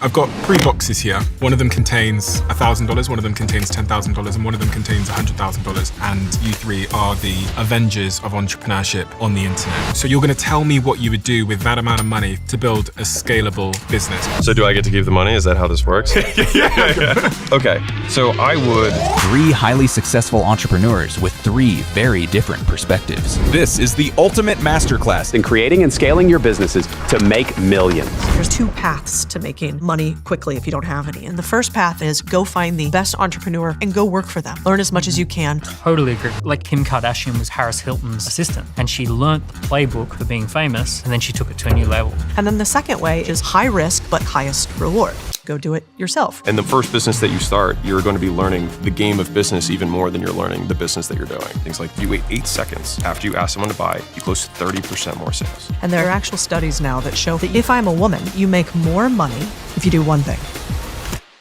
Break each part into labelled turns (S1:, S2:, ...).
S1: I've got 3 boxes here. One of them contains $1,000, one of them contains $10,000, and one of them contains $100,000. And you 3 are the Avengers of entrepreneurship on the internet. So you're gonna tell me what you would do with that amount of money to build a scalable business.
S2: So do I get to keep the money? Is that how this works? Yeah. Okay, so I would...
S3: 3 highly successful entrepreneurs with 3 very different perspectives. This is the ultimate masterclass
S4: in creating and scaling your businesses to make millions.
S5: There's 2 paths to making money quickly if you don't have any. And the first path is go find the best entrepreneur and go work for them. Learn as much as you can.
S6: Totally agree. Like Kim Kardashian was Harris Hilton's assistant, and she learnt the playbook for being famous, and then she took it to a new level.
S5: And then the second way is high risk, but highest reward. Go do it yourself.
S2: And the first business that you start, you're going to be learning the game of business even more than you're learning the business that you're doing. Things like if you wait 8 seconds after you ask someone to buy, you close 30% more sales.
S5: And there are actual studies now that show that if I'm a woman, you make more money if you do one thing.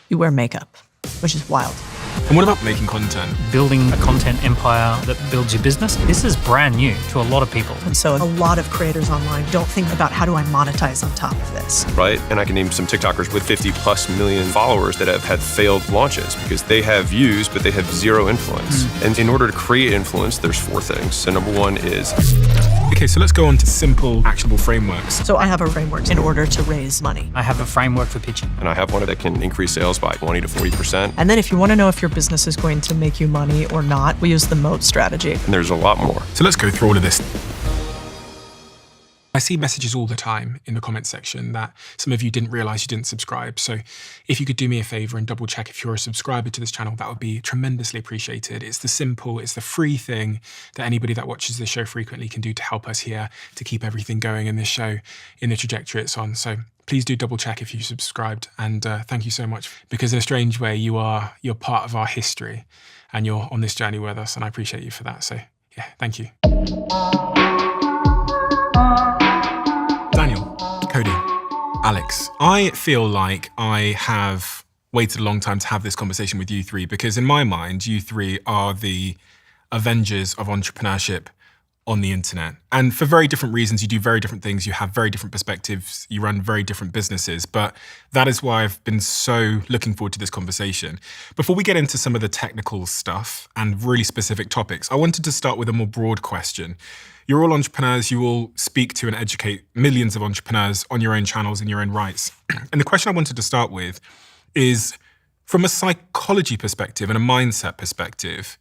S5: You wear makeup, which is wild.
S1: And what about making content?
S6: Building a content empire that builds your business. This is brand new to a lot of people.
S5: And so a lot of creators online don't think about how do I monetize on top of this.
S2: Right, and I can name some TikTokers with 50+ million followers that have had failed launches because they have views, but they have 0 influence. And in order to create influence, there's 4 things. So number 1 is...
S1: Okay, so let's go on to simple, actionable frameworks.
S5: So I have a framework in order to raise money.
S6: I have a framework for pitching.
S2: And I have one that can increase sales by 20 to 40%.
S5: And then if you want to know if your business is going to make you money or not, we use the moat strategy.
S2: And there's a lot more.
S1: So let's go through all of this. I see messages all the time in the comment section that some of you didn't realize you didn't subscribe. So if you could do me a favor and double check if you're a subscriber to this channel, that would be tremendously appreciated. It's the simple, it's the free thing that anybody that watches this show frequently can do to help us here to keep everything going in this show in the trajectory it's on. So please do double check if you subscribed. And thank you so much, because in a strange way, you're part of our history and you're on this journey with us. And I appreciate you for that. So yeah, thank you. Daniel, Codie, Alex, I feel like I have waited a long time to have this conversation with you 3 because in my mind, you 3 are the Avengers of entrepreneurship on the internet. And for very different reasons, you do very different things, you have very different perspectives, you run very different businesses, but that is why I've been so looking forward to this conversation. Before we get into some of the technical stuff and really specific topics, I wanted to start with a more broad question. You're all entrepreneurs, you all speak to and educate millions of entrepreneurs on your own channels in your own rights. And the question I wanted to start with is, from a psychology perspective and a mindset perspective,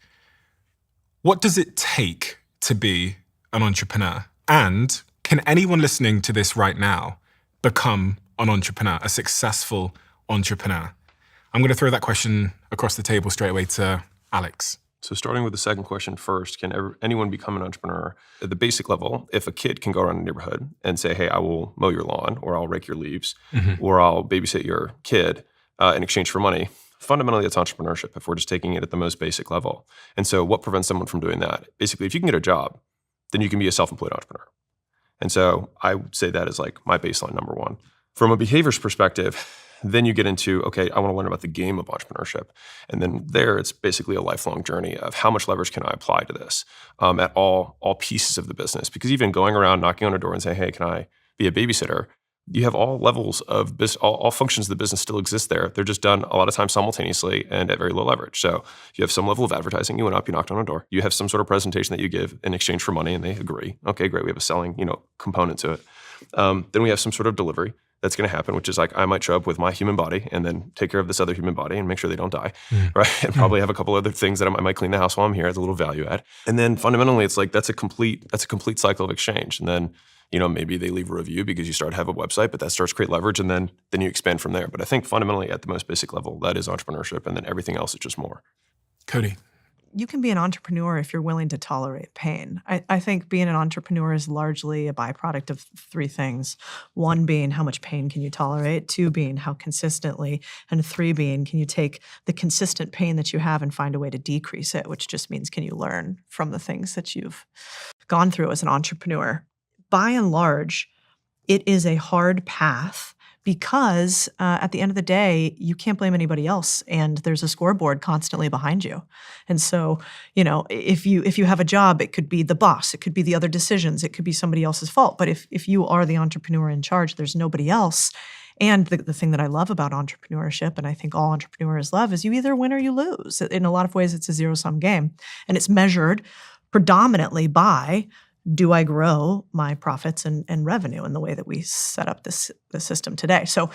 S1: what does it take to be an entrepreneur? And can anyone listening to this right now become an entrepreneur, a successful entrepreneur? I'm going to throw that question across the table straight away to Alex.
S2: So starting with the second question first, can anyone become an entrepreneur? At the basic level, if a kid can go around a neighborhood and say, hey, I will mow your lawn, or I'll rake your leaves, or I'll babysit your kid in exchange for money, fundamentally it's entrepreneurship if we're just taking it at the most basic level. And so what prevents someone from doing that? Basically, if you can get a job, then you can be a self-employed entrepreneur. And so I would say that is like my baseline number 1. From a behaviors perspective, then you get into, okay, I want to learn about the game of entrepreneurship. And then there, it's basically a lifelong journey of how much leverage can I apply to this at all pieces of the business. Because even going around knocking on a door and saying, hey, can I be a babysitter? You have all levels of business, all functions of the business still exist there. They're just done a lot of times simultaneously and at very low leverage. So you have some level of advertising. You went up, you knocked on a door. You have some sort of presentation that you give in exchange for money, and they agree. Okay, great. We have a selling, component to it. Then we have some sort of delivery that's going to happen, which is like I might show up with my human body and then take care of this other human body and make sure they don't die, right? And probably have a couple other things that I might clean the house while I'm here as a little value add. And then fundamentally, it's like that's a complete cycle of exchange. And then maybe they leave a review because you start to have a website, but that starts to create leverage, and then you expand from there. But I think fundamentally, at the most basic level, that is entrepreneurship, and then everything else is just more.
S1: Codie.
S5: You can be an entrepreneur if you're willing to tolerate pain. I think being an entrepreneur is largely a byproduct of 3 things. 1 being how much pain can you tolerate, 2 being how consistently, and 3 being can you take the consistent pain that you have and find a way to decrease it, which just means can you learn from the things that you've gone through as an entrepreneur. By and large, it is a hard path because at the end of the day, you can't blame anybody else, and there's a scoreboard constantly behind you. And so, if you have a job, it could be the boss, it could be the other decisions, it could be somebody else's fault. But if you are the entrepreneur in charge, there's nobody else. And the thing that I love about entrepreneurship, and I think all entrepreneurs love, is you either win or you lose. In a lot of ways, it's a zero-sum game. And it's measured predominantly by, do I grow my profits and revenue in the way that we set up the system today? So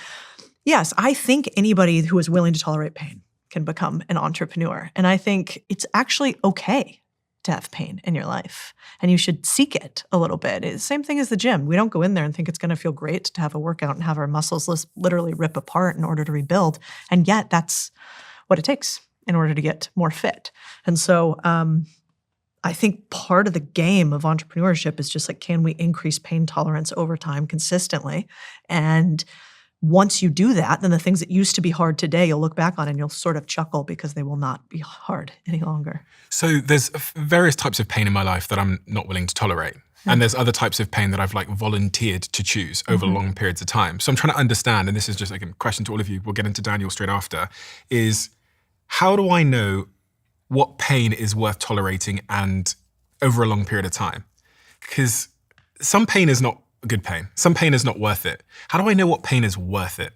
S5: yes, I think anybody who is willing to tolerate pain can become an entrepreneur. And I think it's actually okay to have pain in your life, and you should seek it a little bit. It's the same thing as the gym. We don't go in there and think it's going to feel great to have a workout and have our muscles literally rip apart in order to rebuild. And yet that's what it takes in order to get more fit. And so I think part of the game of entrepreneurship is just like, can we increase pain tolerance over time consistently? And once you do that, then the things that used to be hard today, you'll look back on and you'll sort of chuckle because they will not be hard any longer.
S1: So there's various types of pain in my life that I'm not willing to tolerate. And there's other types of pain that I've like volunteered to choose over long periods of time. So I'm trying to understand, and this is just like a question to all of you, we'll get into Daniel straight after, is how do I know what pain is worth tolerating and over a long period of time? Because some pain is not good pain. Some pain is not worth it. How do I know what pain is worth it?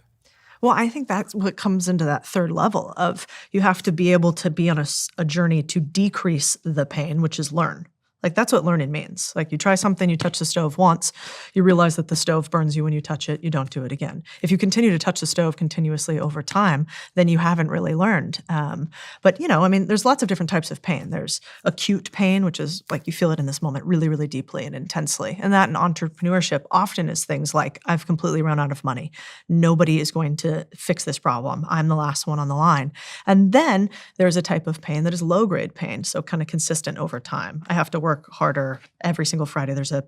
S5: Well, I think that's what comes into that third level of, you have to be able to be on a journey to decrease the pain, which is learn. Like, that's what learning means. Like, you try something, you touch the stove once, you realize that the stove burns you when you touch it, you don't do it again. If you continue to touch the stove continuously over time, then you haven't really learned. But, I mean, there's lots of different types of pain. There's acute pain, which is like you feel it in this moment really, really deeply and intensely. And that in entrepreneurship often is things like, I've completely run out of money. Nobody is going to fix this problem. I'm the last one on the line. And then there's a type of pain that is low-grade pain, so kind of consistent over time. I have to work harder every single Friday. There's a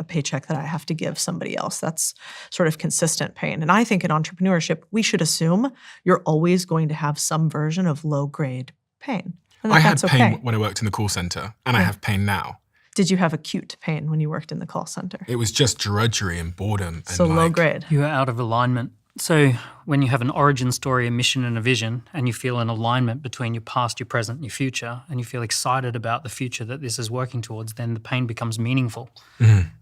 S5: paycheck that I have to give somebody else. That's sort of consistent pain. And I think in entrepreneurship, we should assume you're always going to have some version of low-grade pain. And
S1: I had
S5: that's
S1: pain
S5: okay.
S1: when I worked in the call center, and I have pain now.
S5: Did you have acute pain when you worked in the call center?
S1: It was just drudgery and boredom. And
S5: So low grade.
S6: You are out of alignment. So when you have an origin story, a mission and a vision, and you feel an alignment between your past, your present, and your future, and you feel excited about the future that this is working towards, then the pain becomes meaningful.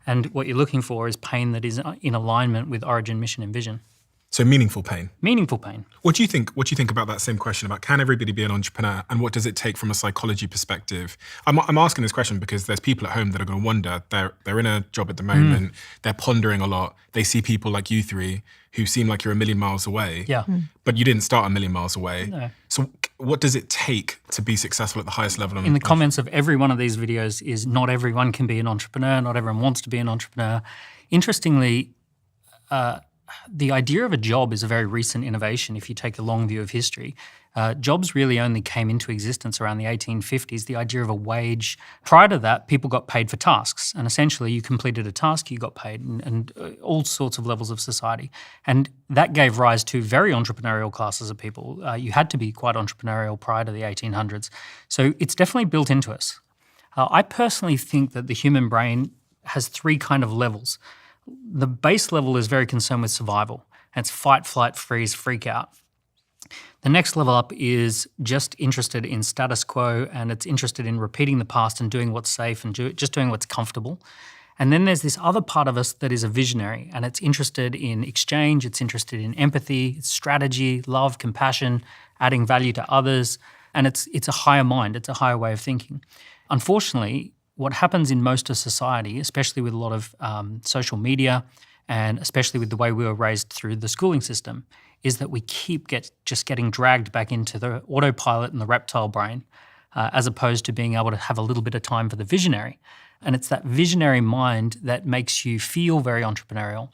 S6: And what you're looking for is pain that is in alignment with origin, mission, and vision.
S1: So meaningful pain.
S6: Meaningful pain.
S1: What do you think? What do you think about that same question about, can everybody be an entrepreneur, and what does it take from a psychology perspective? I'm asking this question because there's people at home that are going to wonder. They're in a job at the moment. They're pondering a lot. They see people like you three who seem like you're a million miles away.
S6: Yeah.
S1: But you didn't start a million miles away.
S6: No.
S1: So what does it take to be successful at the highest level?
S6: In the comments of every one of these videos is, not everyone can be an entrepreneur. Not everyone wants to be an entrepreneur. Interestingly, the idea of a job is a very recent innovation if you take a long view of history. Jobs really only came into existence around the 1850s, the idea of a wage. Prior to that, people got paid for tasks, and essentially you completed a task, you got paid, and all sorts of levels of society. And that gave rise to very entrepreneurial classes of people. You had to be quite entrepreneurial prior to the 1800s. So it's definitely built into us. I personally think that the human brain has three kind of levels. The base level is very concerned with survival. And it's fight, flight, freeze, freak out. The next level up is just interested in status quo, and it's interested in repeating the past and doing what's safe and just doing what's comfortable. And then there's this other part of us that is a visionary, and it's interested in exchange, it's interested in empathy, it's strategy, love, compassion, adding value to others, and it's a higher mind, it's a higher way of thinking. Unfortunately, what happens in most of society, especially with a lot of social media and especially with the way we were raised through the schooling system, is that we keep just getting dragged back into the autopilot and the reptile brain as opposed to being able to have a little bit of time for the visionary. And it's that visionary mind that makes you feel very entrepreneurial.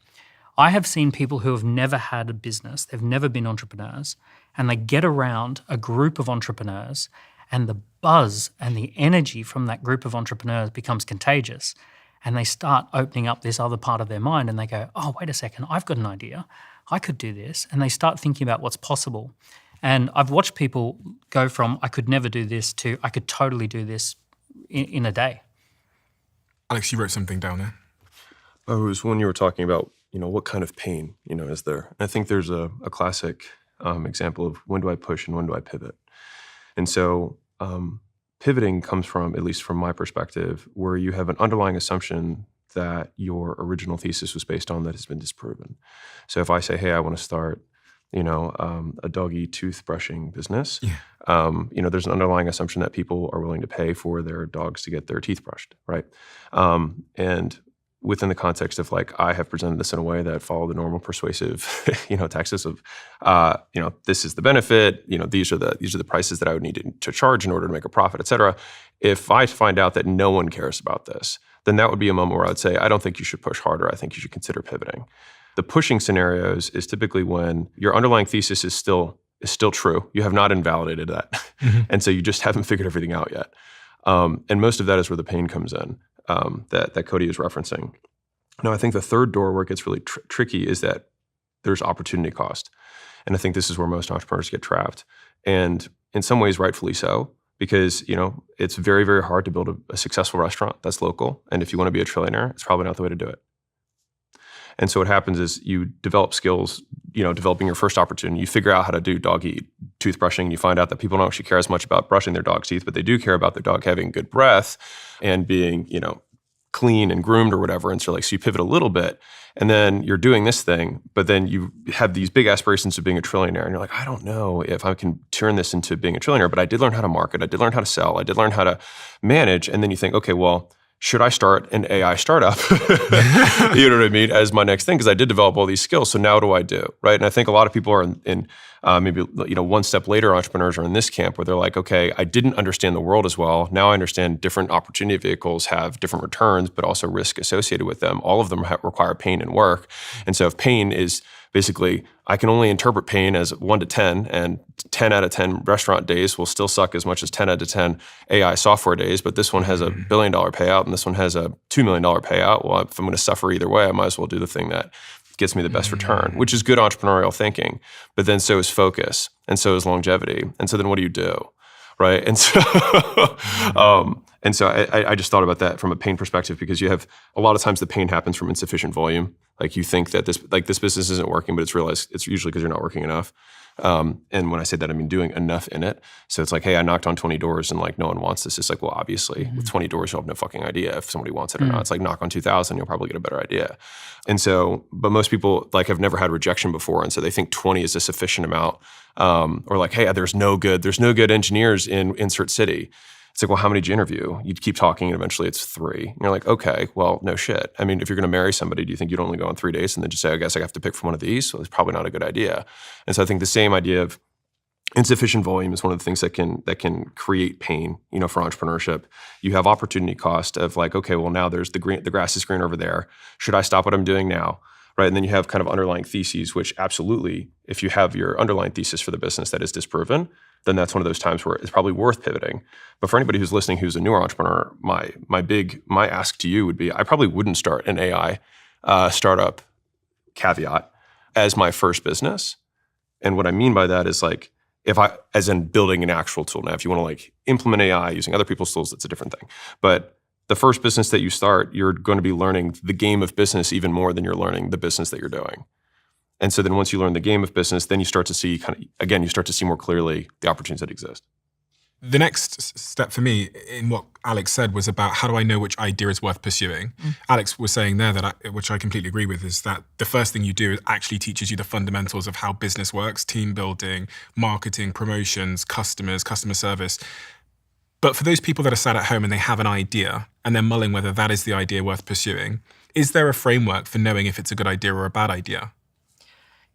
S6: I have seen people who have never had a business, they've never been entrepreneurs, and they get around a group of entrepreneurs, and the buzz and the energy from that group of entrepreneurs becomes contagious. And they start opening up this other part of their mind, and they go, oh, wait a second, I've got an idea. I could do this. And they start thinking about what's possible. And I've watched people go from, I could never do this, to I could totally do this in a day.
S1: Alex, you wrote something down there.
S2: Oh, it was when you were talking about, what kind of pain, is there? And I think there's a classic example of, when do I push and when do I pivot? And so pivoting comes from, at least from my perspective, where you have an underlying assumption that your original thesis was based on that has been disproven. So if I say, hey, I want to start, a doggy toothbrushing business, there's an underlying assumption that people are willing to pay for their dogs to get their teeth brushed, right? And within the context of like, I have presented this in a way that followed the normal persuasive, texts of, this is the benefit, these are the prices that I would need to charge in order to make a profit, et cetera. If I find out that no one cares about this, then that would be a moment where I'd say, I don't think you should push harder. I think you should consider pivoting. The pushing scenarios is typically when your underlying thesis is still true. You have not invalidated that. And so you just haven't figured everything out yet. And most of that is where the pain comes in, that Codie is referencing. Now, I think the third door where it gets really tricky is that there's opportunity cost. And I think this is where most entrepreneurs get trapped. And in some ways, rightfully so, because, it's very, very hard to build a successful restaurant that's local. And if you want to be a trillionaire, it's probably not the way to do it. And so what happens is you develop skills, developing your first opportunity. You figure out how to do doggy toothbrushing. You find out that people don't actually care as much about brushing their dog's teeth, but they do care about their dog having good breath and being, clean and groomed or whatever. And so you pivot a little bit and then you're doing this thing, but then you have these big aspirations of being a trillionaire. And you're like, I don't know if I can turn this into being a trillionaire, but I did learn how to market. I did learn how to sell. I did learn how to manage. And then you think, okay, well, should I start an AI startup, you know what I mean, as my next thing? Because I did develop all these skills. So now what do I do, right? And I think a lot of people are in maybe one step later entrepreneurs are in this camp where they're like, okay, I didn't understand the world as well. Now I understand different opportunity vehicles have different returns, but also risk associated with them. All of them require pain and work. And so if pain is basically, I can only interpret pain as 1 to 10, and 10 out of 10 restaurant days will still suck as much as 10 out of 10 AI software days, but this one has a $1 billion payout and this one has a $2 million payout. Well, if I'm going to suffer either way, I might as well do the thing that gets me the best return, which is good entrepreneurial thinking. But then so is focus, and so is longevity. And so then what do you do? Right. And so, I just thought about that from a pain perspective, because you have a lot of times the pain happens from insufficient volume. Like you think that this business isn't working, but it's usually because you're not working enough. And when I say that, I mean doing enough in it. So it's like, hey, I knocked on 20 doors and no one wants this. It's like, well, obviously with 20 doors, you'll have no fucking idea if somebody wants it or not. It's like knock on 2,000, you'll probably get a better idea. And so, but most people have never had rejection before. And so they think 20 is a sufficient amount. Or hey, there's no good engineers in insert city. It's like, well, how many did you interview? You'd keep talking and eventually it's 3. And you're like, okay, well, no shit. I mean, if you're going to marry somebody, do you think you'd only go on 3 dates and then just say, I guess I have to pick from one of these? So it's probably not a good idea. And so I think the same idea of insufficient volume is one of the things that can create pain, for entrepreneurship. You have opportunity cost of okay, well, now there's the grass is green over there. Should I stop what I'm doing now? Right. And then you have kind of underlying theses, which absolutely, if you have your underlying thesis for the business that is disproven, then that's one of those times where it's probably worth pivoting. But for anybody who's listening who's a newer entrepreneur, my ask to you would be, I probably wouldn't start an AI startup, caveat, as my first business. And what I mean by that is as in building an actual tool. Now, if you want to implement AI using other people's tools, that's a different thing. But the first business that you start, you're going to be learning the game of business even more than you're learning the business that you're doing. And so then once you learn the game of business, then you start to see more clearly the opportunities that exist.
S1: The next step for me in what Alex said was about how do I know which idea is worth pursuing? Alex was saying there which I completely agree with, is that the first thing you do is actually teaches you the fundamentals of how business works, team building, marketing, promotions, customers, customer service. But for those people that are sat at home and they have an idea and they're mulling whether that is the idea worth pursuing, is there a framework for knowing if it's a good idea or a bad idea?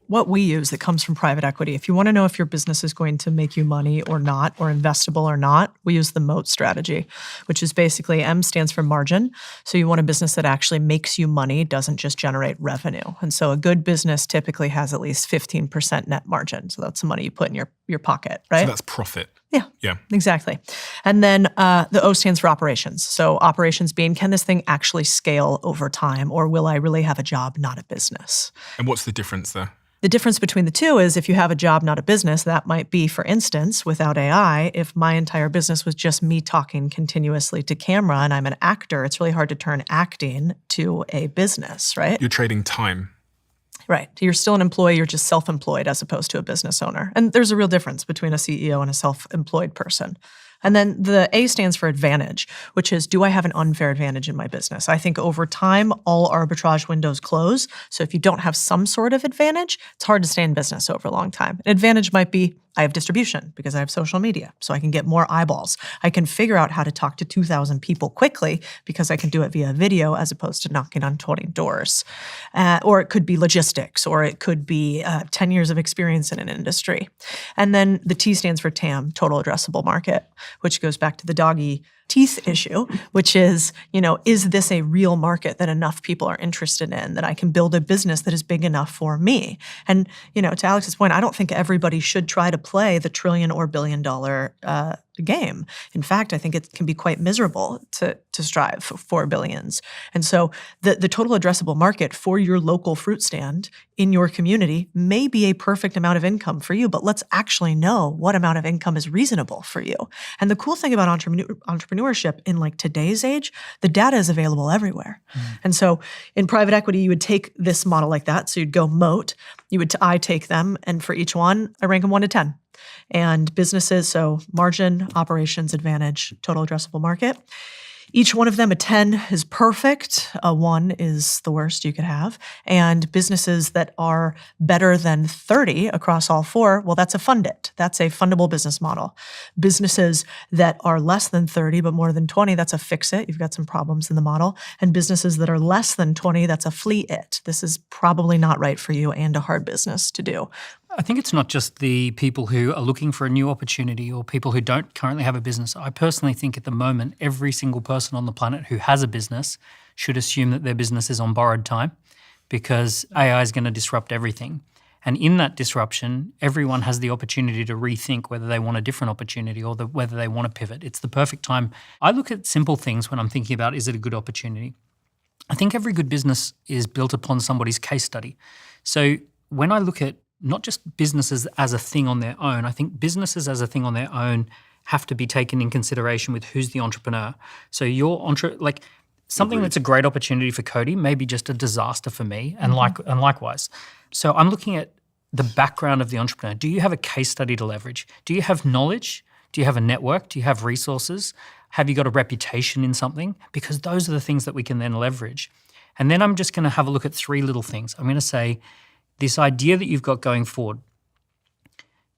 S5: What we use that comes from private equity, if you want to know if your business is going to make you money or not, or investable or not, we use the MOAT strategy, which is basically M stands for margin. So you want a business that actually makes you money, doesn't just generate revenue. And so a good business typically has at least 15% net margin. So that's the money you put in your pocket, right?
S1: So that's profit.
S5: Yeah, exactly. And then the O stands for operations. So operations being, can this thing actually scale over time, or will I really have a job, not a business?
S1: And what's the difference there?
S5: The difference between the two is if you have a job, not a business, that might be, for instance, without AI, if my entire business was just me talking continuously to camera and I'm an actor, it's really hard to turn acting to a business, right?
S1: You're trading time.
S5: Right. You're still an employee, you're just self-employed as opposed to a business owner. And there's a real difference between a CEO and a self-employed person. And then the A stands for advantage, which is, do I have an unfair advantage in my business? I think over time, all arbitrage windows close. So if you don't have some sort of advantage, it's hard to stay in business over a long time. An advantage might be, I have distribution because I have social media, so I can get more eyeballs. I can figure out how to talk to 2,000 people quickly because I can do it via video as opposed to knocking on 20 doors. Or it could be logistics, or it could be 10 years of experience in an industry. And then the T stands for TAM, total addressable market, which goes back to the doggy teeth issue, which is, is this a real market that enough people are interested in, that I can build a business that is big enough for me? And, to Alex's point, I don't think everybody should try to play the $1 trillion or $1 billion game. In fact, I think it can be quite miserable to strive for billions. And so the total addressable market for your local fruit stand in your community may be a perfect amount of income for you, but let's actually know what amount of income is reasonable for you. And the cool thing about entrepreneurship in like today's age, the data is available everywhere. And so in private equity, you would take this model like that. So you'd go moat, I take them, and for each one, I rank them 1 to 10. And businesses, so margin, operations, advantage, total addressable market. Each one of them, a 10 is perfect, a 1 is the worst you could have. And businesses that are better than 30 across all 4, well, that's a fund it. That's a fundable business model. Businesses that are less than 30 but more than 20, that's a fix it. You've got some problems in the model. And businesses that are less than 20, that's a flee it. This is probably not right for you and a hard business to do.
S6: I think it's not just the people who are looking for a new opportunity or people who don't currently have a business. I personally think at the moment, every single person on the planet who has a business should assume that their business is on borrowed time, because AI is going to disrupt everything. And in that disruption, everyone has the opportunity to rethink whether they want a different opportunity or whether they want to pivot. It's the perfect time. I look at simple things when I'm thinking about, is it a good opportunity? I think every good business is built upon somebody's case study. So when I look at not just businesses as a thing on their own, I think businesses as a thing on their own have to be taken in consideration with who's the entrepreneur. So something that's a great opportunity for Codie may be just a disaster for me, and likewise. So I'm looking at the background of the entrepreneur. Do you have a case study to leverage? Do you have knowledge? Do you have a network? Do you have resources? Have you got a reputation in something? Because those are the things that we can then leverage. And then I'm just going to have a look at 3 little things. I'm going to say, this idea that you've got going forward,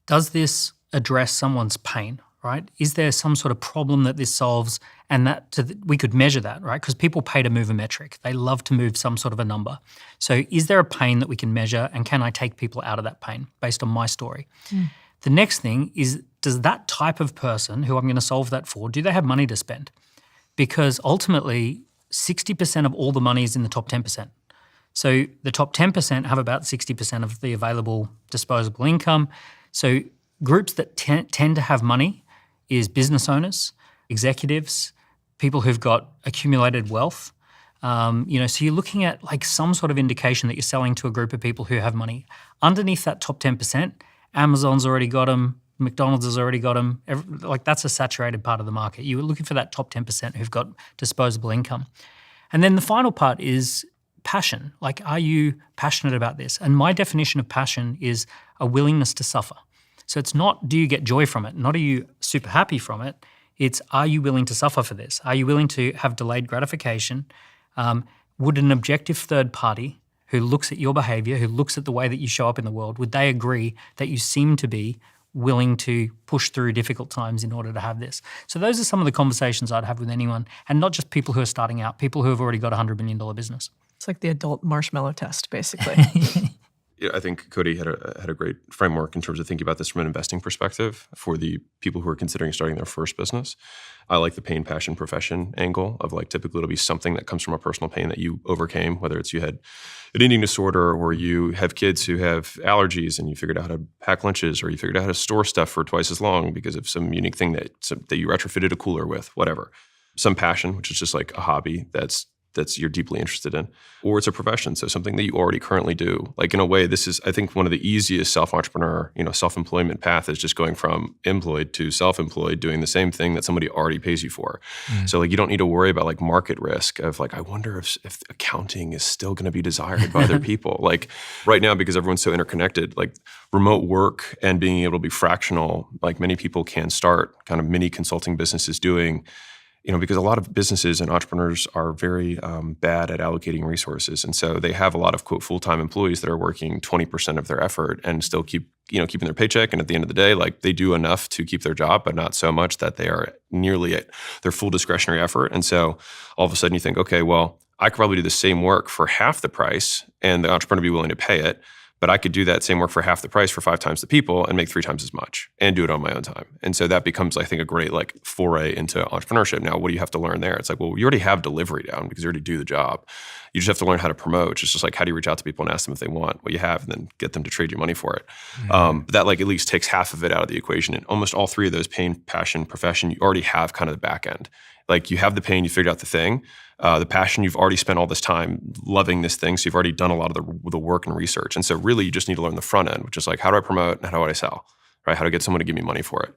S6: does this address someone's pain, right? Is there some sort of problem that this solves, and we could measure that, right? Because people pay to move a metric. They love to move some sort of a number. So is there a pain that we can measure, and can I take people out of that pain based on my story? The next thing is, does that type of person who I'm going to solve that for, do they have money to spend? Because ultimately, 60% of all the money is in the top 10%. So the top 10% have about 60% of the available disposable income. So groups that tend to have money is business owners, executives, people who've got accumulated wealth. So you're looking at like some sort of indication that you're selling to a group of people who have money. Underneath that top 10%, Amazon's already got them, McDonald's has already got them. That's a saturated part of the market. You were looking for that top 10% who've got disposable income. And then the final part is passion. Like, are you passionate about this? And my definition of passion is a willingness to suffer. So it's not, do you get joy from it? Not, are you super happy from it? It's, are you willing to suffer for this? Are you willing to have delayed gratification? Would an objective third party who looks at your behavior, who looks at the way that you show up in the world, would they agree that you seem to be willing to push through difficult times in order to have this? So those are some of the conversations I'd have with anyone, and not just people who are starting out, people who have already got a $100 million business.
S5: It's like the adult marshmallow test, basically.
S2: Yeah, I think Codie had a great framework in terms of thinking about this from an investing perspective for the people who are considering starting their first business. I like the pain, passion, profession angle of like, typically it'll be something that comes from a personal pain that you overcame, whether it's you had an eating disorder, or you have kids who have allergies and you figured out how to pack lunches, or you figured out how to store stuff for twice as long because of some unique thing that you retrofitted a cooler with, whatever. Some passion, which is just like a hobby that's that's you're deeply interested in, or it's a profession, so something that you already currently do. Like in a way, this is, I think, one of the easiest self-entrepreneur, self-employment path is just going from employed to self-employed, doing the same thing that somebody already pays you for. So like you don't need to worry about like market risk of like, I wonder if accounting is still going to be desired by other people. Like right now, because everyone's so interconnected, like remote work and being able to be fractional, like many people can start kind of mini consulting businesses doing, because a lot of businesses and entrepreneurs are very bad at allocating resources. And so they have a lot of, quote, full-time employees that are working 20% of their effort and still keeping their paycheck. And at the end of the day, like they do enough to keep their job, but not so much that they are nearly at their full discretionary effort. And so all of a sudden you think, okay, well, I could probably do the same work for half the price and the entrepreneur be willing to pay it. But I could do that same work for half the price for 5 times the people and make 3 times as much and do it on my own time. And so that becomes, I think, a great like foray into entrepreneurship. Now, what do you have to learn there? It's like, well, you already have delivery down because you already do the job. You just have to learn how to promote. It's just like, how do you reach out to people and ask them if they want what you have and then get them to trade you money for it? That like at least takes half of it out of the equation. And almost all 3 of those, pain, passion, profession, you already have kind of the back end. Like you have the pain, you figured out the thing. The passion, you've already spent all this time loving this thing, so you've already done a lot of the work and research. And so really you just need to learn the front end, which is like, how do I promote and how do I sell, right? How to get someone to give me money for it.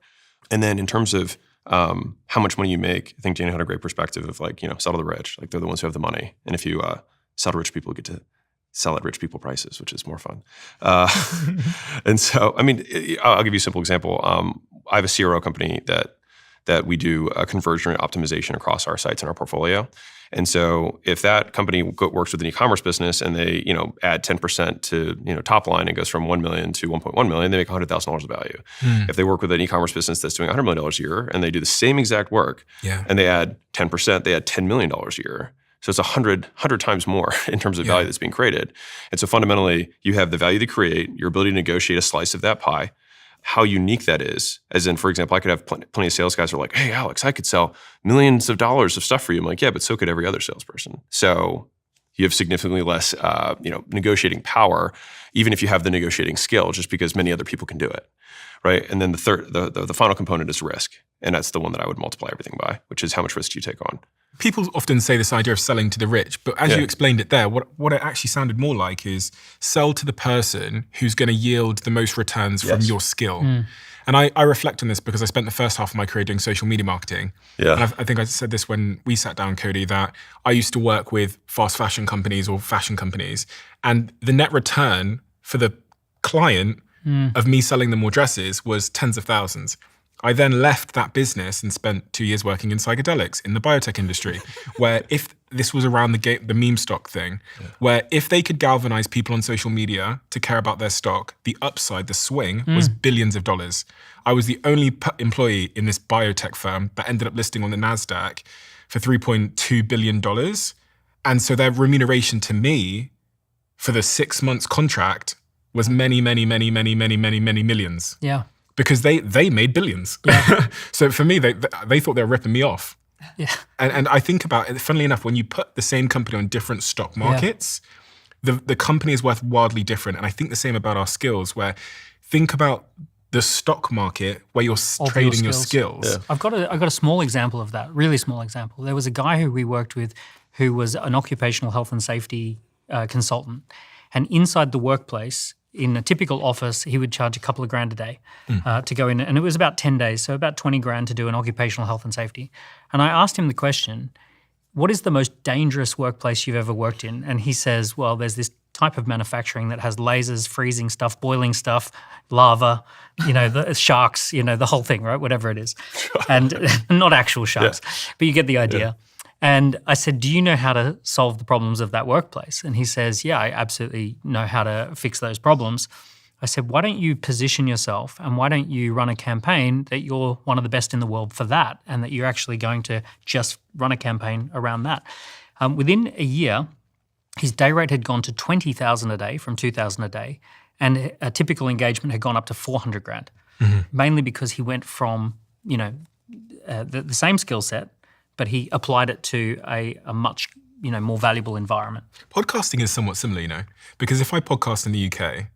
S2: And then in terms of how much money you make, I think Jane had a great perspective of like, sell to the rich. Like they're the ones who have the money. And if you sell to rich people, you get to sell at rich people prices, which is more fun. And so, I mean, I'll give you a simple example. I have a CRO company that we do a conversion rate optimization across our sites in our portfolio. And so if that company works with an e-commerce business and they, add 10% to, top line and goes from 1 million to 1.1 million, they make $100,000 of value. If they work with an e-commerce business that's doing $100 million a year and they do the same exact work and they add 10%, they add $10 million a year. So it's 100 times more in terms of value that's being created. And so fundamentally, you have the value to create, your ability to negotiate a slice of that pie, how unique that is. As in, for example, I could have plenty of sales guys who are like, hey, Alex, I could sell millions of dollars of stuff for you. I'm like, yeah, but so could every other salesperson. So you have significantly less, negotiating power, even if you have the negotiating skill, just because many other people can do it, right? And then the final component is risk. And that's the one that I would multiply everything by, which is how much risk do you take on?
S1: People often say this idea of selling to the rich, but as you explained it there, what it actually sounded more like is sell to the person who's going to yield the most returns from your skill. And I reflect on this because I spent the first half of my career doing social media marketing. And I think I said this when we sat down, Codie, that I used to work with fast fashion companies or fashion companies, and the net return for the client of me selling them more dresses was tens of thousands. I then left that business and spent 2 years working in psychedelics in the biotech industry, where if this was around the meme stock thing, where if they could galvanize people on social media to care about their stock, the upside, the swing was billions of dollars. I was the only employee in this biotech firm that ended up listing on the NASDAQ for $3.2 billion. And so their remuneration to me for the 6 months contract was many, many, many, many, many, many, many millions.
S6: Yeah.
S1: Because they made billions. So for me, they thought they were ripping me off.
S6: Yeah.
S1: And I think about it, funnily enough, when you put the same company on different stock markets, the company is worth wildly different. And I think the same about our skills, where think about the stock market where you're trading your skills. Yeah.
S6: I've got a small example of that, really small example. There was a guy who we worked with who was an occupational health and safety consultant. And inside the workplace, in a typical office, he would charge a couple of grand a day to go in. And it was about 10 days, so about 20 grand to do an occupational health and safety. And I asked him the question, what is the most dangerous workplace you've ever worked in? And he says, well, there's this type of manufacturing that has lasers, freezing stuff, boiling stuff, lava, the sharks, the whole thing, right? Whatever it is. And not actual sharks, but you get the idea. Yeah. And I said, do you know how to solve the problems of that workplace? And he says, yeah, I absolutely know how to fix those problems. I said, why don't you position yourself and why don't you run a campaign that you're one of the best in the world for that and that you're actually going to just run a campaign around that? Within a year, his day rate had gone to 20,000 a day from 2,000 a day, and a typical engagement had gone up to 400 grand, mainly because he went from, the same skill set, but he applied it to a much, more valuable environment.
S1: Podcasting is somewhat similar, because if I podcast in the UK,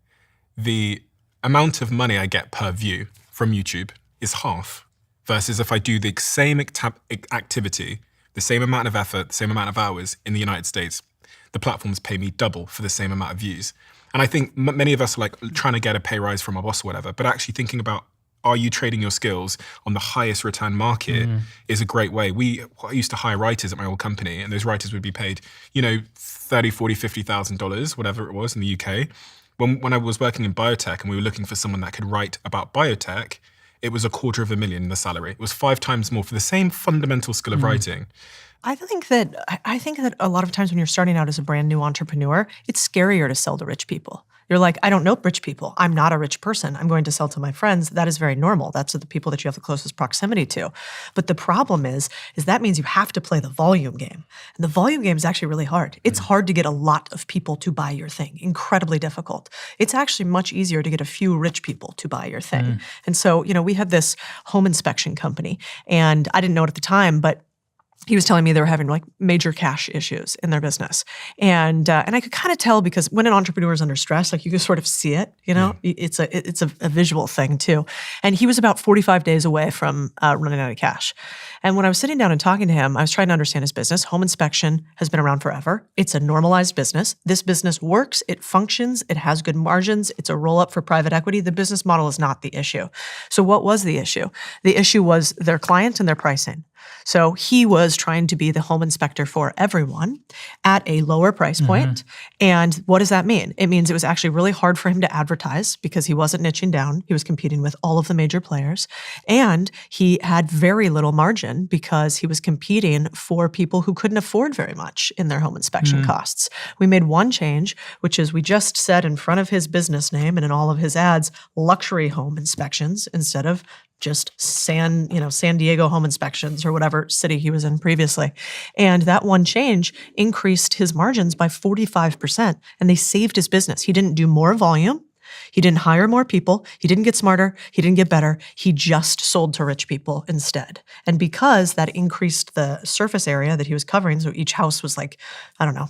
S1: the amount of money I get per view from YouTube is half, versus if I do the same activity the same amount of effort, the same amount of hours in the United States, the platforms pay me double for the same amount of views. And I think many of us are like trying to get a pay rise from our boss or whatever, but actually thinking about, are you trading your skills on the highest return market is a great way. I used to hire writers at my old company, and those writers would be paid, $30,000, $40,000, $50,000, whatever it was in the UK. When I was working in biotech and we were looking for someone that could write about biotech, it was $250,000 in the salary. It was 5 times more for the same fundamental skill of writing.
S5: I think that a lot of times when you're starting out as a brand new entrepreneur, it's scarier to sell to rich people. You're like, I don't know rich people. I'm not a rich person. I'm going to sell to my friends. That is very normal. That's the people that you have the closest proximity to. But the problem is that means you have to play the volume game. And the volume game is actually really hard. It's hard to get a lot of people to buy your thing. Incredibly difficult. It's actually much easier to get a few rich people to buy your thing. And so, we had this home inspection company, and I didn't know it at the time, but he was telling me they were having like major cash issues in their business. And I could kind of tell, because when an entrepreneur is under stress, like you can sort of see it, it's a visual thing too. And he was about 45 days away from running out of cash. And when I was sitting down and talking to him, I was trying to understand his business. Home inspection has been around forever. It's a normalized business. This business works, it functions, it has good margins, it's a roll up for private equity. The business model is not the issue. So what was the issue? The issue was their client and their pricing. So he was trying to be the home inspector for everyone at a lower price point. And what does that mean? It means it was actually really hard for him to advertise because he wasn't niching down. He was competing with all of the major players. And he had very little margin because he was competing for people who couldn't afford very much in their home inspection costs. We made one change, which is we just said in front of his business name and in all of his ads, luxury home inspections instead of just San Diego home inspections or whatever city he was in previously. And that one change increased his margins by 45%, and they saved his business. He didn't do more volume. He didn't hire more people. He didn't get smarter. He didn't get better. He just sold to rich people instead. And because that increased the surface area that he was covering, so each house was like,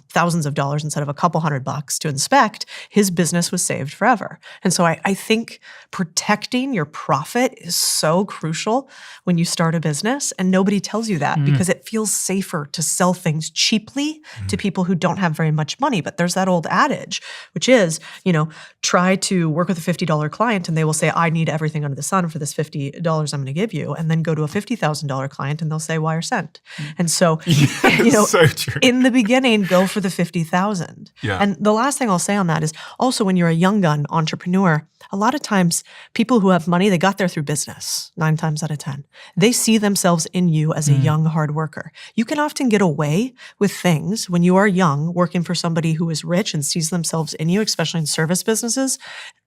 S5: thousands of dollars instead of a couple $100 to inspect, his business was saved forever. And so I think protecting your profit is so crucial when you start a business, and nobody tells you that because it feels safer to sell things cheaply to people who don't have very much money. But there's that old adage, which is, try to work with a $50 client and they will say, I need everything under the sun for this $50 I'm going to give you. And then go to a $50,000 client and they'll say, wire sent. And so,
S1: so true.
S5: In the beginning, go for the 50,000.
S1: Yeah.
S5: And the last thing I'll say on that is also when you're a young gun entrepreneur, a lot of times people who have money, they got there through business 9 times out of 10. They see themselves in you as a young hard worker. You can often get away with things when you are young, working for somebody who is rich and sees themselves in you, especially in service businesses,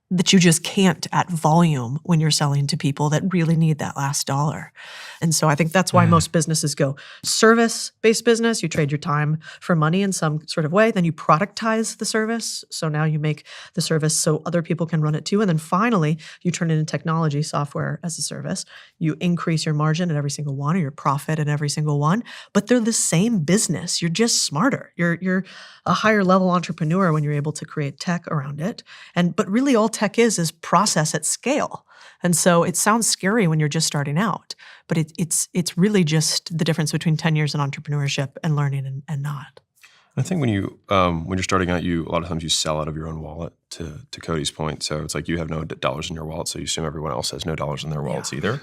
S5: that you just can't at volume when you're selling to people that really need that last dollar. And so I think that's why most businesses go service-based business. You trade your time for money in some sort of way. Then you productize the service. So now you make the service so other people can run it too. And then finally, you turn it into technology, software as a service. You increase your margin at every single one or your profit at every single one. But they're the same business. You're just smarter. You're a higher level entrepreneur when you're able to create tech around it. But really all tech is process at scale. And so it sounds scary when you're just starting out, but it's really just the difference between 10 years in entrepreneurship and learning and not.
S2: I think when you're starting out, a lot of times you sell out of your own wallet. To Codie's point, so it's like you have no dollars in your wallet, so you assume everyone else has no dollars in their wallets either,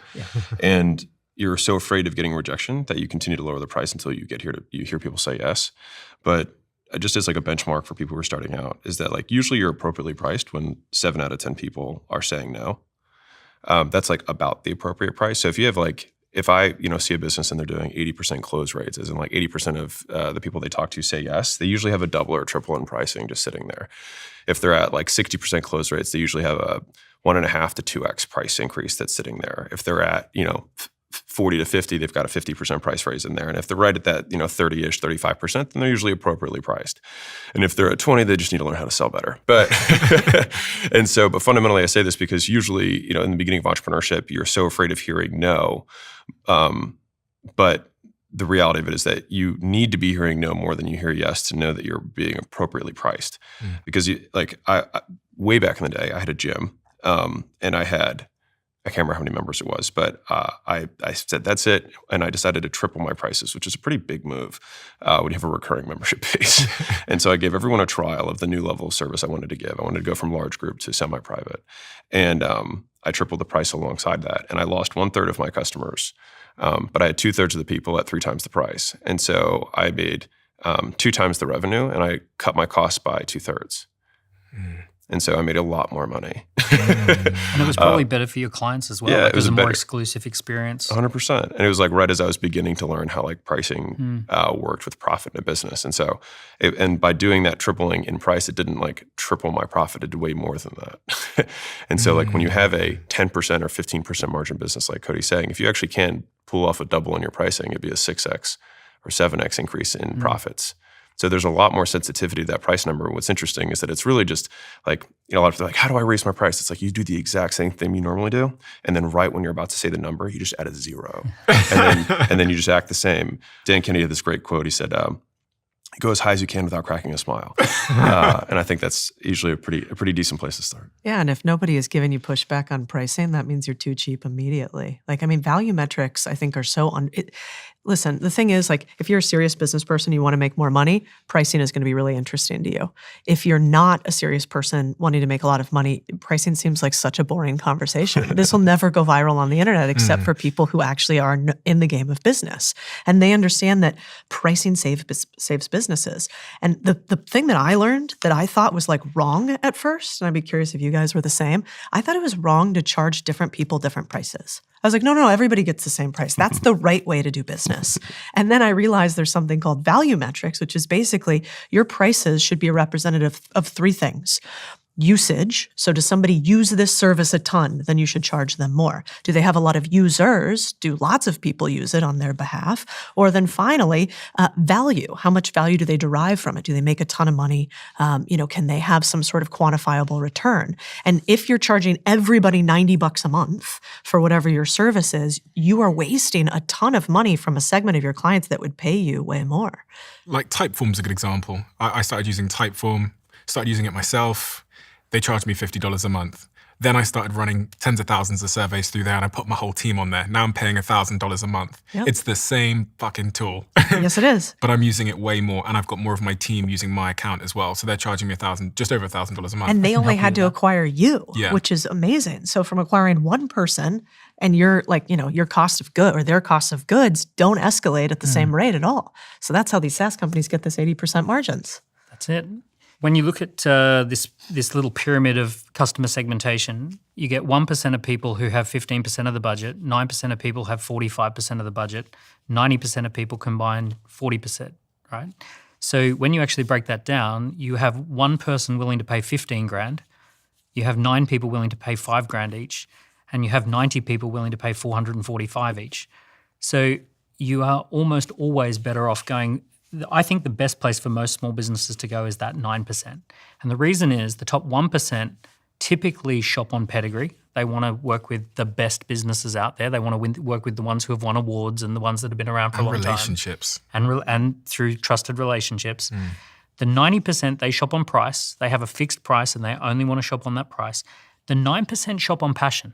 S2: and you're so afraid of getting rejection that you continue to lower the price until you hear people say yes. But just as like a benchmark for people who are starting out is that like usually you're appropriately priced when 7 out of 10 people are saying no. That's like about the appropriate price. So if you have if I see a business and they're doing 80% close rates, as in like 80% of the people they talk to say yes, they usually have a double or triple in pricing just sitting there. If they're at like 60% close rates, they usually have a 1.5 to 2x price increase that's sitting there. If they're at 40 to 50, they've got a 50% price raise in there. And if they're right at that 30-ish, 35%, then they're usually appropriately priced. And if they're at 20, they just need to learn how to sell better. But but fundamentally I say this because usually, in the beginning of entrepreneurship, you're so afraid of hearing no. But the reality of it is that you need to be hearing no more than you hear yes to know that you're being appropriately priced. Because I way back in the day, I had a gym and I had I can't remember how many members it was, but I said, that's it. And I decided to triple my prices, which is a pretty big move when you have a recurring membership base. And so I gave everyone a trial of the new level of service I wanted to give. I wanted to go from large group to semi-private. And I tripled the price alongside that. And I lost 1/3 of my customers, but I had 2/3 of the people at 3 times the price. And so I made 2 times the revenue, and I cut my costs by 2/3. And so I made a lot more money.
S6: And it was probably better for your clients as well.
S2: Yeah,
S6: it was a more
S2: better
S6: exclusive experience.
S2: 100%. And it was like right as I was beginning to learn how like pricing worked with profit in a business. And so, and by doing that tripling in price, it didn't like triple my profit. It did way more than that. And so like when you have a 10% or 15% margin business, like Codie's saying, if you actually can pull off a double in your pricing, it'd be a 6x or 7x increase in profits. So there's a lot more sensitivity to that price number. What's interesting is that it's really just like, a lot of people are like, how do I raise my price? It's like you do the exact same thing you normally do. And then right when you're about to say the number, you just add a 0. and then you just act the same. Dan Kennedy had this great quote. He said, go as high as you can without cracking a smile. And I think that's usually a pretty decent place to start.
S5: Yeah, and if nobody is giving you pushback on pricing, that means you're too cheap immediately. Like, I mean, value metrics, I think, are so listen, the thing is, like, if you're a serious business person, you want to make more money, pricing is going to be really interesting to you. If you're not a serious person wanting to make a lot of money, pricing seems like such a boring conversation. This will never go viral on the internet except for people who actually are in the game of business. And they understand that pricing saves businesses. And the thing that I learned that I thought was like wrong at first, and I'd be curious if you guys were the same, I thought it was wrong to charge different people different prices. I was like, no, everybody gets the same price. That's the right way to do business. And then I realized there's something called value metrics, which is basically your prices should be a representative of 3 things. Usage. So does somebody use this service a ton? Then you should charge them more. Do they have a lot of users? Do lots of people use it on their behalf? Or then finally, value. How much value do they derive from it? Do they make a ton of money? Can they have some sort of quantifiable return? And if you're charging everybody $90 a month for whatever your service is, you are wasting a ton of money from a segment of your clients that would pay you way more.
S1: Like Typeform's a good example. I started using Typeform, started using it myself. They charged me $50 a month. Then I started running tens of thousands of surveys through there and I put my whole team on there. Now I'm paying $1,000 a month. Yep. It's the same fucking tool.
S5: Yes, it is.
S1: But I'm using it way more and I've got more of my team using my account as well. So they're charging me just over $1,000 a month.
S5: And they only had to acquire you, which is amazing. So from acquiring one person and your cost of good or their cost of goods don't escalate at the same rate at all. So that's how these SaaS companies get this 80% margins.
S6: That's it. When you look at this little pyramid of customer segmentation, you get 1% of people who have 15% of the budget, 9% of people have 45% of the budget, 90% of people combine 40%, right? So when you actually break that down, you have one person willing to pay 15 grand, you have 9 people willing to pay 5 grand each, and you have 90 people willing to pay 445 each. So you are almost always better off going. I think the best place for most small businesses to go is that 9%. And the reason is the top 1% typically shop on pedigree. They want to work with the best businesses out there. They want to work with the ones who have won awards and the ones that have been around for a long
S1: relationships.
S6: time. And through trusted relationships. The 90%, they shop on price. They have a fixed price and they only want to shop on that price. The 9% shop on passion.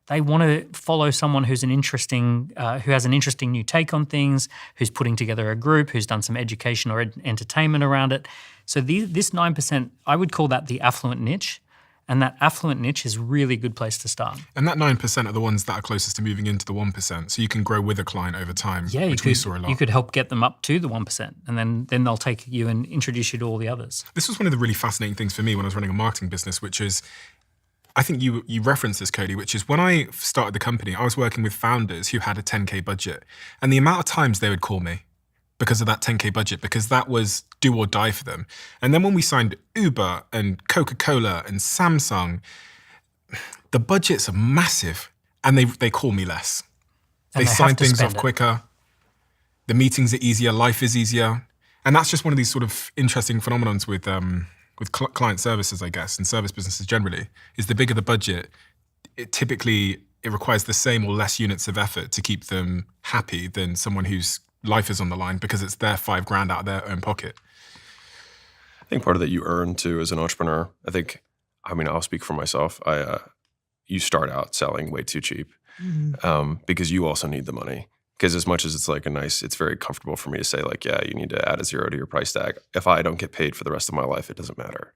S6: They want to follow someone who has an interesting new take on things, who's putting together a group, who's done some education or entertainment around it. So this 9%, I would call that the affluent niche. And that affluent niche is really a good place to start.
S1: And that 9% are the ones that are closest to moving into the 1%. So you can grow with a client over time, which we saw a lot.
S6: You could help get them up to the 1%. And then they'll take you and introduce you to all the others.
S1: This was one of the really fascinating things for me when I was running a marketing business, which is, I think you referenced this, Codie, which is when I started the company, I was working with founders who had a 10K budget. And the amount of times they would call me because of that 10K budget, because that was do or die for them. And then when we signed Uber and Coca-Cola and Samsung, the budgets are massive and they call me less. They sign things off quicker. The meetings are easier. Life is easier. And that's just one of these sort of interesting phenomenons with client services, I guess, and service businesses generally, is the bigger the budget, it requires the same or less units of effort to keep them happy than someone whose life is on the line because it's their $5,000 out of their own pocket. I
S2: think part of that you earn too as an entrepreneur. I'll speak for myself. you start out selling way too cheap because you also need the money. Because as much as it's like it's very comfortable for me to say like, yeah, you need to add a 0 to your price tag. If I don't get paid for the rest of my life, it doesn't matter.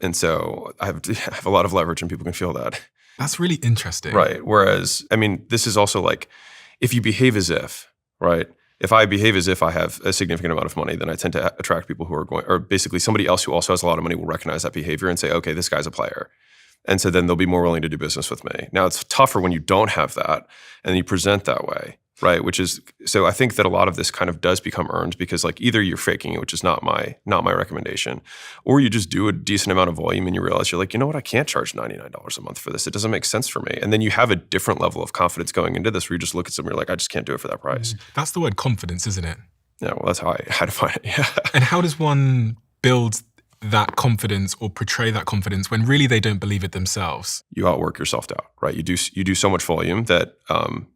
S2: And so I have a lot of leverage and people can feel that.
S1: That's really interesting.
S2: Right. Whereas, I mean, this is also like, if you behave as if, right? If I behave as if I have a significant amount of money, then I tend to attract people who are going, or basically somebody else who also has a lot of money will recognize that behavior and say, okay, this guy's a player. And so then they'll be more willing to do business with me. Now it's tougher when you don't have that and you present that way, right? Which is, so I think that a lot of this kind of does become earned because like either you're faking it, which is not my recommendation, or you just do a decent amount of volume and you realize you're like, you know what, I can't charge $99 a month for this. It doesn't make sense for me. And then you have a different level of confidence going into this where you just look at something, you're like, I just can't do it for that price.
S1: That's the word confidence, isn't it?
S2: Yeah, well, that's how I define it. Yeah.
S1: And how does one build that confidence or portray that confidence when really they don't believe it themselves?
S2: You outwork yourself out, right? You do so much volume that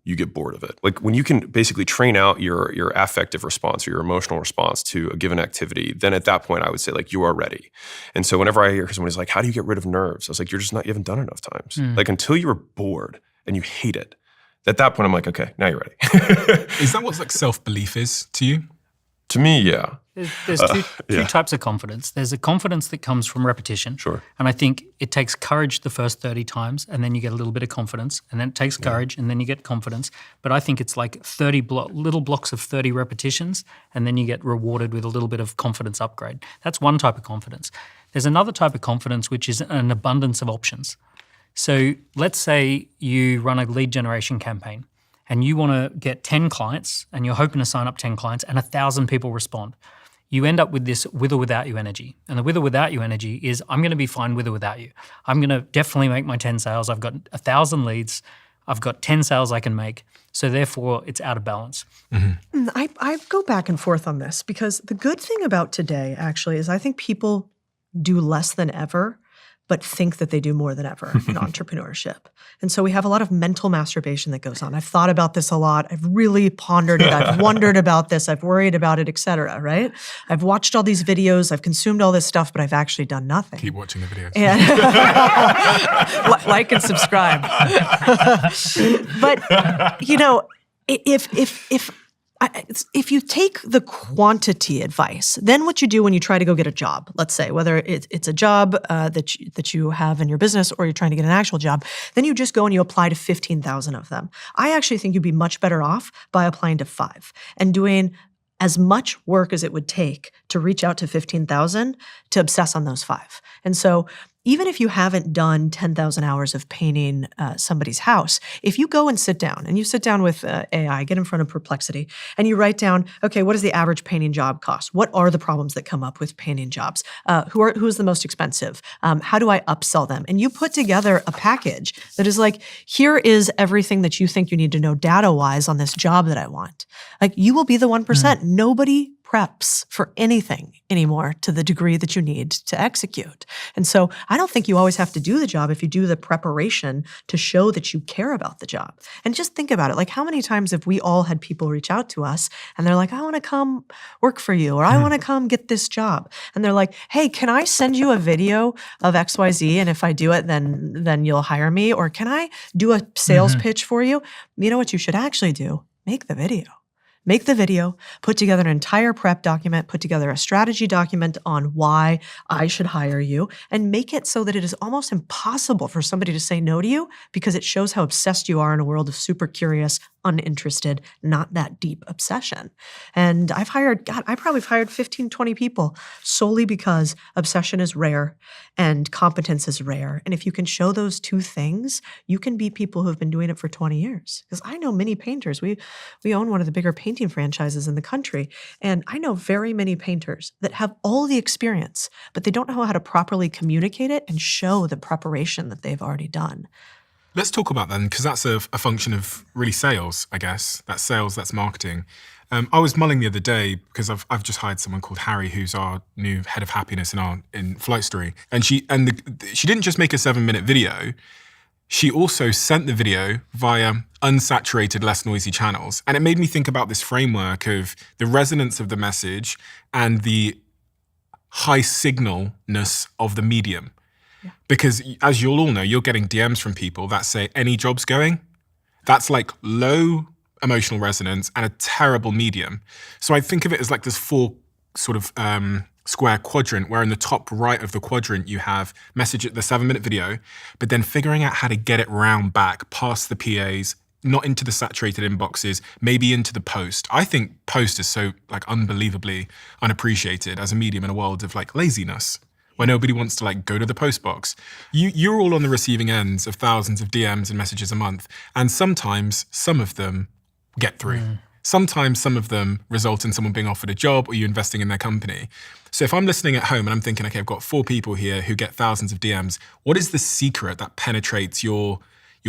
S2: you get bored of it. Like when you can basically train out your affective response or your emotional response to a given activity, then at that point I would say like you are ready. And so whenever I hear somebody's like, how do you get rid of nerves? I was like, you haven't done it enough times. Like until you're bored and you hate it, at that point I'm like, okay, now you're ready.
S1: Is that what like self-belief is to you?
S2: To me, yeah.
S6: There's two types of confidence. There's a confidence that comes from repetition.
S2: Sure.
S6: And I think it takes courage the first 30 times, and then you get a little bit of confidence, and then it takes courage, and then you get confidence. But I think it's like 30 little blocks of 30 repetitions, and then you get rewarded with a little bit of confidence upgrade. That's one type of confidence. There's another type of confidence, which is an abundance of options. So let's say you run a lead generation campaign, and you want to get 10 clients, and you're hoping to sign up 10 clients, and 1,000 people respond. You end up with this with or without you energy. And the with or without you energy is, I'm going to be fine with or without you. I'm going to definitely make my 10 sales. I've got 1,000 leads. I've got 10 sales I can make. So therefore, it's out of balance.
S5: I go back and forth on this because the good thing about today actually is I think people do less than ever, but think that they do more than ever in entrepreneurship. And so we have a lot of mental masturbation that goes on. I've thought about this a lot. I've really pondered it. I've wondered about this. I've worried about it, et cetera, right? I've watched all these videos. I've consumed all this stuff, but I've actually done nothing.
S1: Keep watching the videos.
S5: And like and subscribe. But, you know, if you take the quantity advice, then what you do when you try to go get a job, let's say, whether it's a job that you have in your business or you're trying to get an actual job, then you just go and you apply to 15,000 of them. I actually think you'd be much better off by applying to 5 and doing as much work as it would take to reach out to 15,000 to obsess on those 5. And so even if you haven't done 10,000 hours of painting somebody's house, if you go and sit down with AI, get in front of Perplexity, and you write down, okay, what does the average painting job cost? What are the problems that come up with painting jobs? Who is the most expensive? How do I upsell them? And you put together a package that is like, here is everything that you think you need to know data-wise on this job that I want. Like, you will be the 1%. Nobody preps for anything anymore to the degree that you need to execute. And so I don't think you always have to do the job if you do the preparation to show that you care about the job. And just think about it. Like, how many times have we all had people reach out to us and they're like, I want to come work for you, or I want to come get this job. And they're like, hey, can I send you a video of XYZ? And if I do it, then you'll hire me. Or can I do a sales pitch for you? You know what you should actually do? Make the video. Make the video, put together an entire prep document, put together a strategy document on why I should hire you, and make it so that it is almost impossible for somebody to say no to you because it shows how obsessed you are in a world of super curious, uninterested, not that deep obsession. And I probably hired 15, 20 people solely because obsession is rare and competence is rare. And if you can show those two things, you can beat people who have been doing it for 20 years. Because I know many painters. We own one of the bigger painting franchises in the country. And I know very many painters that have all the experience, but they don't know how to properly communicate it and show the preparation that they've already done.
S1: Let's talk about that, because that's a function of really sales, I guess. That's sales, that's marketing. I was mulling the other day because I've just hired someone called Harry, who's our new head of happiness in Flight Story. And she didn't just make a 7-minute video. She also sent the video via unsaturated, less noisy channels. And it made me think about this framework of the resonance of the message and the high signalness of the medium. Because as you'll all know, you're getting DMs from people that say, any job's going. That's like low emotional resonance and a terrible medium. So I think of it as like this 4 sort of square quadrant, where in the top right of the quadrant you have message at the 7-minute video, but then figuring out how to get it round back past the PAs, not into the saturated inboxes, maybe into the post. I think post is so like unbelievably unappreciated as a medium in a world of like laziness, where nobody wants to like go to the post box. You're all on the receiving ends of thousands of DMs and messages a month, and sometimes some of them get through. Sometimes some of them result in someone being offered a job or you investing in their company. So if I'm listening at home and I'm thinking, okay, I've got 4 people here who get thousands of DMs, what is the secret that penetrates your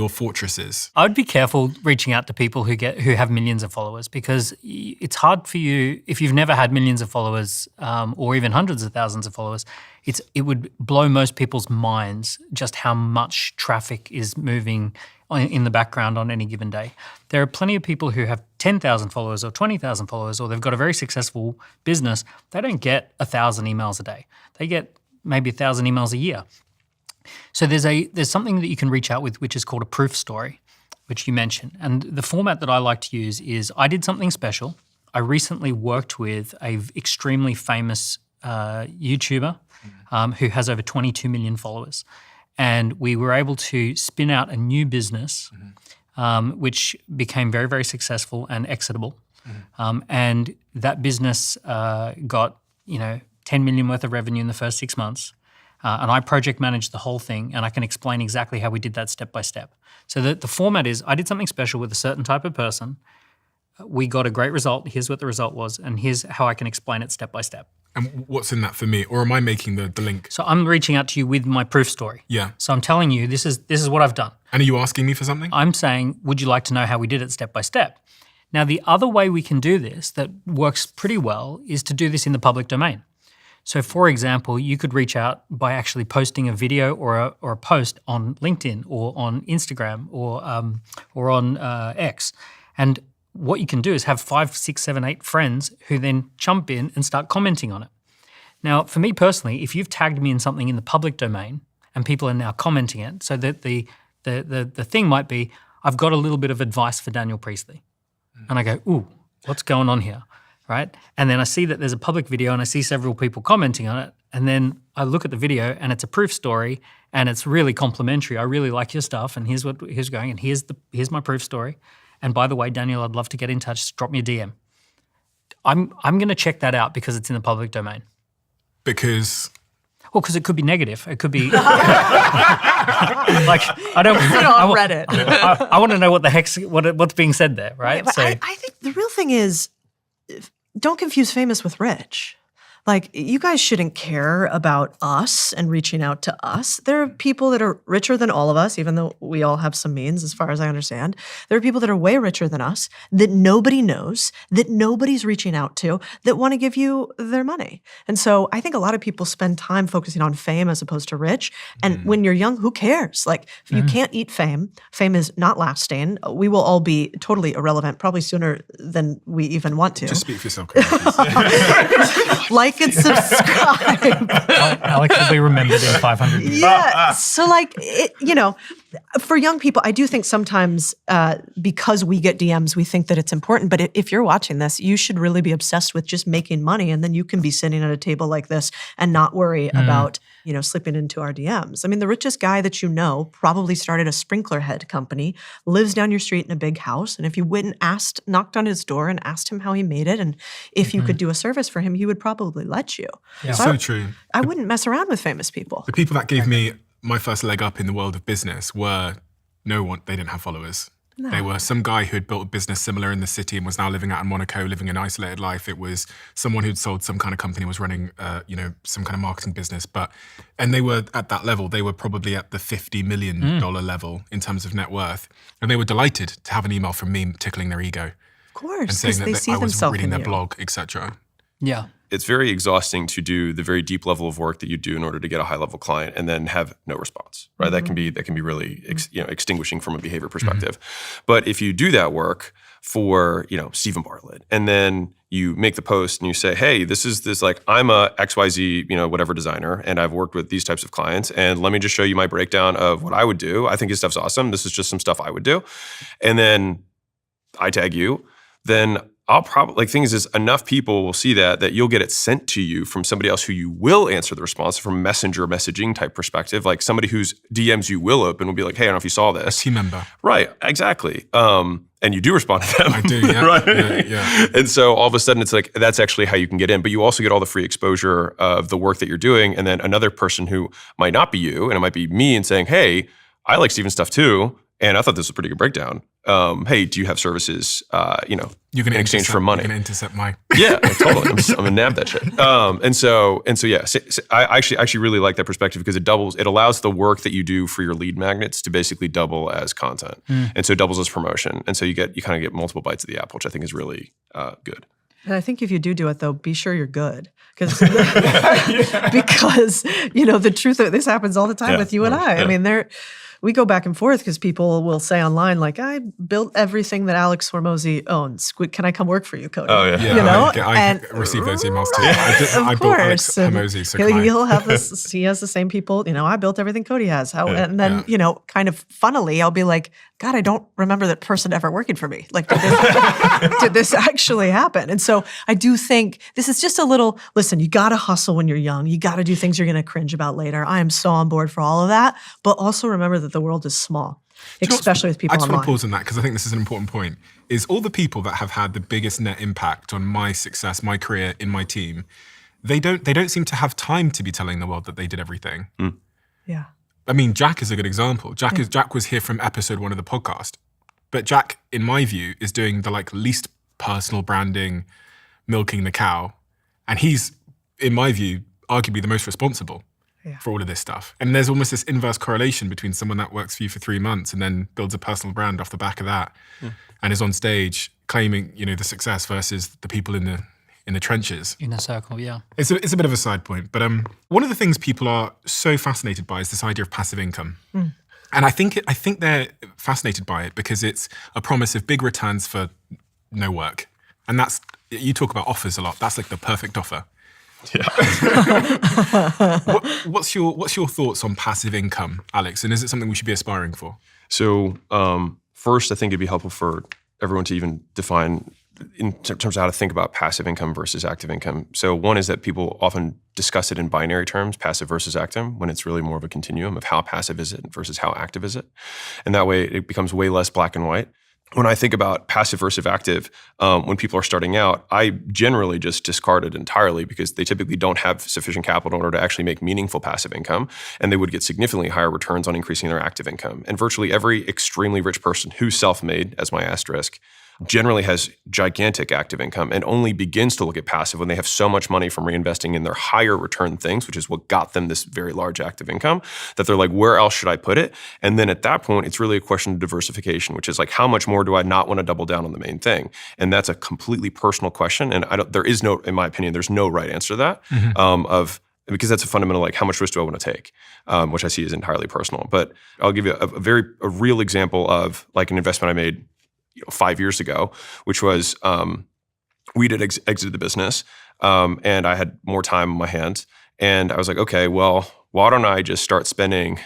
S1: fortresses?
S6: I would be careful reaching out to people who have millions of followers, because it's hard for you if you've never had millions of followers or even hundreds of thousands of followers. It would blow most people's minds just how much traffic is moving in the background on any given day. There are plenty of people who have 10,000 followers or 20,000 followers, or they've got a very successful business. They don't get 1,000 emails a day. They get maybe 1,000 emails a year. So there's something that you can reach out with, which is called a proof story, which you mentioned. And the format that I like to use is, I did something special. I recently worked with an extremely famous YouTuber who has over 22 million followers. And we were able to spin out a new business, which became very, very successful and exitable. And that business got 10 million worth of revenue in the first 6 months. And I project managed the whole thing, and I can explain exactly how we did that step by step. So the format is, I did something special with a certain type of person. We got a great result. Here's what the result was, and here's how I can explain it step by step.
S1: And what's in that for me? Or am I making the link?
S6: So I'm reaching out to you with my proof story.
S1: Yeah.
S6: So I'm telling you, this is what I've done.
S1: And are you asking me for something?
S6: I'm saying, would you like to know how we did it step by step? Now, the other way we can do this that works pretty well is to do this in the public domain. So, for example, you could reach out by actually posting a video or a post on LinkedIn or on Instagram or on X. And what you can do is have 5, 6, 7, 8 friends who then jump in and start commenting on it. Now, for me personally, if you've tagged me in something in the public domain and people are now commenting it, so that the thing might be, I've got a little bit of advice for Daniel Priestley. And I go, ooh, what's going on here, right? And then I see that there's a public video and I see several people commenting on it. And then I look at the video and it's a proof story and it's really complimentary. I really like your stuff and here's going and here's my proof story. And by the way, Daniel, I'd love to get in touch. Drop me a DM. I'm going to check that out because it's in the public domain.
S1: Because?
S6: Well, because it could be negative. It could be like I don't.
S5: Put it on Reddit.
S6: I want to know what the heck's what's being said there, right?
S5: But I think the real thing is, don't confuse famous with rich. Like, you guys shouldn't care about us and reaching out to us. There are people that are richer than all of us, even though we all have some means, as far as I understand. There are people that are way richer than us, that nobody knows, that nobody's reaching out to, that want to give you their money. And so I think a lot of people spend time focusing on fame as opposed to rich. And when you're young, who cares? Like, you can't eat fame. Fame is not lasting. We will all be totally irrelevant, probably sooner than we even want to.
S1: Just speak for yourself, Codie.
S5: Like and subscribe.
S6: Alex will be remembered in 500 years.
S5: Yeah. So like, for young people, I do think sometimes because we get DMs, we think that it's important. But if you're watching this, you should really be obsessed with just making money. And then you can be sitting at a table like this and not worry about, slipping into our DMs. I mean, the richest guy that you know probably started a sprinkler head company, lives down your street in a big house. And if you went and knocked on his door and asked him how he made it, and if you could do a service for him, he would probably let you.
S1: Yeah. So true.
S5: I wouldn't mess around with famous people.
S1: The people that gave me my first leg up in the world of business were they didn't have followers. No. They were some guy who had built a business similar in the city and was now living out in Monaco, living an isolated life. It was someone who'd sold some kind of company, was running, some kind of marketing business. And they were at that level. They were probably at the $50 million level in terms of net worth. And they were delighted to have an email from me tickling their ego.
S5: Of course,
S1: and saying
S5: they see
S1: I was
S5: themselves
S1: reading
S5: in
S1: their
S5: you.
S1: blog, etc.
S6: Yeah.
S2: It's very exhausting to do the very deep level of work that you do in order to get a high level client and then have no response, right? That can be really extinguishing from a behavior perspective. But if you do that work, for, Stephen Bartlett. And then you make the post and you say, hey, this like, I'm a XYZ, whatever designer, and I've worked with these types of clients. And let me just show you my breakdown of what I would do. I think his stuff's awesome. This is just some stuff I would do. And then I tag you. Then I'll probably, things is enough people will see that you'll get it sent to you from somebody else who you will answer the response from a messenger messaging type perspective. Like somebody whose DMs you will open will be like, hey, I don't know if you saw this.
S1: A team member.
S2: Right, exactly. And you do respond to them.
S1: I do, yeah.
S2: Right?
S1: Yeah.
S2: And so all of a sudden it's like, that's actually how you can get in. But you also get all the free exposure of the work that you're doing. And then another person who might not be you, and it might be me, and saying, hey, I like Stephen's stuff too. And I thought this was a pretty good breakdown. Hey, do you have services,
S1: You're gonna
S2: in exchange for money?
S1: You're going to intercept my...
S2: Yeah, totally. I'm going to nab that shit. And so yeah, I actually really like that perspective because it allows the work that you do for your lead magnets to basically double as content. And so it doubles as promotion. And so you kind of get multiple bites of the apple, which I think is really good.
S5: And I think if you do it, though, be sure you're good. Because, the truth of this happens all the time with you and I.
S2: Yeah.
S5: I mean, we go back and forth because people will say online, like, I built everything that Alex Hormozi owns. Can I come work for you, Codie?
S2: Oh, yeah.
S1: Yeah, I receive those emails too. I built Alex Hormozi, so
S5: he'll have this. He has the same people. I built everything Codie has. And then, kind of funnily, I'll be like, God, I don't remember that person ever working for me. Like, did this actually happen? And so I do think this is just a little, listen, you got to hustle when you're young. You got to do things you're going to cringe about later. I am so on board for all of that. But also remember that the world is small, especially with people
S1: I just
S5: online.
S1: want to pause on that because I think this is an important point, is all the people that have had the biggest net impact on my success, my career, in my team, they don't seem to have time to be telling the world that they did everything.
S5: Yeah.
S1: I mean, Jack is a good example. Jack was here from episode 1 of the podcast. But Jack, in my view, is doing the least personal branding, milking the cow. And he's, in my view, arguably the most responsible for all of this stuff. And there's almost this inverse correlation between someone that works for you for 3 months and then builds a personal brand off the back of that and is on stage claiming, the success versus the people in the trenches.
S6: In a circle, yeah.
S1: It's a bit of a side point, but one of the things people are so fascinated by is this idea of passive income. And I think they're fascinated by it because it's a promise of big returns for no work. And you talk about offers a lot. That's like the perfect offer.
S2: Yeah.
S1: What's your thoughts on passive income, Alex? And is it something we should be aspiring for?
S2: So first, I think it'd be helpful for everyone to even define in terms of how to think about passive income versus active income. So one is that people often discuss it in binary terms, passive versus active, when it's really more of a continuum of how passive is it versus how active is it. And that way it becomes way less black and white. When I think about passive versus active, when people are starting out, I generally just discard it entirely because they typically don't have sufficient capital in order to actually make meaningful passive income, and they would get significantly higher returns on increasing their active income. And virtually every extremely rich person who's self-made, as my asterisk, generally has gigantic active income and only begins to look at passive when they have so much money from reinvesting in their higher return things, which is what got them this very large active income, that they're like, where else should I put it? And then at that point, it's really a question of diversification, which is like, how much more do I not want to double down on the main thing? And that's a completely personal question. And there is no, in my opinion, there's no right answer to that because that's a fundamental, like, how much risk do I want to take, which I see as entirely personal. But I'll give you a real example of like an investment I made 5 years ago, which was we did exited the business and I had more time on my hands. And I was like, okay, well, why don't I just start spending,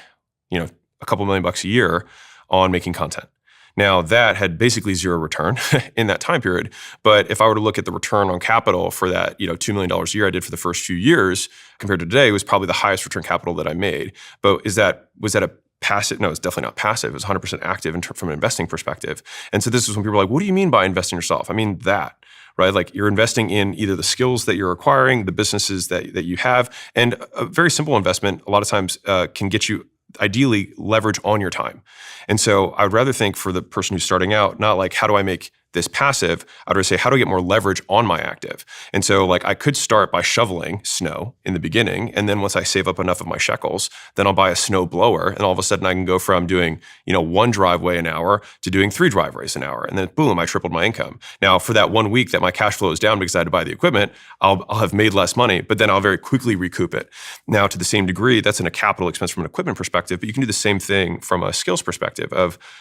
S2: a couple $1 million a year on making content? Now that had basically zero return in that time period. But if I were to look at the return on capital for that, $2 million a year I did for the first few years compared to today, it was probably the highest return capital that I made. But was that a passive? No, it's definitely not passive. It was 100% active from an investing perspective. And so this is when people are like, what do you mean by investing yourself? I mean that, right? Like you're investing in either the skills that you're acquiring, the businesses that you have, and a very simple investment a lot of times can get you ideally leverage on your time. And so I would rather think for the person who's starting out, not like, how do I make this passive? I'd rather say, how do I get more leverage on my active? And so like I could start by shoveling snow in the beginning. And then once I save up enough of my shekels, then I'll buy a snow blower. And all of a sudden I can go from doing, 1 driveway an hour to doing 3 driveways an hour. And then boom, I tripled my income. Now for that 1 week that my cash flow is down because I had to buy the equipment, I'll have made less money, but then I'll very quickly recoup it. Now to the same degree, that's in a capital expense from an equipment perspective, but you can do the same thing from a skills perspective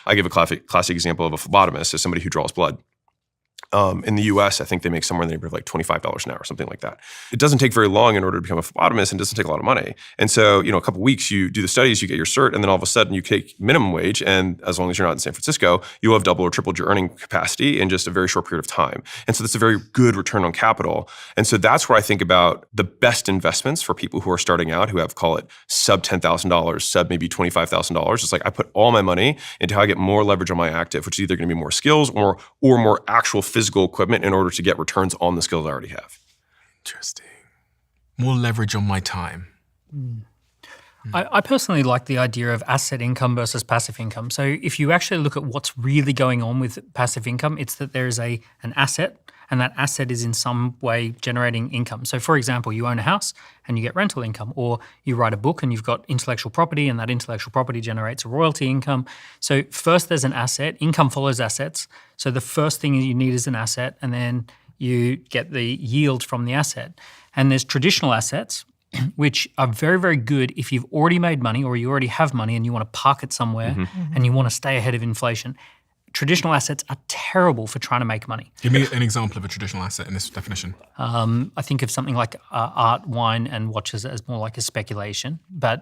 S2: I give a classic example of a phlebotomist as somebody who draws blood. In the US, I think they make somewhere in the neighborhood of like $25 an hour, something like that. It doesn't take very long in order to become a phlebotomist, and it doesn't take a lot of money. And so, a couple of weeks, you do the studies, you get your cert, and then all of a sudden you take minimum wage, and as long as you're not in San Francisco, you will have doubled or tripled your earning capacity in just a very short period of time. And so that's a very good return on capital. And so that's where I think about the best investments for people who are starting out, who have, call it, sub $10,000, sub maybe $25,000. It's like I put all my money into how I get more leverage on my active, which is either going to be more skills or more actual physical equipment in order to get returns on the skills I already have.
S1: Interesting. More leverage on my time.
S6: I personally like the idea of asset income versus passive income. So if you actually look at what's really going on with passive income, it's that there is an asset, and that asset is in some way generating income. So for example, you own a house and you get rental income, or you write a book and you've got intellectual property, and that intellectual property generates a royalty income. So first there's an asset, income follows assets. So the first thing you need is an asset, and then you get the yield from the asset. And there's traditional assets, which are very, very good if you've already made money or you already have money and you want to park it somewhere and you want to stay ahead of inflation. Traditional assets are terrible for trying to make money.
S1: Give me an example of a traditional asset in this definition.
S6: I think of something like art, wine, and watches as more like a speculation,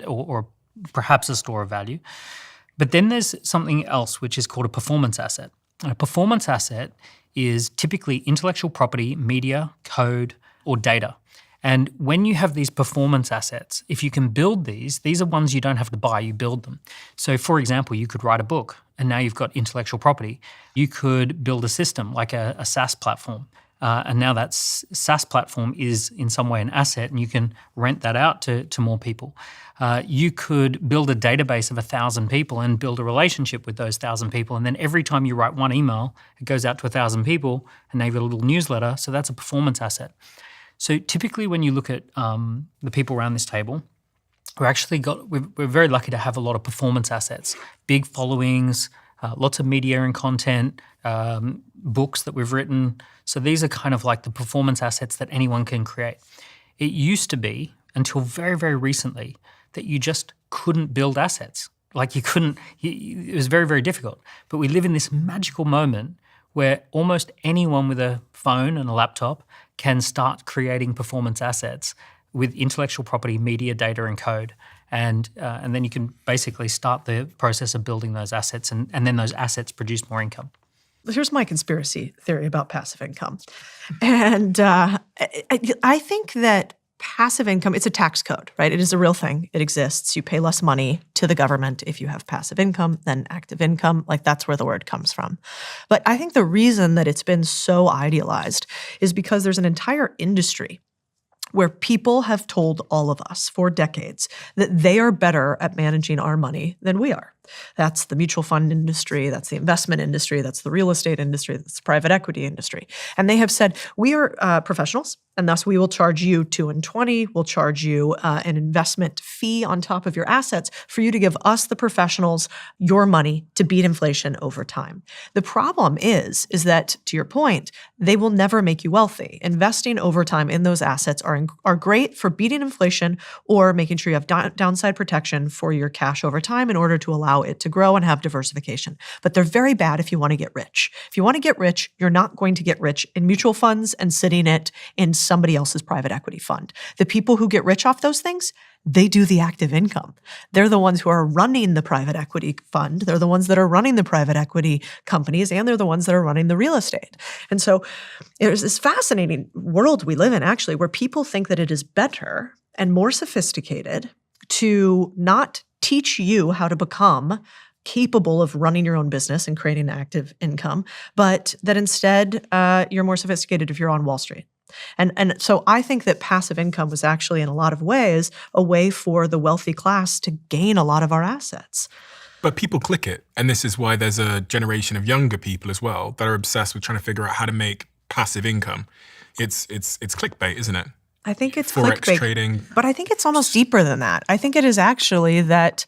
S6: or perhaps a store of value. But then there's something else which is called a performance asset. And a performance asset is typically intellectual property, media, code, or data. And when you have these performance assets, if you can build these are ones you don't have to buy, you build them. So for example, you could write a book, and now you've got intellectual property. You could build a system like a SaaS platform. And now that SaaS platform is in some way an asset, and you can rent that out to more people. You could build a database of 1,000 people and build a relationship with those 1,000 people. And then every time you write one email, it goes out to 1,000 people, and now you've got a little newsletter. So that's a performance asset. So typically when you look at the people around this table, we're very lucky to have a lot of performance assets, big followings, lots of media and content, books that we've written. So these are kind of like the performance assets that anyone can create. It used to be, until very, very recently, that you just couldn't build assets. Like it was very, very difficult. But we live in this magical moment where almost anyone with a phone and a laptop can start creating performance assets with intellectual property, media, data, and code. And then you can basically start the process of building those assets, and then those assets produce more income.
S5: Here's my conspiracy theory about passive income. And I think that passive income, it's a tax code, right? It is a real thing. It exists. You pay less money to the government if you have passive income than active income. Like, that's where the word comes from. But I think the reason that it's been so idealized is because there's an entire industry where people have told all of us for decades that they are better at managing our money than we are. That's the mutual fund industry, that's the investment industry, that's the real estate industry, that's the private equity industry. And they have said, we are professionals, and thus we will charge you 2 and 20, we'll charge you an investment fee on top of your assets for you to give us, the professionals, your money to beat inflation over time. The problem is that, to your point, they will never make you wealthy. Investing over time in those assets are great for beating inflation or making sure you have downside protection for your cash over time in order to allow it to grow and have diversification. But they're very bad if you want to get rich. If you want to get rich, you're not going to get rich in mutual funds and sitting it in somebody else's private equity fund. The people who get rich off those things, they do the active income. They're the ones who are running the private equity fund. They're the ones that are running the private equity companies, and they're the ones that are running the real estate. And so there's this fascinating world we live in, actually, where people think that it is better and more sophisticated to not teach you how to become capable of running your own business and creating active income, but that instead you're more sophisticated if you're on Wall Street. And so I think that passive income was actually, in a lot of ways, a way for the wealthy class to gain a lot of our assets.
S1: But people click it. And this is why there's a generation of younger people as well that are obsessed with trying to figure out how to make passive income. It's clickbait, isn't it?
S5: I think it's
S1: Forex
S5: clickbait,
S1: trading.
S5: but I think it's almost deeper than that. I think it is actually that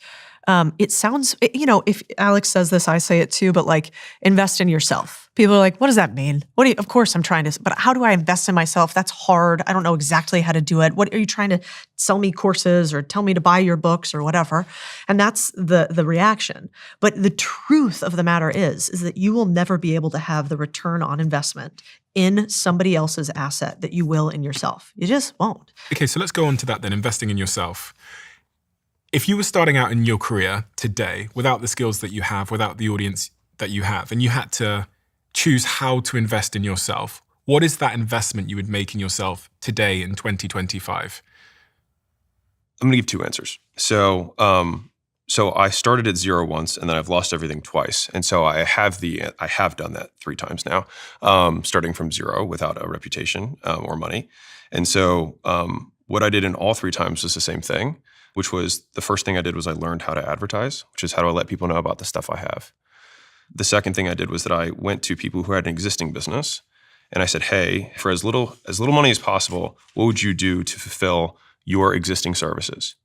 S5: it sounds, if Alex says this, I say it too, but like invest in yourself. People are like, what does that mean? Of course I'm trying to, but how do I invest in myself? That's hard. I don't know exactly how to do it. What are you trying to sell me courses or tell me to buy your books or whatever? And that's the reaction. But the truth of the matter is that you will never be able to have the return on investment in somebody else's asset that you will in yourself. You just won't.
S1: Okay, so let's go on to that then, investing in yourself. If you were starting out in your career today without the skills that you have, without the audience that you have, and you had to choose how to invest in yourself, what is that investment you would make in yourself today in 2025?
S2: I'm going to give two answers. So I started at zero once, and then I've lost everything twice. And so I have done that 3 times now, starting from zero without a reputation or money. And so what I did in all 3 times was the same thing, which was the first thing I did was I learned how to advertise, which is how do I let people know about the stuff I have. The second thing I did was that I went to people who had an existing business, and I said, hey, for as little money as possible, what would you do to fulfill your existing services?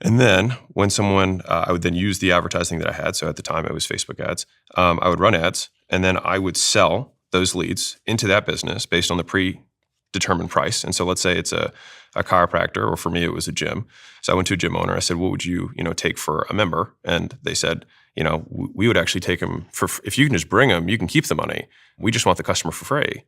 S2: And then when someone, I would then use the advertising that I had. So at the time it was Facebook ads. I would run ads, and then I would sell those leads into that business based on the predetermined price. And so let's say it's a chiropractor, or for me, it was a gym. So I went to a gym owner. I said, what would you, take for a member? And they said, we would actually take them if you can just bring them, you can keep the money. We just want the customer for free.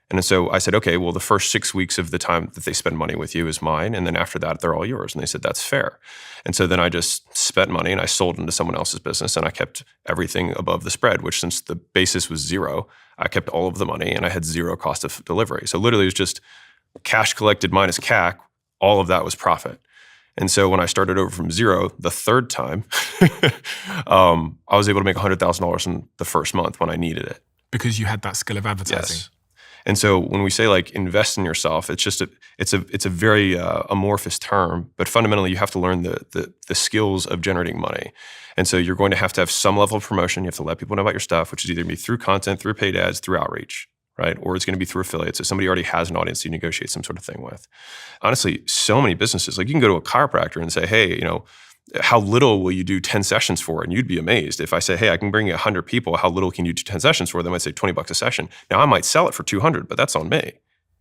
S2: And so I said, okay, well, the first 6 weeks of the time that they spend money with you is mine. And then after that, they're all yours. And they said, that's fair. And so then I just spent money and I sold into someone else's business, and I kept everything above the spread, which since the basis was zero, I kept all of the money and I had zero cost of delivery. So literally it was just cash collected minus CAC, all of that was profit. And so when I started over from zero, the third time, I was able to make $100,000 in the first month when I needed it.
S1: Because you had that skill of advertising.
S2: Yes. And so when we say like invest in yourself, it's just it's a very amorphous term, but fundamentally you have to learn the skills of generating money. And so you're going to have some level of promotion. You have to let people know about your stuff, which is either going to be through content, through paid ads, through outreach, right? Or it's going to be through affiliates. So somebody already has an audience you negotiate some sort of thing with. Honestly, so many businesses, like you can go to a chiropractor and say, hey, how little will you do 10 sessions for? And you'd be amazed. If I say, hey, I can bring you 100 people, how little can you do 10 sessions for? They might say $20 a session. Now I might sell it for 200, but that's on me.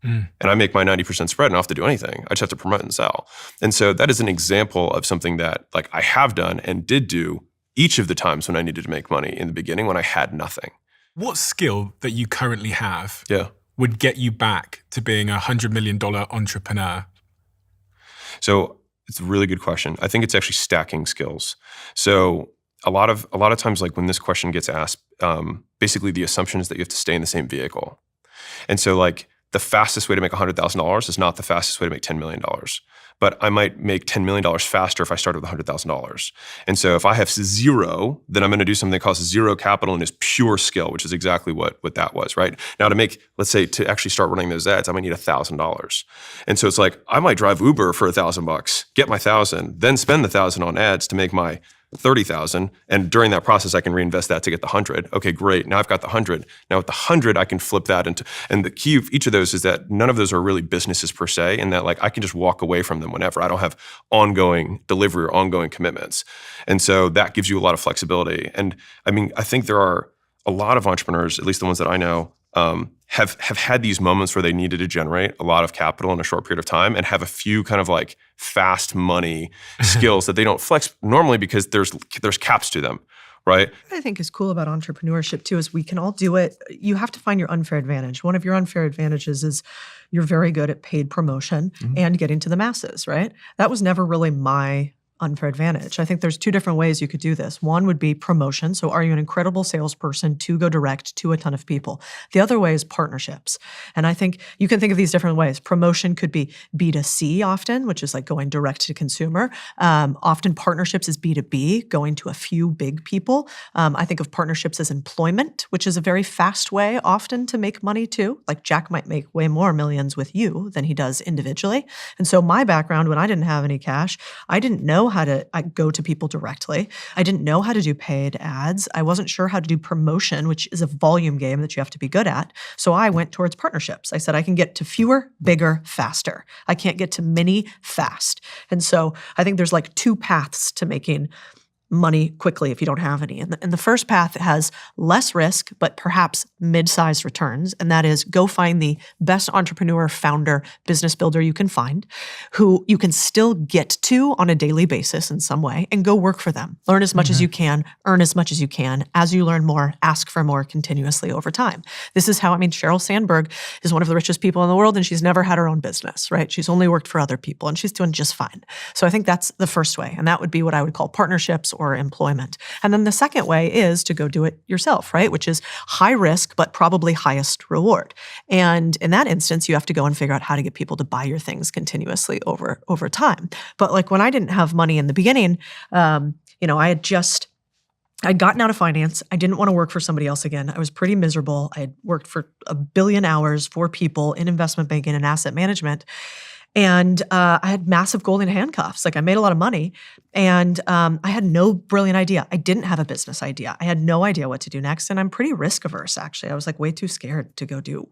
S2: And I make my 90% spread and I don't have to do anything. I just have to promote and sell. And so that is an example of something that like I have done and did do each of the times when I needed to make money in the beginning when I had nothing.
S1: What skill that you currently have
S2: Yeah.
S1: would get you back to being a $100 million entrepreneur?
S2: So it's a really good question. I think it's actually stacking skills. So a lot of times, like when this question gets asked, basically the assumption is that you have to stay in the same vehicle. And so like the fastest way to make $100,000 is not the fastest way to make $10 million. But I might make $10 million faster if I start with $100,000. And so if I have zero, then I'm going to do something that costs zero capital and is pure skill, which is exactly what that was, right? Now let's say to actually start running those ads, I might need $1,000. And so it's like, I might drive Uber for $1,000, get my 1,000, then spend the 1,000 on ads to make my 30,000. And during that process, I can reinvest that to get the 100. Okay, great. Now I've got the 100. Now with the 100, I can flip that into, and the key of each of those is that none of those are really businesses per se, and that like I can just walk away from them whenever. I don't have ongoing delivery or ongoing commitments. And so that gives you a lot of flexibility. And I mean, I think there are a lot of entrepreneurs, at least the ones that I know, have had these moments where they needed to generate a lot of capital in a short period of time and have a few kind of like fast money skills that they don't flex normally because there's caps to them, right?
S5: What I think is cool about entrepreneurship too is we can all do it. You have to find your unfair advantage. One of your unfair advantages is you're very good at paid promotion and getting to the masses, right? That was never really my unfair advantage. I think there's 2 different ways you could do this. One would be promotion. So are you an incredible salesperson to go direct to a ton of people? The other way is partnerships. And I think you can think of these different ways. Promotion could be B2C often, which is like going direct to consumer. Often partnerships is B2B, going to a few big people. I think of partnerships as employment, which is a very fast way often to make money too. Like Jack might make way more millions with you than he does individually. And so my background, when I didn't have any cash, I didn't know know how to go to people directly. I didn't know how to do paid ads. I wasn't sure how to do promotion, which is a volume game that you have to be good at. So I went towards partnerships. I said, I can get to fewer, bigger, faster. I can't get to many fast. And so I think there's like two paths to making money quickly if you don't have any. And the first path has less risk, but perhaps mid-sized returns. And that is go find the best entrepreneur, founder, business builder you can find, who you can still get to on a daily basis in some way, and go work for them. Learn as much as you can, earn as much as you can. As you learn more, ask for more continuously over time. This is how, Sheryl Sandberg is one of the richest people in the world, and she's never had her own business, right? She's only worked for other people, and she's doing just fine. So I think that's the first way. And that would be what I would call partnerships or employment. And then the second way is to go do it yourself, right? Which is high risk, but probably highest reward. And in that instance, you have to go and figure out how to get people to buy your things continuously over time. But like when I didn't have money in the beginning, I'd gotten out of finance. I didn't want to work for somebody else again. I was pretty miserable. I had worked for 1 billion hours for people in investment banking and asset management. And I had massive golden handcuffs. Like I made a lot of money, and I had no brilliant idea. I didn't have a business idea. I had no idea what to do next. And I'm pretty risk averse, actually. I was like way too scared to go do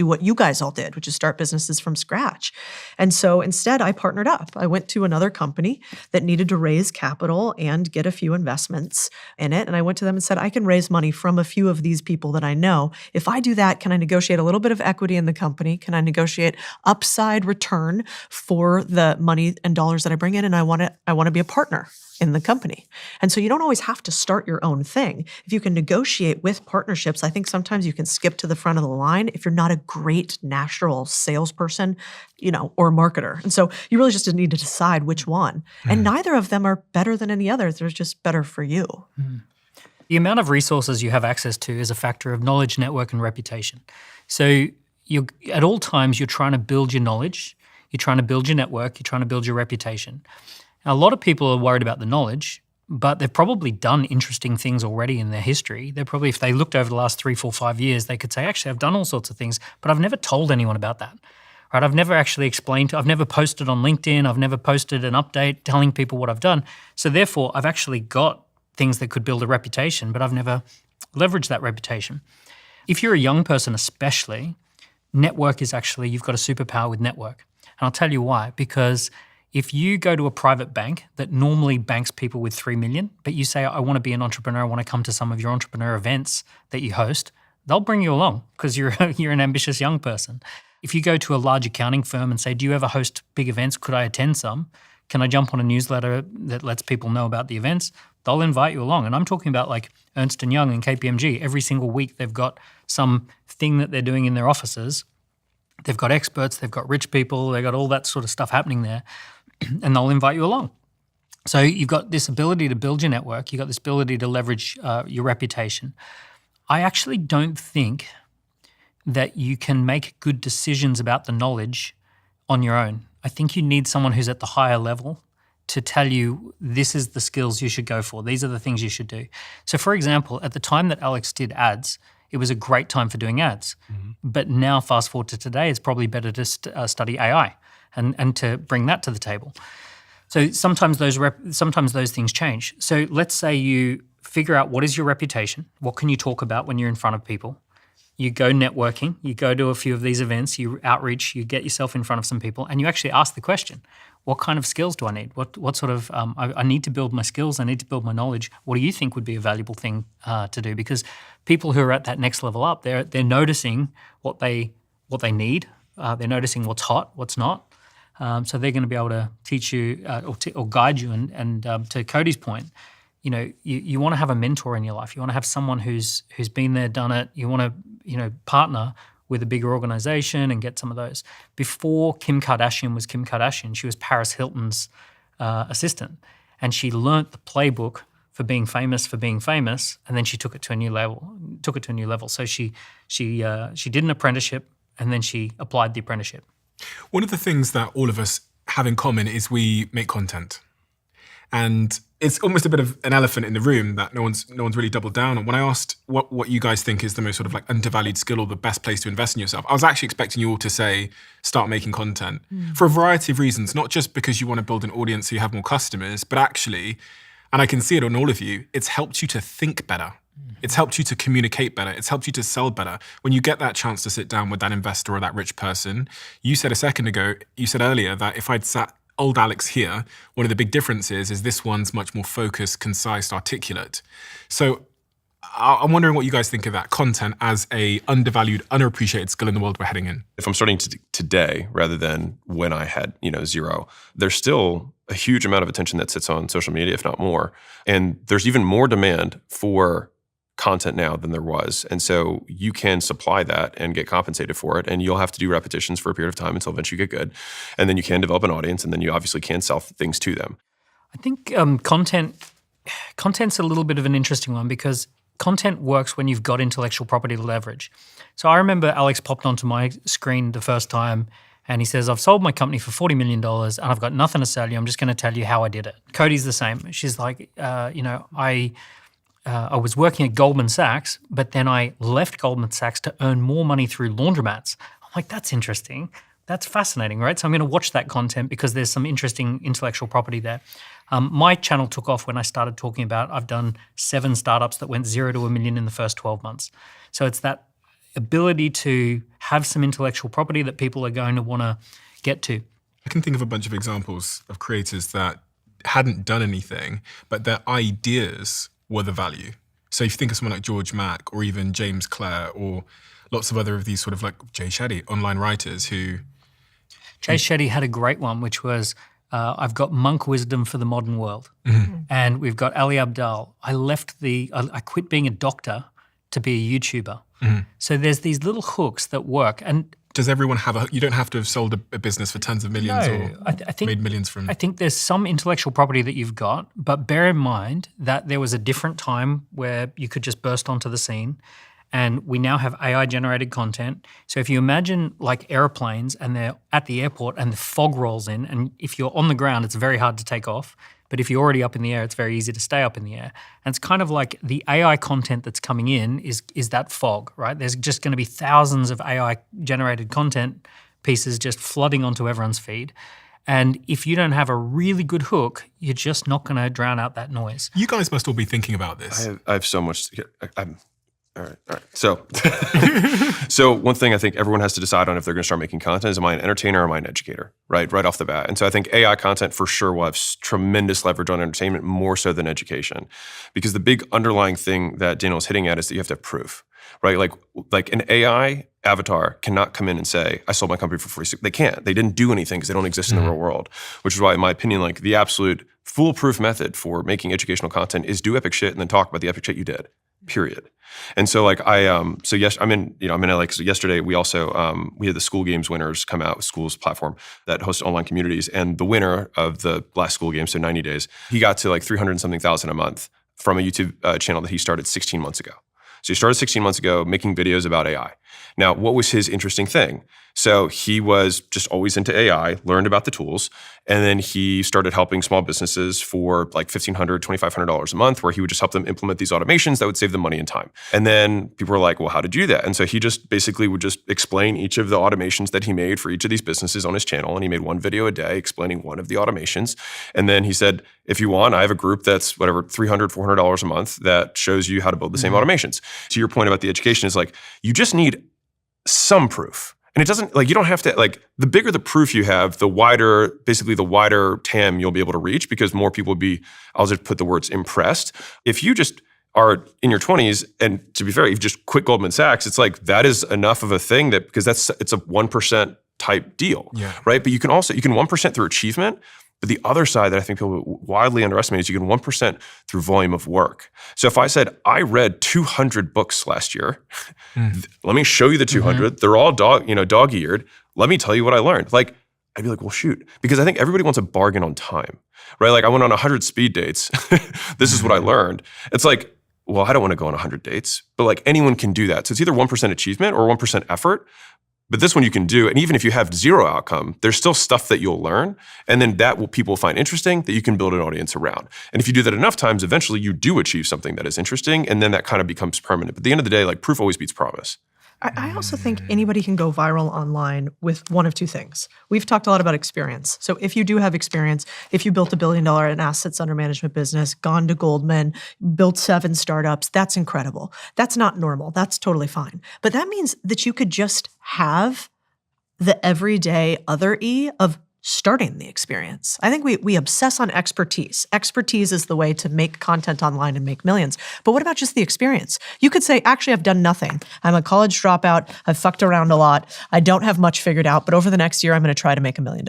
S5: what you guys all did, which is start businesses from scratch. And so instead, I partnered up. I went to another company that needed to raise capital and get a few investments in it. And I went to them and said, I can raise money from a few of these people that I know. If I do that, can I negotiate a little bit of equity in the company? Can I negotiate upside return for the money and dollars that I bring in? And I want to be a partner in the company. And so you don't always have to start your own thing. If you can negotiate with partnerships, I think sometimes you can skip to the front of the line if you're not a great natural salesperson, or marketer. And so you really just need to decide which one. And neither of them are better than any other. They're just better for you.
S6: The amount of resources you have access to is a factor of knowledge, network, and reputation. So at all times, you're trying to build your knowledge, you're trying to build your network, you're trying to build your reputation. Now, a lot of people are worried about the knowledge, but they've probably done interesting things already in their history. They're probably, if they looked over the last 3, 4, 5 years, they could say, actually, I've done all sorts of things, but I've never told anyone about that. Right? I've never actually I've never posted on LinkedIn, I've never posted an update telling people what I've done. So therefore, I've actually got things that could build a reputation, but I've never leveraged that reputation. If you're a young person especially, network is actually, you've got a superpower with network. And I'll tell you why. Because if you go to a private bank that normally banks people with 3 million, but you say, I want to be an entrepreneur, I want to come to some of your entrepreneur events that you host, they'll bring you along because you're an ambitious young person. If you go to a large accounting firm and say, do you ever host big events? Could I attend some? Can I jump on a newsletter that lets people know about the events? They'll invite you along. And I'm talking about like Ernst & Young and KPMG. Every single week they've got some thing that they're doing in their offices. They've got experts, they've got rich people, they've got all that sort of stuff happening there. And they'll invite you along. So you've got this ability to build your network. You've got this ability to leverage your reputation. I actually don't think that you can make good decisions about the knowledge on your own. I think you need someone who's at the higher level to tell you this is the skills you should go for. These are the things you should do. So for example, at the time that Alex did ads, it was a great time for doing ads. Mm-hmm. But now fast forward to today, it's probably better to study AI and to bring that to the table. So sometimes those things change. So let's say you figure out what is your reputation, what can you talk about when you're in front of people. You go networking, you go to a few of these events, you outreach, you get yourself in front of some people, and you actually ask the question, what kind of skills do I need? What sort of, I need to build my skills, I need to build my knowledge. What do you think would be a valuable thing to do? Because people who are at that next level up, they're noticing what they need, they're noticing what's hot, what's not. So they're going to be able to teach you or guide you. And to Codie's point, you want to have a mentor in your life. You want to have someone who's been there, done it. You want to partner with a bigger organization and get some of those. Before Kim Kardashian was Kim Kardashian, she was Paris Hilton's assistant, and she learnt the playbook for being famous, and then she took it to a new level. So she did an apprenticeship, and then she applied the apprenticeship.
S1: One of the things that all of us have in common is we make content. And it's almost a bit of an elephant in the room that no one's really doubled down on. When I asked what you guys think is the most sort of like undervalued skill or the best place to invest in yourself, I was actually expecting you all to say start making content for a variety of reasons, not just because you want to build an audience so you have more customers, but actually, and I can see it on all of you, it's helped you to think better. It's helped you to communicate better. It's helped you to sell better. When you get that chance to sit down with that investor or that rich person, you said earlier that if I'd sat old Alex here, one of the big differences is this one's much more focused, concise, articulate. So I'm wondering what you guys think of that content as a undervalued, underappreciated skill in the world we're heading in.
S2: If I'm starting today rather than when I had, zero, there's still a huge amount of attention that sits on social media, if not more. And there's even more demand for content now than there was. And so you can supply that and get compensated for it. And you'll have to do repetitions for a period of time until eventually you get good. And then you can develop an audience, and then you obviously can sell things to them.
S6: I think content's a little bit of an interesting one because content works when you've got intellectual property to leverage. So I remember Alex popped onto my screen the first time and he says, I've sold my company for $40 million and I've got nothing to sell you. I'm just going to tell you how I did it. Codie's the same. She's like, I was working at Goldman Sachs, but then I left Goldman Sachs to earn more money through laundromats. I'm like, that's interesting. That's fascinating, right? So I'm going to watch that content because there's some interesting intellectual property there. My channel took off when I started talking about I've done 7 startups that went 0 to $1 million in the first 12 months. So it's that ability to have some intellectual property that people are going to want to get to.
S1: I can think of a bunch of examples of creators that hadn't done anything, but their ideas were the value. So if you think of someone like George Mack or even James Clare or lots of other of these sort of like Jay Shetty, online writers who...
S6: Jay Shetty had a great one, which was, I've got monk wisdom for the modern world. And we've got Ali Abdaal. I quit being a doctor to be a YouTuber. So there's these little hooks that work. And
S1: does everyone have you don't have to have sold a business for tens of millions I think made millions from...
S6: I think there's some intellectual property that you've got, but bear in mind that there was a different time where you could just burst onto the scene. And we now have AI-generated content. So if you imagine like airplanes and they're at the airport and the fog rolls in, and if you're on the ground, it's very hard to take off. But if you're already up in the air, it's very easy to stay up in the air. And it's kind of like the AI content that's coming in is that fog, right? There's just going to be thousands of AI-generated content pieces just flooding onto everyone's feed. And if you don't have a really good hook, you're just not going to drown out that noise.
S1: You guys must all be thinking about this.
S2: I have so much. All right. So one thing I think everyone has to decide on if they're going to start making content is, am I an entertainer or am I an educator, right off the bat? And so I think AI content for sure will have tremendous leverage on entertainment, more so than education. Because the big underlying thing that Daniel's hitting at is that you have to have proof, right? Like an AI avatar cannot come in and say, I sold my company for free. They can't. They didn't do anything because they don't exist in the real world, which is why, in my opinion, like the absolute foolproof method for making educational content is do epic shit and then talk about the epic shit you did. Period. And so like I'm in LA. So yesterday we also we had the School Games winners come out with School's platform that hosts online communities, and the winner of the last School Games, so 90 days, he got to like 300 and something thousand a month from a YouTube channel that he started 16 months ago. So he started 16 months ago making videos about AI. Now, what was his interesting thing? So he was just always into AI, learned about the tools, and then he started helping small businesses for like $1,500, $2,500 a month, where he would just help them implement these automations that would save them money and time. And then people were like, well, how did you do that? And so he just basically would just explain each of the automations that he made for each of these businesses on his channel. And he made one video a day explaining one of the automations. And then he said, if you want, I have a group that's whatever, $300, $400 a month that shows you how to build the same automations. To your point about the education is like, you just need some proof. And it doesn't, like, you don't have to, like, the bigger the proof you have, the wider TAM you'll be able to reach, because more people will be, I'll just put the words impressed. If you just are in your 20s, and to be fair, you've just quit Goldman Sachs, it's like, that is enough of a thing that, because it's a 1% type deal, right? But you can 1% through achievement. But the other side that I think people widely underestimate is you can 1% through volume of work. So if I said, I read 200 books last year, let me show you the 200. They're all dog-eared. Let me tell you what I learned. Like, I'd be like, well, shoot. Because I think everybody wants a bargain on time, right? Like, I went on 100 speed dates. This is what I learned. It's like, well, I don't want to go on 100 dates, but like anyone can do that. So it's either 1% achievement or 1% effort. But this one you can do, and even if you have zero outcome, there's still stuff that you'll learn, and then that will people find interesting that you can build an audience around. And if you do that enough times, eventually you do achieve something that is interesting, and then that kind of becomes permanent. But at the end of the day, like proof always beats promise.
S5: I also think anybody can go viral online with one of two things. We've talked a lot about experience. So if you do have experience, if you built $1 billion in assets under management business, gone to Goldman, built 7 startups, that's incredible. That's not normal. That's totally fine. But that means that you could just have the everyday other E of starting the experience. I think we obsess on expertise. Expertise is the way to make content online and make millions. But what about just the experience? You could say, actually, I've done nothing. I'm a college dropout. I've fucked around a lot. I don't have much figured out, but over the next year, I'm going to try to make $1 million.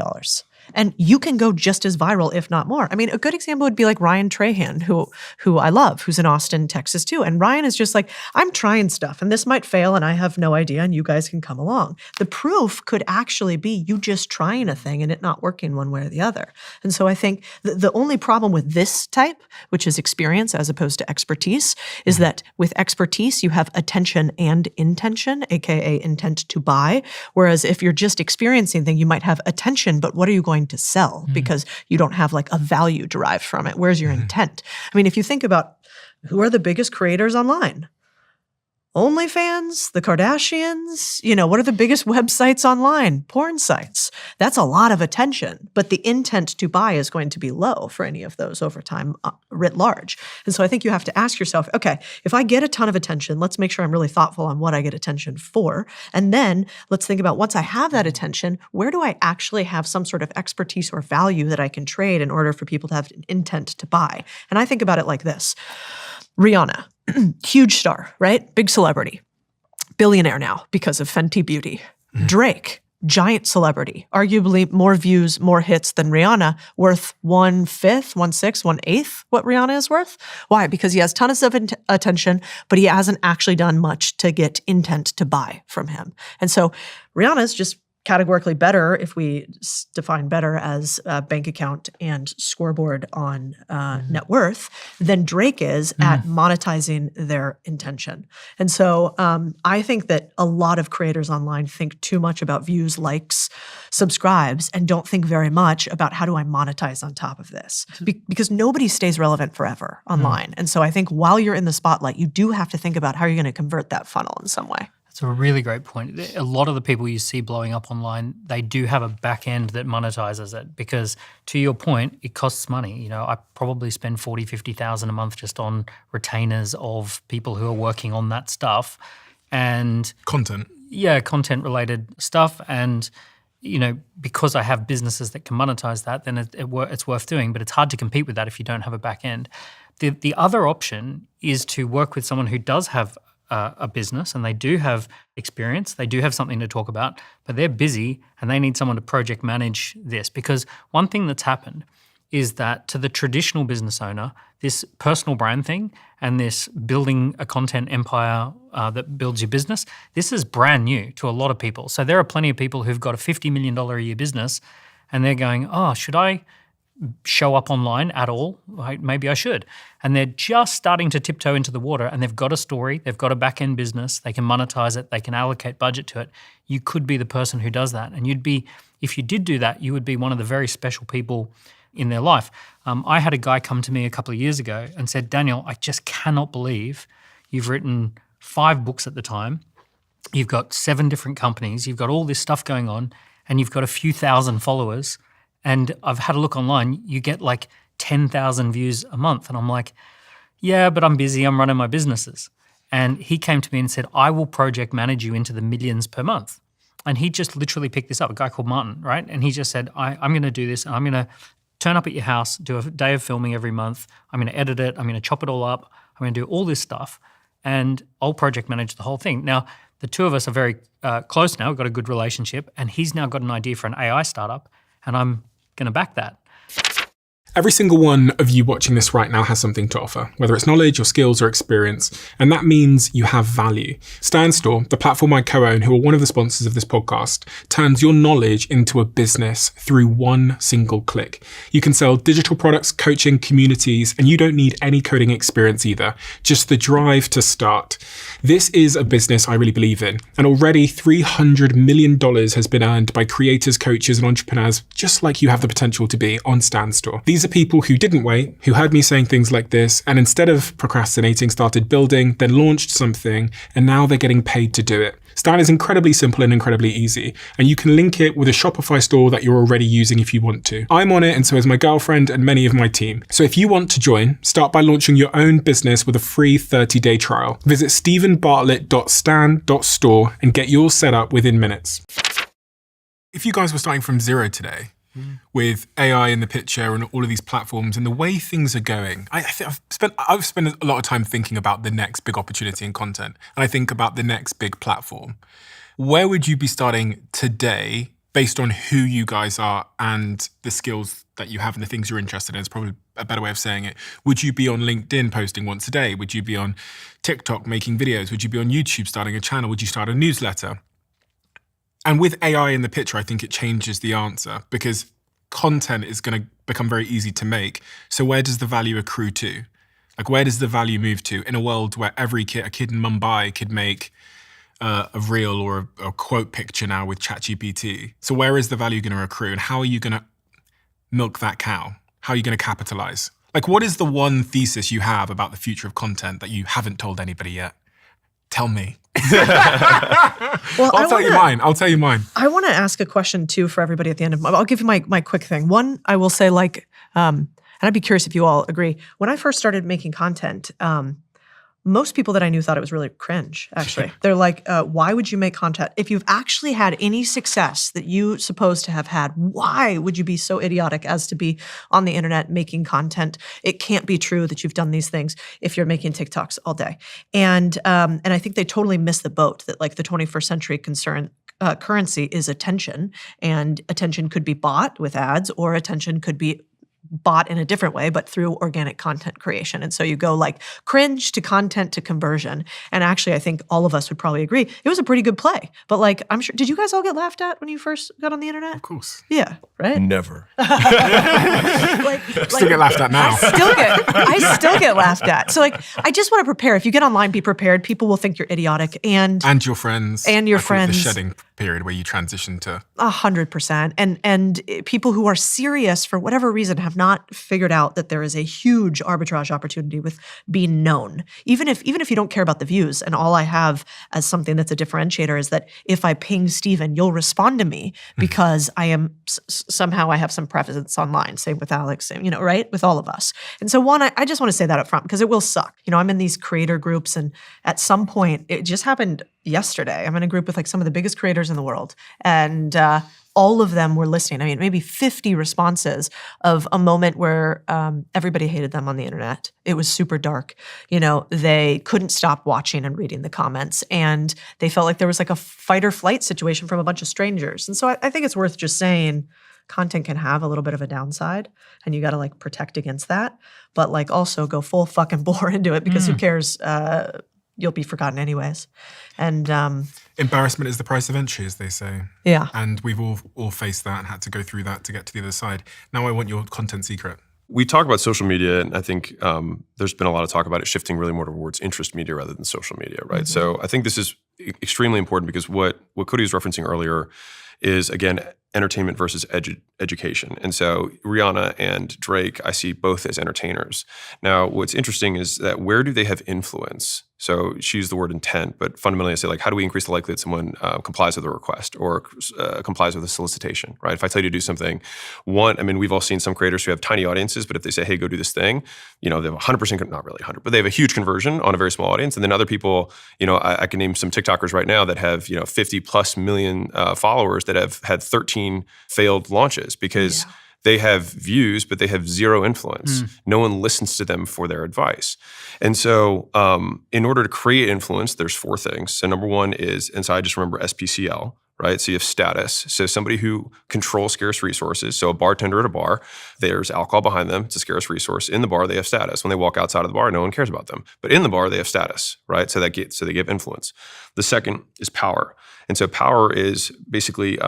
S5: And you can go just as viral, if not more. I mean, a good example would be like Ryan Trahan, who I love, who's in Austin, Texas too. And Ryan is just like, I'm trying stuff and this might fail and I have no idea and you guys can come along. The proof could actually be you just trying a thing and it not working one way or the other. And so I think the only problem with this type, which is experience as opposed to expertise, is that with expertise, you have attention and intention, AKA intent to buy. Whereas if you're just experiencing things, you might have attention, but what are you going to sell because you don't have like a value derived from it. Where's your intent? I mean, if you think about who are the biggest creators online? OnlyFans, the Kardashians, what are the biggest websites online? Porn sites. That's a lot of attention, but the intent to buy is going to be low for any of those over time writ large. And so I think you have to ask yourself, okay, if I get a ton of attention, let's make sure I'm really thoughtful on what I get attention for. And then let's think about once I have that attention, where do I actually have some sort of expertise or value that I can trade in order for people to have an intent to buy? And I think about it like this. Rihanna, huge star, right? Big celebrity, billionaire now because of Fenty Beauty. Drake, giant celebrity, arguably more views, more hits than Rihanna, worth 1/5, 1/6, 1/8 what Rihanna is worth. Why? Because he has tons of attention, but he hasn't actually done much to get intent to buy from him. And so Rihanna's just categorically better, if we define better as bank account and scoreboard on net worth, than Drake is at monetizing their intention. And so I think that a lot of creators online think too much about views, likes, subscribes, and don't think very much about how do I monetize on top of this? Because nobody stays relevant forever online. And so I think while you're in the spotlight, you do have to think about how you're going to convert that funnel in some way.
S6: It's a really great point. A lot of the people you see blowing up online, they do have a back end that monetizes it because, to your point, it costs money. I probably spend $40,000, $50,000 a month just on retainers of people who are working on that stuff. And
S1: Content.
S6: Yeah, content-related stuff. And, because I have businesses that can monetize that, then it's worth doing. But it's hard to compete with that if you don't have a back end. The other option is to work with someone who does have a business and they do have experience, they do have something to talk about, but they're busy and they need someone to project manage this. Because one thing that's happened is that to the traditional business owner, this personal brand thing and this building a content empire that builds your business, this is brand new to a lot of people. So there are plenty of people who've got a $50 million a year business and they're going, oh, should I show up online at all? Maybe I should. And they're just starting to tiptoe into the water and they've got a story, they've got a back-end business, they can monetize it, they can allocate budget to it. You could be the person who does that. And if you did do that, you would be one of the very special people in their life. I had a guy come to me a couple of years ago and said, Daniel, I just cannot believe you've written 5 books at the time, you've got 7 different companies, you've got all this stuff going on, and you've got a few thousand followers. And I've had a look online, you get like 10,000 views a month. And I'm like, yeah, but I'm busy, I'm running my businesses. And he came to me and said, I will project manage you into the millions per month. And he just literally picked this up, a guy called Martin, right? And he just said, I'm going to do this. I'm going to turn up at your house, do a day of filming every month. I'm going to edit it. I'm going to chop it all up. I'm going to do all this stuff. And I'll project manage the whole thing. Now, the two of us are very close now. We've got a good relationship. And he's now got an idea for an AI startup. And I'm going to back that.
S1: Every single one of you watching this right now has something to offer, whether it's knowledge or skills or experience, and that means you have value. Stan Store, the platform I co-own, who are one of the sponsors of this podcast, turns your knowledge into a business through one single click. You can sell digital products, coaching, communities, and you don't need any coding experience either, just the drive to start. This is a business I really believe in, and already $300 million has been earned by creators, coaches, and entrepreneurs just like you have the potential to be on Stan Store. These are people who didn't wait, who heard me saying things like this, and instead of procrastinating, started building, then launched something, and now they're getting paid to do it. Stan is incredibly simple and incredibly easy, and you can link it with a Shopify store that you're already using if you want to. I'm on it, and so is my girlfriend and many of my team. So if you want to join, start by launching your own business with a free 30-day trial. Visit stephenbartlett.stan.store and get yours set up within minutes. If you guys were starting from zero today, with AI in the picture and all of these platforms and the way things are going, I've spent a lot of time thinking about the next big opportunity in content, and I think about the next big platform. Where would you be starting today based on who you guys are and the skills that you have and the things you're interested in? It's probably a better way of saying it. Would you be on LinkedIn posting once a day? Would you be on TikTok making videos? Would you be on YouTube starting a channel? Would you start a newsletter? And with AI in the picture, I think it changes the answer, because content is going to become very easy to make. So where does the value accrue to? Like, where does the value move to in a world where a kid in Mumbai could make a reel or a quote picture now with ChatGPT? So where is the value going to accrue, and how are you going to milk that cow? How are you going to capitalize? Like, what is the one thesis you have about the future of content that you haven't told anybody yet? Tell me.
S5: Well,
S1: I'll tell you mine.
S5: I want to ask a question too for everybody at the end of I'll give you my quick thing. One, I will say, and I'd be curious if you all agree. When I first started making content, most people that I knew thought it was really cringe, actually. They're like, why would you make content? If you've actually had any success that you supposed to have had, why would you be so idiotic as to be on the internet making content? It can't be true that you've done these things if you're making TikToks all day. And I think they totally missed the boat that, like, the 21st century currency is attention, and attention could be bought with ads, or attention could be bought in a different way, but through organic content creation. And so you go like cringe to content to conversion. And actually, I think all of us would probably agree it was a pretty good play. But like, I'm sure, did you guys all get laughed at when you first got on the internet?
S1: Of course.
S5: Yeah, right?
S2: Never.
S1: Still get laughed at now.
S5: I still get laughed at. So like, I just want to prepare. If you get online, be prepared. People will think you're idiotic. And
S1: your friends.
S5: And your
S1: I call it
S5: friends.
S1: the shedding period where you transition to
S5: 100%. And people who are serious for whatever reason have not figured out that there is a huge arbitrage opportunity with being known. Even if you don't care about the views, and all I have as something that's a differentiator is that if I ping Steven, you'll respond to me because I am somehow I have some presence online. Same with Alex, same, right? With all of us. And so one, I just want to say that up front because it will suck. I'm in these creator groups, and at some point, it just happened yesterday. I'm in a group with like some of the biggest creators in the world, and all of them were listening. I mean, maybe 50 responses of a moment where everybody hated them on the internet. It was super dark. They couldn't stop watching and reading the comments, and they felt like there was like a fight or flight situation from a bunch of strangers. And so I think it's worth just saying content can have a little bit of a downside, and you got to like protect against that, but like also go full fucking bore into it because who cares? You'll be forgotten anyways. And
S1: embarrassment is the price of entry, as they say.
S5: Yeah.
S1: And we've all faced that and had to go through that to get to the other side. Now I want your content secret.
S2: We talk about social media, and I think there's been a lot of talk about it shifting really more towards interest media rather than social media, right? Mm-hmm. So I think this is extremely important because what Codie was referencing earlier is, again, entertainment versus education. And so Rihanna and Drake, I see both as entertainers. Now, what's interesting is that where do they have influence? So she used the word intent, but fundamentally I say, like, how do we increase the likelihood that someone complies with a request or complies with a solicitation, right? If I tell you to do something, we've all seen some creators who have tiny audiences, but if they say, hey, go do this thing, they have 100%, not really 100, but they have a huge conversion on a very small audience. And then other people, I can name some TikTokers right now that have, 50 plus million followers that have had 13 failed launches because they have views, but they have zero influence. No one listens to them for their advice. And so in order to create influence, there's 4 things. So number one is, and so I just remember SPCL, right? So you have status. So somebody who controls scarce resources. So a bartender at a bar, there's alcohol behind them. It's a scarce resource. In the bar, they have status. When they walk outside of the bar, no one cares about them. But in the bar, they have status, right? So they give influence. The second is power. And so power is basically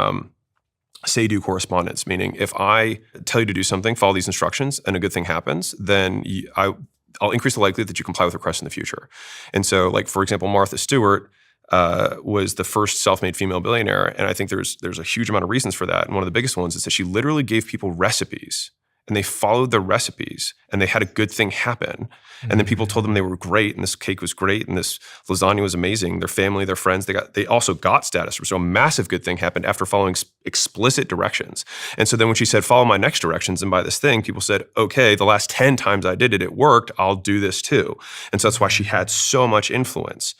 S2: say-do correspondence, meaning if I tell you to do something, follow these instructions, and a good thing happens, then I'll increase the likelihood that you comply with the request in the future. And so, like, for example, Martha Stewart was the first self-made female billionaire. And I think there's a huge amount of reasons for that. And one of the biggest ones is that she literally gave people recipes, and they followed the recipes, and they had a good thing happen. And then people told them they were great, and this cake was great, and this lasagna was amazing. Their family, their friends, they also got status. So a massive good thing happened after following explicit directions. And so then when she said, follow my next directions and buy this thing, people said, okay, the last 10 times I did it, it worked. I'll do this too. And so that's why she had so much influence.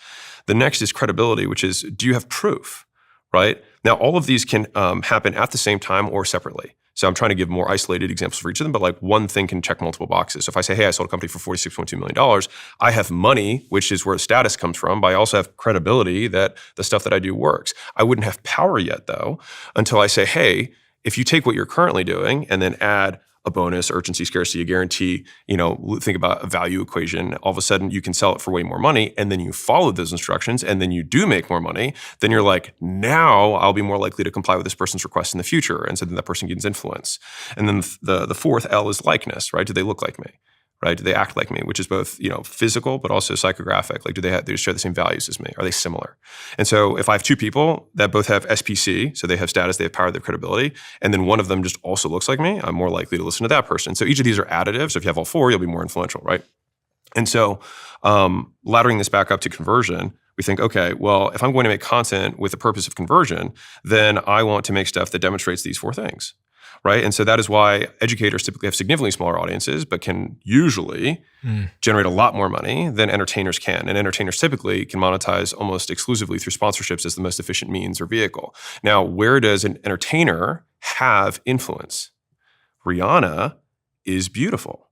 S2: The next is credibility, which is, do you have proof, right? Now, all of these can happen at the same time or separately. So I'm trying to give more isolated examples for each of them, but like one thing can check multiple boxes. So if I say, hey, I sold a company for $46.2 million, I have money, which is where the status comes from, but I also have credibility that the stuff that I do works. I wouldn't have power yet, though, until I say, hey, if you take what you're currently doing and then add a bonus, urgency, scarcity, a guarantee, think about a value equation, all of a sudden you can sell it for way more money, and then you follow those instructions, and then you do make more money, then you're like, now I'll be more likely to comply with this person's request in the future. And so then that person gains influence. And then the fourth L is likeness, right? Do they look like me? Right? Do they act like me? Which is both, physical, but also psychographic. Like, do they share the same values as me? Are they similar? And so if I have two people that both have SPC, so they have status, they have power, they have credibility, and then one of them just also looks like me, I'm more likely to listen to that person. So each of these are additive. So if you have all four, you'll be more influential, right? And so laddering this back up to conversion, we think, okay, well, if I'm going to make content with the purpose of conversion, then I want to make stuff that demonstrates these four things. Right. And so that is why educators typically have significantly smaller audiences, but can usually generate a lot more money than entertainers can. And entertainers typically can monetize almost exclusively through sponsorships as the most efficient means or vehicle. Now, where does an entertainer have influence? Rihanna is beautiful.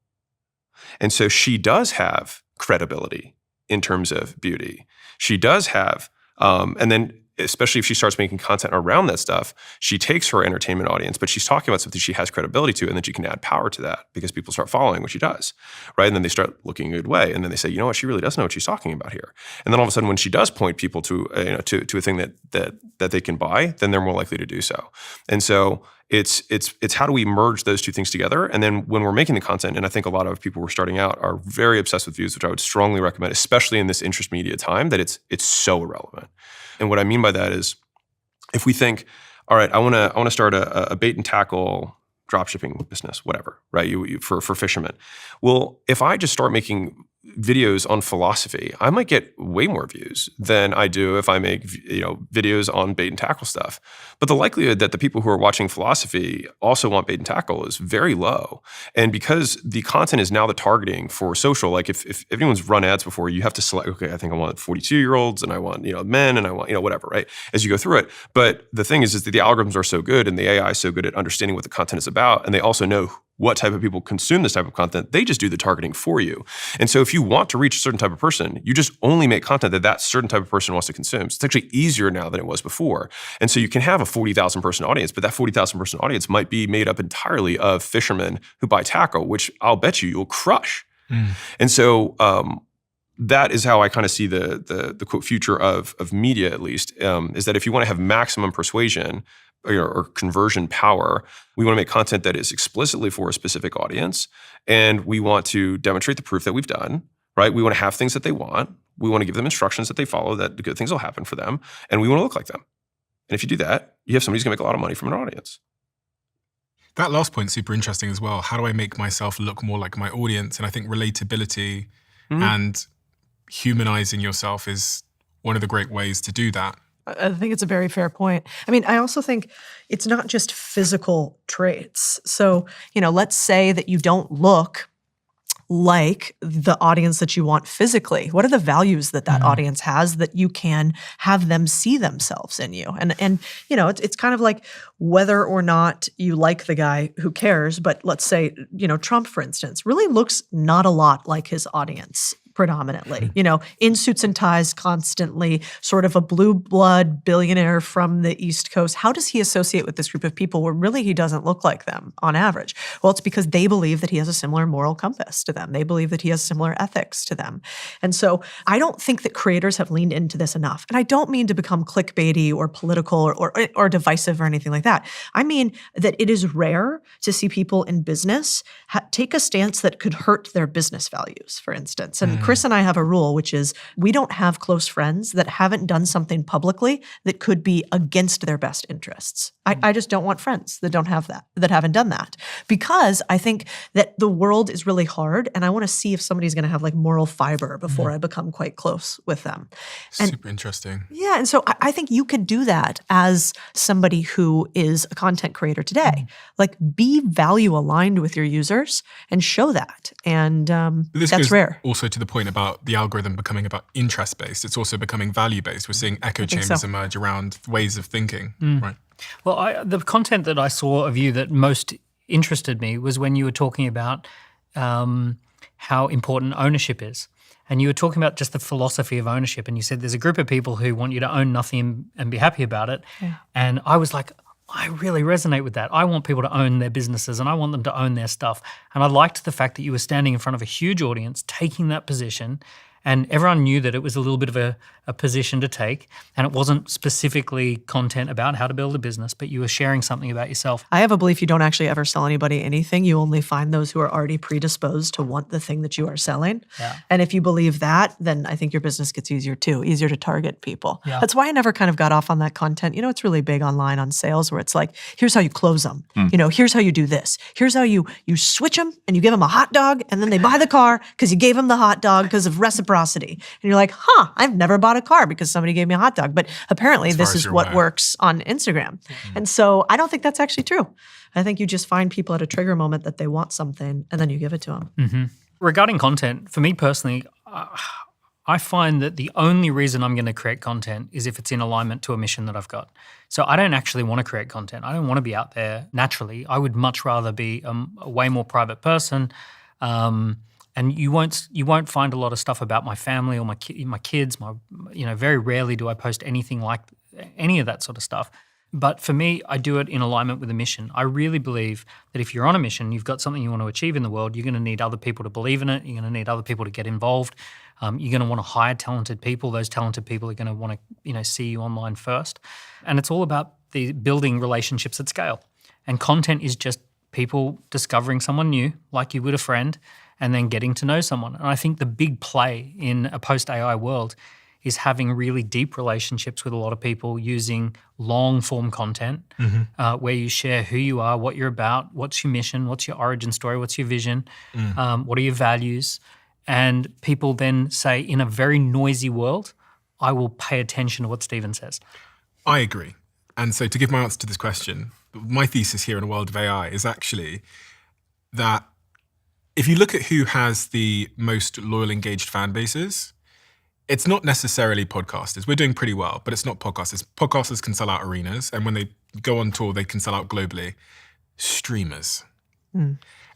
S2: And so she does have credibility in terms of beauty. She does have, and then especially if she starts making content around that stuff, she takes her entertainment audience, but she's talking about something she has credibility to, and then she can add power to that because people start following what she does, right? And then they start looking a good way, and then they say, you know what, she really does know what she's talking about here. And then all of a sudden, when she does point people to a thing that they can buy, then they're more likely to do so. And so it's how do we merge those two things together? And then when we're making the content, and I think a lot of people who are starting out are very obsessed with views, which I would strongly recommend, especially in this interest media time, that it's so irrelevant. And what I mean by that is, if we think, all right, I want to start a bait and tackle dropshipping business, whatever, right? For fishermen. Well, if I just start making videos on philosophy, I might get way more views than I do if I make videos on bait and tackle stuff. But the likelihood that the people who are watching philosophy also want bait and tackle is very low. And because the content is now the targeting for social, like if anyone's run ads before, you have to select, okay, I think I want 42-year-olds and I want men and I want whatever, right? As you go through it. But the thing is that the algorithms are so good and the AI is so good at understanding what the content is about, and they also know what type of people consume this type of content. They just do the targeting for you. And so if you want to reach a certain type of person, you just only make content that certain type of person wants to consume. So it's actually easier now than it was before. And so you can have a 40,000 person audience, but that 40,000 person audience might be made up entirely of fishermen who buy tackle, which I'll bet you'll crush. And so that is how I kind of see the quote future of media, at least, is that if you want to have maximum persuasion or conversion power, we want to make content that is explicitly for a specific audience, and we want to demonstrate the proof that we've done, right? We want to have things that they want. We want to give them instructions that they follow, that good things will happen for them, and we want to look like them. And if you do that, you have somebody who's going to make a lot of money from an audience.
S1: That last point is super interesting as well. How do I make myself look more like my audience? And I think relatability and humanizing yourself is one of the great ways to do that.
S5: I think it's a very fair point. I mean, I also think it's not just physical traits. So, let's say that you don't look like the audience that you want physically. What are the values that audience has that you can have them see themselves in you? And it's kind of like whether or not you like the guy, who cares? But let's say, Trump, for instance, really looks not a lot like his audience predominantly, in suits and ties constantly, sort of a blue blood billionaire from the East Coast. How does he associate with this group of people where really he doesn't look like them on average? Well, it's because they believe that he has a similar moral compass to them. They believe that he has similar ethics to them. And so I don't think that creators have leaned into this enough. And I don't mean to become clickbaity or political or divisive or anything like that. I mean that it is rare to see people in business take a stance that could hurt their business values, for instance. And Chris and I have a rule, which is we don't have close friends that haven't done something publicly that could be against their best interests. I just don't want friends that don't have that haven't done that, because I think that the world is really hard, and I want to see if somebody's going to have like moral fiber before I become quite close with them. And
S1: Super interesting.
S5: yeah, and so I think you could do that as somebody who is a content creator today. Like, be value aligned with your users and show that. And
S1: This
S5: that's
S1: goes
S5: rare.
S1: also to the point about the algorithm becoming about interest-based. It's also becoming value-based. We're seeing echo
S5: think
S1: chambers
S5: so.
S1: emerge around ways of thinking, right?
S6: Well, the content that I saw of you that most interested me was when you were talking about how important ownership is. And you were talking about just the philosophy of ownership. And you said there's a group of people who want you to own nothing and be happy about it. Yeah. And I was like, I really resonate with that. I want people to own their businesses and I want them to own their stuff. And I liked the fact that you were standing in front of a huge audience, taking that position. And everyone knew that it was a little bit of a position to take. And it wasn't specifically content about how to build a business, but you were sharing something about yourself.
S5: I have a belief you don't actually ever sell anybody anything. You only find those who are already predisposed to want the thing that you are selling.
S6: Yeah.
S5: And if you believe that, then I think your business gets easier too, easier to target people.
S6: Yeah.
S5: That's why I never kind of got off on that content. It's really big online on sales where it's like, here's how you close them. Here's how you do this. Here's how you switch them and you give them a hot dog and then they buy the car because you gave them the hot dog because of reciprocity. And you're like, I've never bought a car because somebody gave me a hot dog. But apparently this is what works on Instagram. And so I don't think that's actually true. I think you just find people at a trigger moment that they want something and then you give it to them.
S6: Regarding content, for me personally, I find that the only reason I'm going to create content is if it's in alignment to a mission that I've got. So I don't actually want to create content. I don't want to be out there naturally. I would much rather be a way more private person. And you won't find a lot of stuff about my family or my kids. Very rarely do I post anything like any of that sort of stuff. But for me, I do it in alignment with a mission. I really believe that if you're on a mission, you've got something you want to achieve in the world, you're going to need other people to believe in it. You're going to need other people to get involved. You're going to want to hire talented people. Those talented people are going to want to, see you online first. And it's all about the building relationships at scale. And content is just people discovering someone new, like you would a friend, and then getting to know someone. And I think the big play in a post-AI world is having really deep relationships with a lot of people using long-form content where you share who you are, what you're about, what's your mission, what's your origin story, what's your vision, what are your values. And people then say, in a very noisy world, I will pay attention to what Stephen says.
S1: I agree. And so to give my answer to this question, my thesis here in a world of AI is actually that if you look at who has the most loyal, engaged fan bases, it's not necessarily podcasters. We're doing pretty well, but it's not podcasters. Podcasters can sell out arenas, and when they go on tour, they can sell out globally. Streamers.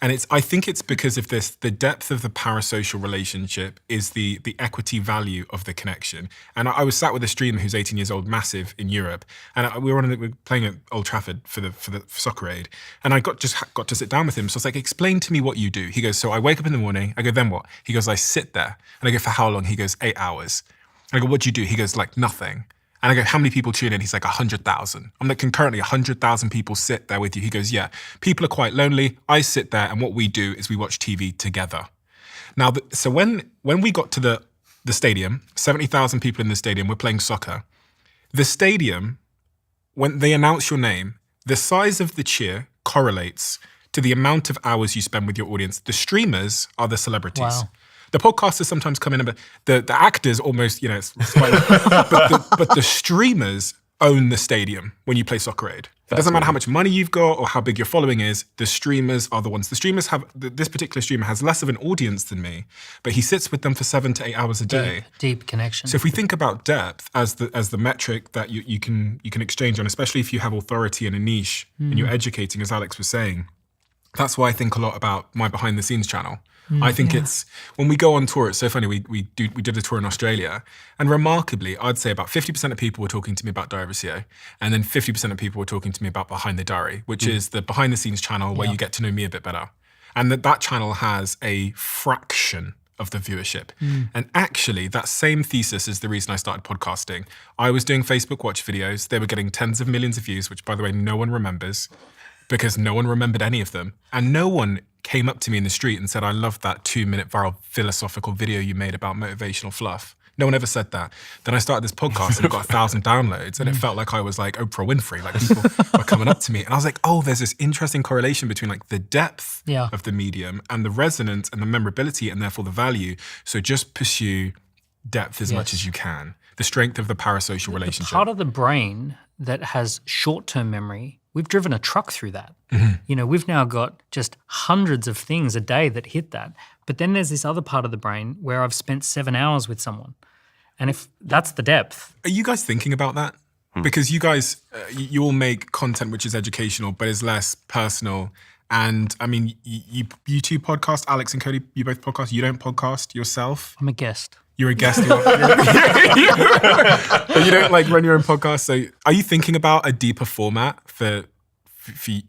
S1: And I think it's because of this, the depth of the parasocial relationship is the equity value of the connection. And I was sat with a streamer who's 18 years old, massive in Europe, and we were playing at Old Trafford for the Soccer Aid, and I got to sit down with him. So I was like, explain to me what you do. He goes, so I wake up in the morning. I go, then what? He goes, I sit there. And I go, for how long? He goes, 8 hours. And I go, what do you do? He goes, like, nothing. And I go, how many people tune in? He's like, 100,000. I'm like, concurrently, 100,000 people sit there with you. He goes, yeah, people are quite lonely. I sit there, and what we do is we watch TV together. Now, so when we got to the stadium, 70,000 people in the stadium, we're playing soccer. The stadium, when they announce your name, the size of the cheer correlates to the amount of hours you spend with your audience. The streamers are the celebrities.
S6: Wow.
S1: The podcasters sometimes come in, but the actors almost, it's quite, but the streamers own the stadium when you play Soccer Aid. It doesn't matter how much money you've got or how big your following is, the streamers are the ones. The streamers this particular streamer has less of an audience than me, but he sits with them for 7 to 8 hours a day.
S6: Deep connection.
S1: So if we think about depth as the metric that you can exchange on, especially if you have authority in a niche and you're educating, as Alex was saying, that's why I think a lot about my behind the scenes channel. I think it's, when we go on tour, it's so funny, we did a tour in Australia, and remarkably, I'd say about 50% of people were talking to me about Diary of a CEO, and then 50% of people were talking to me about Behind the Diary, which is the behind the scenes channel where you get to know me a bit better. And that channel has a fraction of the viewership. And actually, that same thesis is the reason I started podcasting. I was doing Facebook Watch videos. They were getting tens of millions of views, which, by the way, no one remembers, because no one remembered any of them. And no one came up to me in the street and said, I love that 2-minute viral philosophical video you made about motivational fluff. No one ever said that. Then I started this podcast and it got 1,000 downloads, and it felt like I was like Oprah Winfrey. Like, people were coming up to me, and I was like, oh, there's this interesting correlation between like the depth of the medium and the resonance and the memorability, and therefore the value. So just pursue depth as much as you can. The strength of the parasocial relationship.
S6: The part of the brain that has short-term memory, we've driven a truck through that. You know, we've now got just hundreds of things a day that hit that. But then there's this other part of the brain where I've spent 7 hours with someone. And if that's the depth.
S1: Are you guys thinking about that? Because you guys, you all make content which is educational, but is less personal. And I mean, you two podcast, Alex and Codie, you both podcast. You don't podcast yourself.
S6: I'm a guest.
S1: You're a guest. But you don't like run your own podcast. So are you thinking about a deeper format for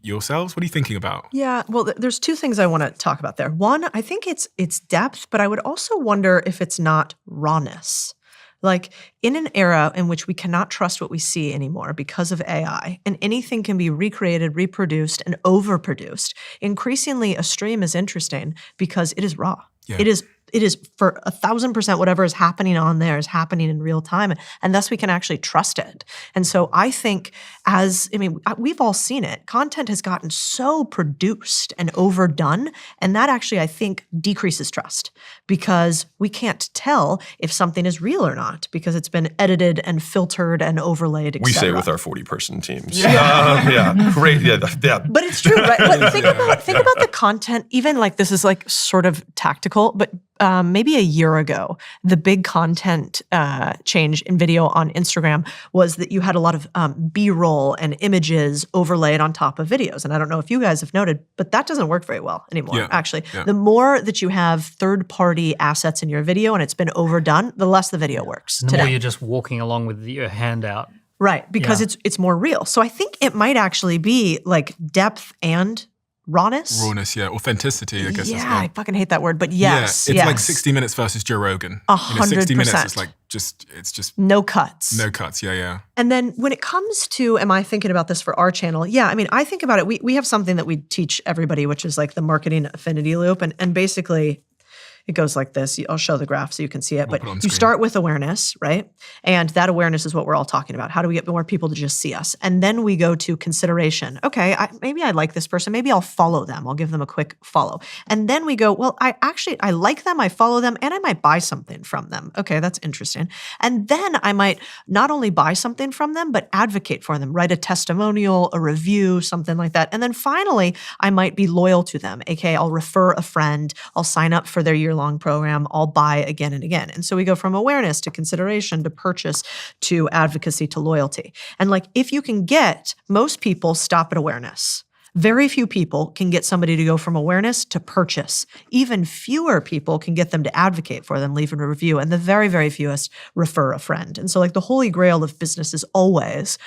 S1: yourselves? What are you thinking about?
S5: Yeah, well, there's two things I want to talk about there. One, I think it's depth, but I would also wonder if it's not rawness. Like, in an era in which we cannot trust what we see anymore because of AI, and anything can be recreated, reproduced, and overproduced, increasingly a stream is interesting because it is raw. Yeah. It is for 1,000% whatever is happening on there is happening in real time, and thus we can actually trust it. And so I think we've all seen it. Content has gotten so produced and overdone, and that actually, I think, decreases trust because we can't tell if something is real or not because it's been edited and filtered and overlaid, et
S2: We
S5: cetera.
S2: say with our 40-person teams. Great. Yeah.
S5: But it's true, right? But think about the content, even like this is like sort of tactical, but maybe a year ago, the big content change in video on Instagram was that you had a lot of B-roll and images overlaid on top of videos. And I don't know if you guys have noted, but that doesn't work very well anymore, actually. Yeah. The more that you have third-party assets in your video and it's been overdone, the less the video works.
S6: And the more you're just walking along with your hand out.
S5: Right, because it's more real. So I think it might actually be like depth and rawness?
S1: Rawness, yeah. Authenticity, I guess.
S5: Yeah, I fucking hate that word, but yes.
S1: Yeah, it's like 60 Minutes versus Joe Rogan.
S5: 100%.
S1: 60 Minutes is like it's just
S5: no cuts.
S1: No cuts, yeah.
S5: And then when it comes to, am I thinking about this for our channel? Yeah, I mean, I think about it. We have something that we teach everybody, which is like the marketing affinity loop. And basically, it goes like this. I'll show the graph so you can see it. But you start with awareness, right? And that awareness is what we're all talking about. How do we get more people to just see us? And then we go to consideration. Okay, maybe I like this person. Maybe I'll follow them. I'll give them a quick follow. And then we go, well, I like them. I follow them. And I might buy something from them. Okay, that's interesting. And then I might not only buy something from them, but advocate for them, write a testimonial, a review, something like that. And then finally, I might be loyal to them. AKA, I'll refer a friend. I'll sign up for their year-long program, I'll buy again and again. And so we go from awareness to consideration to purchase to advocacy to loyalty. And like, if you can get, most people stop at awareness. Very few people can get somebody to go from awareness to purchase. Even fewer people can get them to advocate for them, leave a review, and the very, very fewest refer a friend. And so like the holy grail of business is always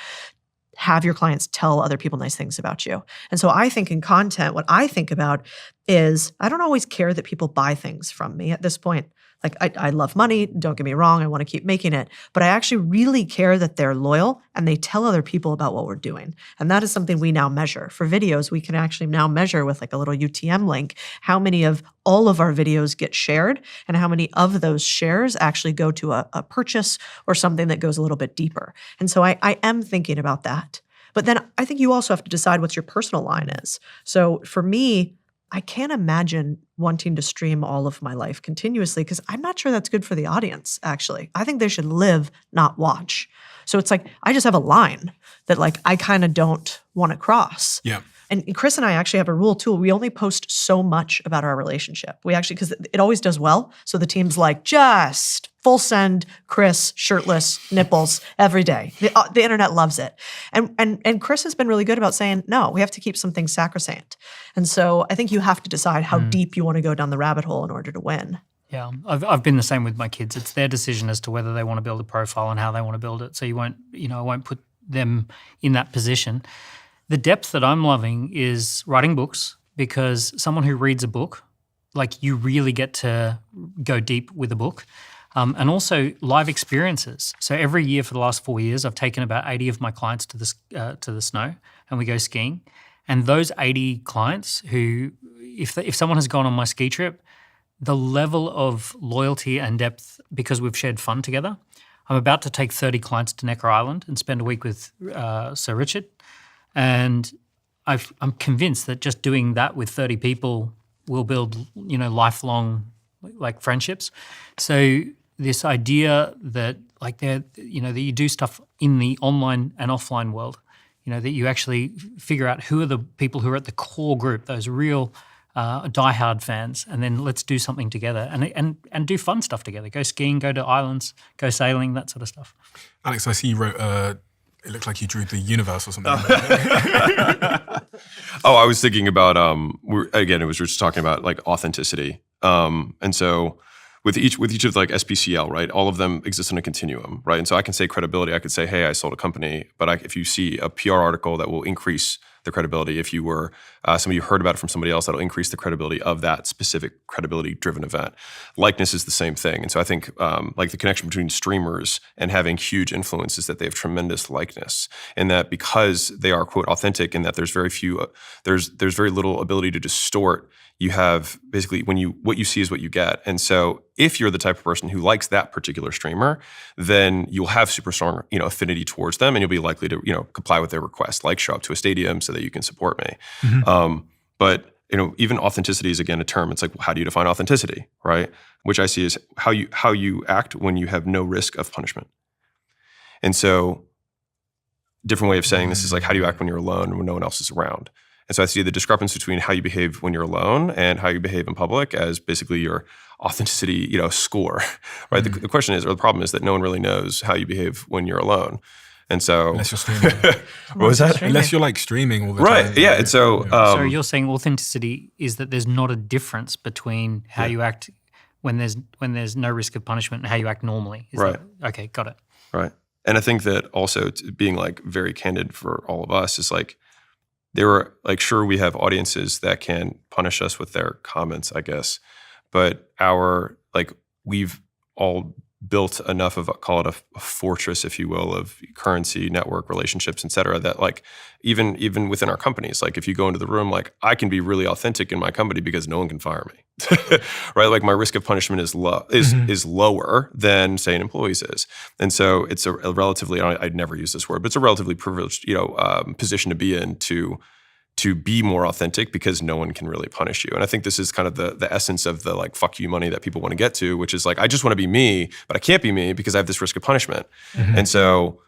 S5: have your clients tell other people nice things about you. And so I think in content, what I think about is I don't always care that people buy things from me at this point. Like I love money, don't get me wrong, I want to keep making it, but I actually really care that they're loyal and they tell other people about what we're doing. And that is something we now measure. For videos, we can actually now measure with like a little UTM link how many of all of our videos get shared and how many of those shares actually go to a purchase or something that goes a little bit deeper. And so I am thinking about that. But then I think you also have to decide what your personal line is. So for me, I can't imagine wanting to stream all of my life continuously because I'm not sure that's good for the audience, actually. I think they should live, not watch. So it's like, I just have a line that like I kind of don't want to cross.
S1: Yeah.
S5: And Chris and I actually have a rule too. We only post so much about our relationship. We actually, because it always does well. So the team's like, just full send, Chris, shirtless, nipples every day. The internet loves it. And Chris has been really good about saying, no, we have to keep some things sacrosanct. And so I think you have to decide how deep you want to go down the rabbit hole in order to win.
S6: Yeah, I've been the same with my kids. It's their decision as to whether they want to build a profile and how they want to build it. So I won't put them in that position. The depth that I'm loving is writing books, because someone who reads a book, like, you really get to go deep with a book. And also live experiences. So every year for the last 4 years, I've taken about 80 of my clients to the snow, and we go skiing. And those 80 clients who, if someone has gone on my ski trip, the level of loyalty and depth, because we've shared fun together. I'm about to take 30 clients to Necker Island and spend a week with Sir Richard. And I'm convinced that just doing that with 30 people will build, lifelong like friendships. So this idea that that you do stuff in the online and offline world, that you actually figure out who are the people who are at the core group, those real diehard fans, and then let's do something together and do fun stuff together. Go skiing, go to islands, go sailing, that sort of stuff.
S1: Alex, I see you wrote, it looked like you drew the universe or something.
S2: Oh, I was thinking about, it was just talking about like authenticity. And so with each of like SPCL, right, all of them exist on a continuum, right? And so I can say credibility, I could say, hey, I sold a company, but if you see a PR article that will increase the credibility, if you were somebody who heard about it from somebody else, that'll increase the credibility of that specific credibility-driven event. Likeness is the same thing. And so I think like the connection between streamers and having huge influence is that they have tremendous likeness, and that because they are, quote, authentic, and that there's very little ability to distort. You have basically what you see is what you get. And so if you're the type of person who likes that particular streamer, then you'll have super strong, affinity towards them, and you'll be likely to, comply with their request, like show up to a stadium so that you can support me. Mm-hmm. But even authenticity is, again, a term. It's like, how do you define authenticity, right? Which I see is how you act when you have no risk of punishment. And so different way of saying this is like, how do you act when you're alone and when no one else is around? And so I see the discrepancy between how you behave when you're alone and how you behave in public as basically your authenticity, score, right? Mm-hmm. The question is, or the problem is, that no one really knows how you behave when you're alone. And so,
S1: unless you're streaming,
S2: what was that?
S1: Unless you're like streaming all the
S2: time,
S1: right?
S2: Yeah. And so,
S6: so you're saying authenticity is that there's not a difference between how you act when there's no risk of punishment and how you act normally. Is
S2: right.
S6: Okay, got it.
S2: Right. And I think that also being like very candid for all of us is like, there were like, sure, we have audiences that can punish us with their comments, I guess, but we've all built enough of, call it a fortress, if you will, of currency, network, relationships, et cetera, that like even within our companies, like if you go into the room, like I can be really authentic in my company because no one can fire me, right? Like my risk of punishment is lower than, say, an employee's is. And so it's a relatively, I'd never use this word, but it's a relatively privileged, position to be in to be more authentic because no one can really punish you. And I think this is kind of the essence of the like fuck you money that people want to get to, which is like, I just want to be me, but I can't be me because I have this risk of punishment. Mm-hmm. And so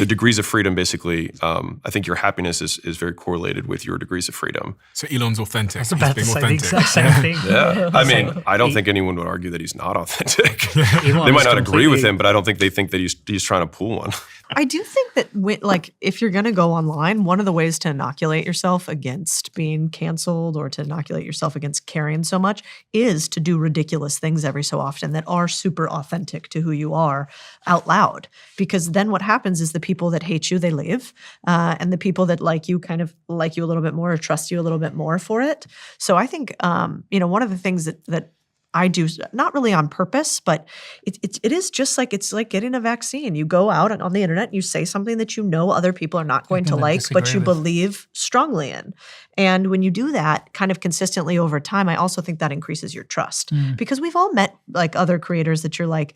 S2: degrees of freedom, basically, I think your happiness is very correlated with your degrees of freedom.
S1: So Elon's authentic.
S6: I was about to say
S1: authentic.
S6: the exact same thing.
S2: Yeah. I mean, I don't think anyone would argue that he's not authentic. They might not agree with him, but I don't think they think that he's trying to pull one.
S5: I do think that if you're going to go online, one of the ways to inoculate yourself against being canceled or to inoculate yourself against caring so much is to do ridiculous things every so often that are super authentic to who you are out loud. Because then what happens is the people that hate you, they leave. And the people that like you kind of like you a little bit more or trust you a little bit more for it. So I think, one of the things that I do, not really on purpose, but it is just like, it's like getting a vaccine. You go out on the internet and you say something that other people are not going to like, but you believe strongly in. And when you do that kind of consistently over time, I also think that increases your trust. Because we've all met like other creators that you're like,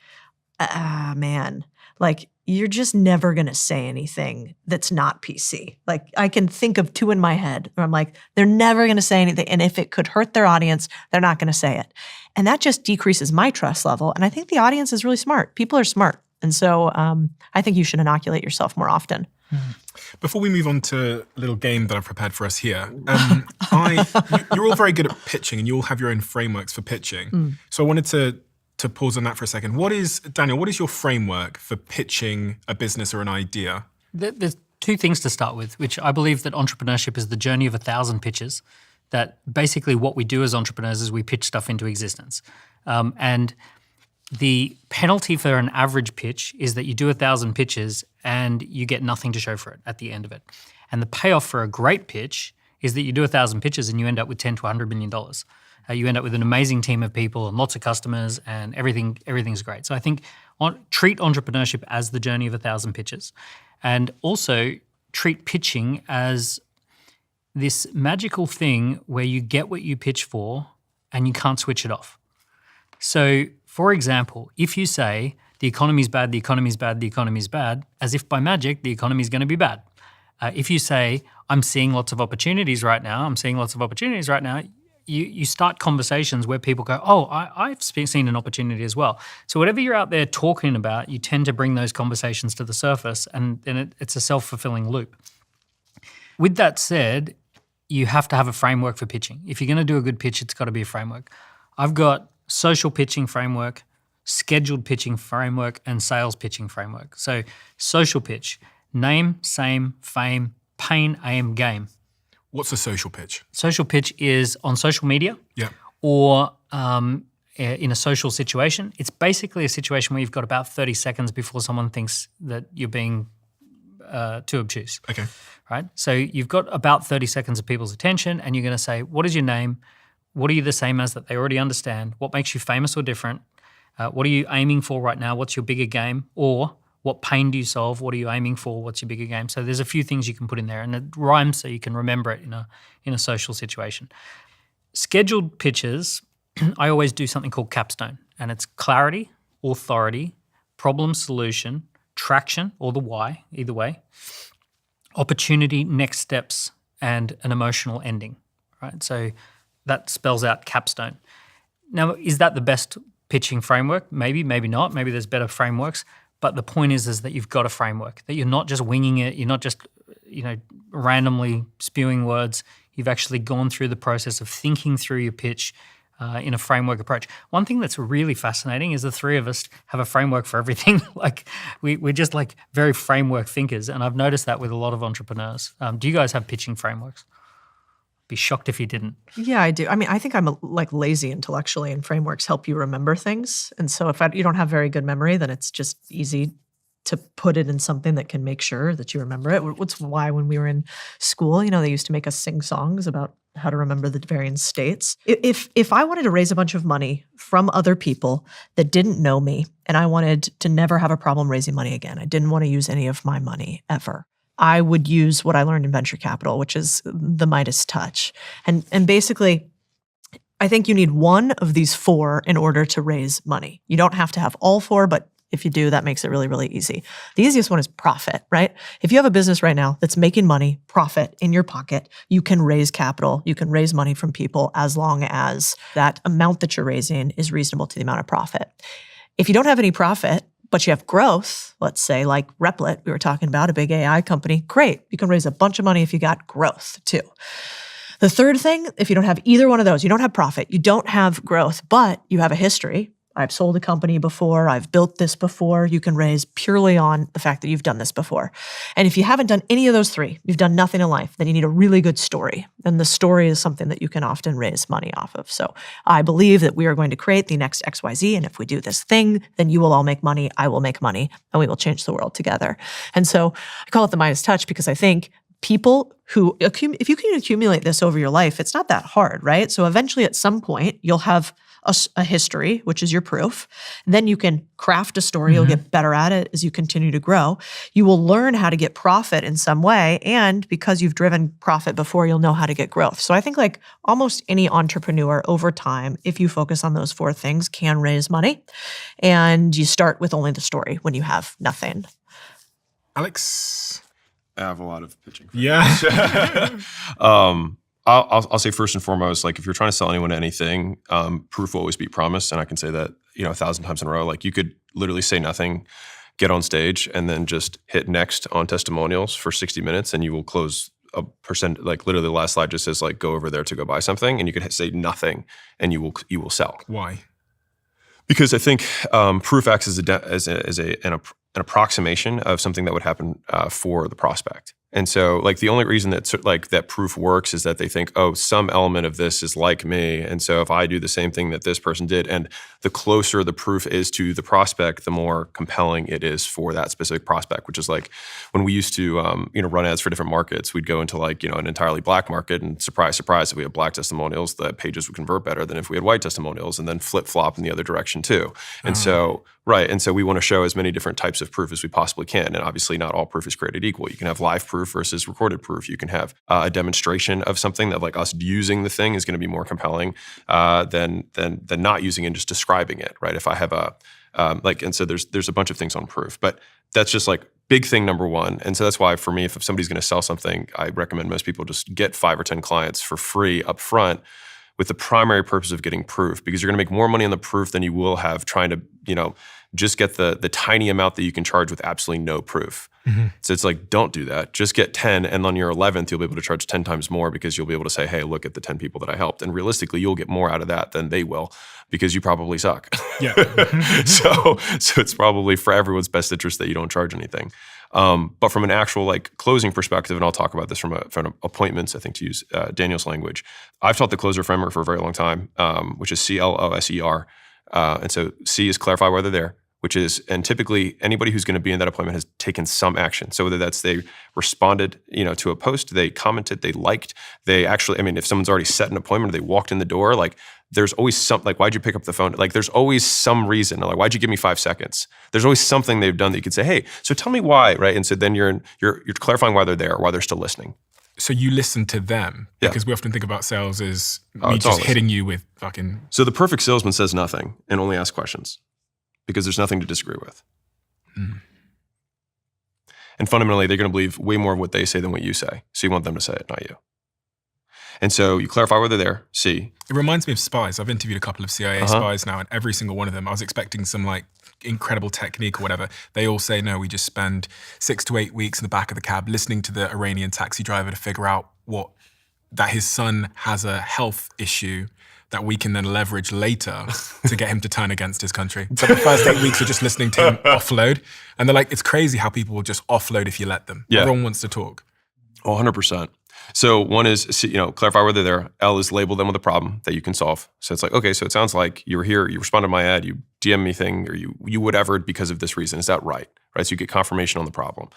S5: man, like you're just never going to say anything that's not PC. Like I can think of two in my head where I'm like, they're never going to say anything. And if it could hurt their audience, they're not going to say it. And that just decreases my trust level. And I think the audience is really smart. People are smart. And so I think you should inoculate yourself more often.
S1: Before we move on to a little game that I've prepared for us here, you're all very good at pitching and you all have your own frameworks for pitching. So I wanted to pause on that for a second. Daniel, what is your framework for pitching a business or an idea?
S6: There's two things to start with, which I believe that entrepreneurship is the journey of 1,000 pitches, that basically what we do as entrepreneurs is we pitch stuff into existence. And the penalty for an average pitch is that you do 1,000 pitches and you get nothing to show for it at the end of it. And the payoff for a great pitch is that you do 1,000 pitches and you end up with $10 to $100 million. You end up with an amazing team of people and lots of customers and everything's great. So I think treat entrepreneurship as the journey of 1,000 pitches, and also treat pitching as this magical thing where you get what you pitch for and you can't switch it off. So, for example, if you say the economy's bad, the economy's bad, the economy's bad, as if by magic the economy's going to be bad. If you say, I'm seeing lots of opportunities right now, you start conversations where people go, oh, I've seen an opportunity as well. So whatever you're out there talking about, you tend to bring those conversations to the surface, and then it's a self-fulfilling loop. With that said, you have to have a framework for pitching. If you're going to do a good pitch, it's got to be a framework. I've got social pitching framework, scheduled pitching framework, and sales pitching framework. So social pitch, name, same, fame, pain, aim, game.
S1: What's a social pitch?
S6: Social pitch is on social media or in a social situation. It's basically a situation where you've got about 30 seconds before someone thinks that you're being too obtuse.
S1: Okay.
S6: Right? So you've got about 30 seconds of people's attention and you're going to say, what is your name? What are you the same as that they already understand? What makes you famous or different? What are you aiming for right now? What's your bigger game? Or what pain do you solve? What are you aiming for? What's your bigger game? So there's a few things you can put in there, and it rhymes so you can remember it in a social situation. Scheduled pitches, I always do something called capstone, and it's clarity, authority, problem solution, traction, or the why, either way, opportunity, next steps, and an emotional ending. Right? So that spells out capstone. Now, is that the best pitching framework? Maybe, maybe not. Maybe there's better frameworks. But the point is that you've got a framework, that you're not just winging it, you're not just randomly spewing words. You've actually gone through the process of thinking through your pitch in a framework approach. One thing that's really fascinating is the three of us have a framework for everything. We're just like very framework thinkers, and I've noticed that with a lot of entrepreneurs. Do you guys have pitching frameworks? Be shocked if you didn't.
S5: Yeah, I do. I mean, I think I'm lazy intellectually, and frameworks help you remember things. And so if you don't have very good memory, then it's just easy to put it in something that can make sure that you remember it. Which is why when we were in school, they used to make us sing songs about how to remember the various states. If I wanted to raise a bunch of money from other people that didn't know me, and I wanted to never have a problem raising money again, I didn't want to use any of my money ever, I would use what I learned in venture capital, which is the Midas touch. And basically, I think you need one of these four in order to raise money. You don't have to have all four, but if you do, that makes it really, really easy. The easiest one is profit, right? If you have a business right now that's making money, profit in your pocket, you can raise capital, you can raise money from people as long as that amount that you're raising is reasonable to the amount of profit. If you don't have any profit, but you have growth, let's say like Replit, we were talking about, a big AI company, great. You can raise a bunch of money if you got growth too. The third thing, if you don't have either one of those, you don't have profit, you don't have growth, but you have a history. I've sold a company before, I've built this before, you can raise purely on the fact that you've done this before. And if you haven't done any of those three, you've done nothing in life, then you need a really good story. And the story is something that you can often raise money off of. So I believe that we are going to create the next XYZ, and if we do this thing, then you will all make money, I will make money, and we will change the world together. And so I call it the Midas touch because I think people who, if you can accumulate this over your life, it's not that hard, right? So eventually at some point, you'll have a history, which is your proof. Then you can craft a story. You'll get better at it as you continue to grow. You will learn how to get profit in some way. And because you've driven profit before, you'll know how to get growth. So I think like almost any entrepreneur over time, if you focus on those four things, can raise money. And you start with only the story when you have nothing.
S1: Alex?
S2: I have a lot of pitching.
S1: Yeah.
S2: I'll say first and foremost, like if you're trying to sell anyone anything, proof will always be promise. And I can say that, 1,000 times in a row. Like you could literally say nothing get on stage and then just hit next on testimonials for 60 minutes and you will close a percent, like literally the last slide just says like, go over there to go buy something, and you could say nothing and you will sell.
S1: Why?
S2: Because I think proof acts as an approximation of something that would happen for the prospect. And so like the only reason that proof works is that they think, oh, some element of this is like me. And so if I do the same thing that this person did, and the closer the proof is to the prospect, the more compelling it is for that specific prospect, which is like when we used to run ads for different markets, we'd go into like, an entirely black market, and surprise, surprise, if we had black testimonials, the pages would convert better than if we had white testimonials, and then flip flop in the other direction too. And so we want to show as many different types of proof as we possibly can. And obviously not all proof is created equal. You can have live proof versus recorded proof. You can have a demonstration of something that like us using the thing is going to be more compelling than not using it and just describing it, right? If I have and so there's a bunch of things on proof, but that's just like big thing number one. And so that's why for me, if somebody's going to sell something, I recommend most people just get 5 or 10 clients for free up front with the primary purpose of getting proof, because you're going to make more money on the proof than you will have trying to, just get the tiny amount that you can charge with absolutely no proof. Mm-hmm. So it's like, don't do that. Just get 10, and on your 11th, you'll be able to charge 10 times more, because you'll be able to say, hey, look at the 10 people that I helped. And realistically, you'll get more out of that than they will, because you probably suck. Yeah. So it's probably for everyone's best interest that you don't charge anything. But from an actual like closing perspective, and I'll talk about this from appointments, I think to use Daniel's language, I've taught the closer framework for a very long time, which is CLOSER. And so C is clarify why they're there, and typically anybody who's going to be in that appointment has taken some action. So whether that's they responded, to a post, they commented, they liked, they actually, if someone's already set an appointment or they walked in the door, like there's always something, like, why'd you pick up the phone? Like there's always some reason, like, why'd you give me 5 seconds? There's always something they've done that you could say, hey, so tell me why, right? And so then you're clarifying why they're there, why they're still listening.
S1: So you listen to them, because we often think about sales as me
S2: it's
S1: just hitting you with fucking...
S2: So the perfect salesman says nothing and only asks questions, because there's nothing to disagree with. Mm. And fundamentally, they're going to believe way more of what they say than what you say. So you want them to say it, not you. And so you clarify whether they're there, C.
S1: It reminds me of spies. I've interviewed a couple of CIA spies now, and every single one of them, I was expecting some like incredible technique or whatever. They all say, no, we just spend 6 to 8 weeks in the back of the cab listening to the Iranian taxi driver to figure out that his son has a health issue that we can then leverage later to get him to turn against his country. But the first 8 weeks are just listening to him offload. And they're like, it's crazy how people will just offload if you let them. Yeah. Everyone wants to talk.
S2: Oh, 100%. So one is, clarify whether they're there. L is label them with a problem that you can solve. So it's like, okay, so it sounds like you were here, you responded to my ad, you DM me thing, or you whatever because of this reason. Is that right? Right. So you get confirmation on the problem,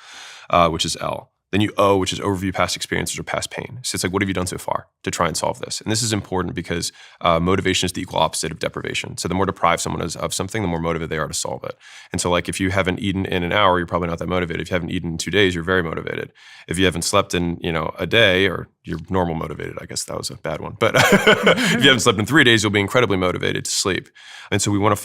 S2: which is L. Then you O, which is overview past experiences or past pain. So it's like, what have you done so far to try and solve this? And this is important because motivation is the equal opposite of deprivation. So the more deprived someone is of something, the more motivated they are to solve it. And so like if you haven't eaten in an hour, you're probably not that motivated. If you haven't eaten in 2 days, you're very motivated. If you haven't slept in a day, or you're normal motivated, I guess that was a bad one. But if you haven't slept in 3 days, you'll be incredibly motivated to sleep. And so we want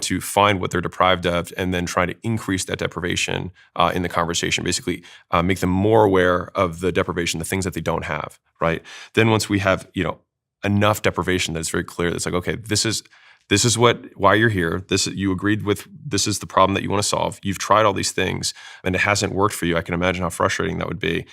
S2: to find what they're deprived of, and then try to increase that deprivation in the conversation. Basically, make them more aware of the deprivation, the things that they don't have, right? Then once we have, enough deprivation that it's very clear, it's like, okay, this is why you're here. You agreed with, this is the problem that you want to solve. You've tried all these things and it hasn't worked for you. I can imagine how frustrating that would be.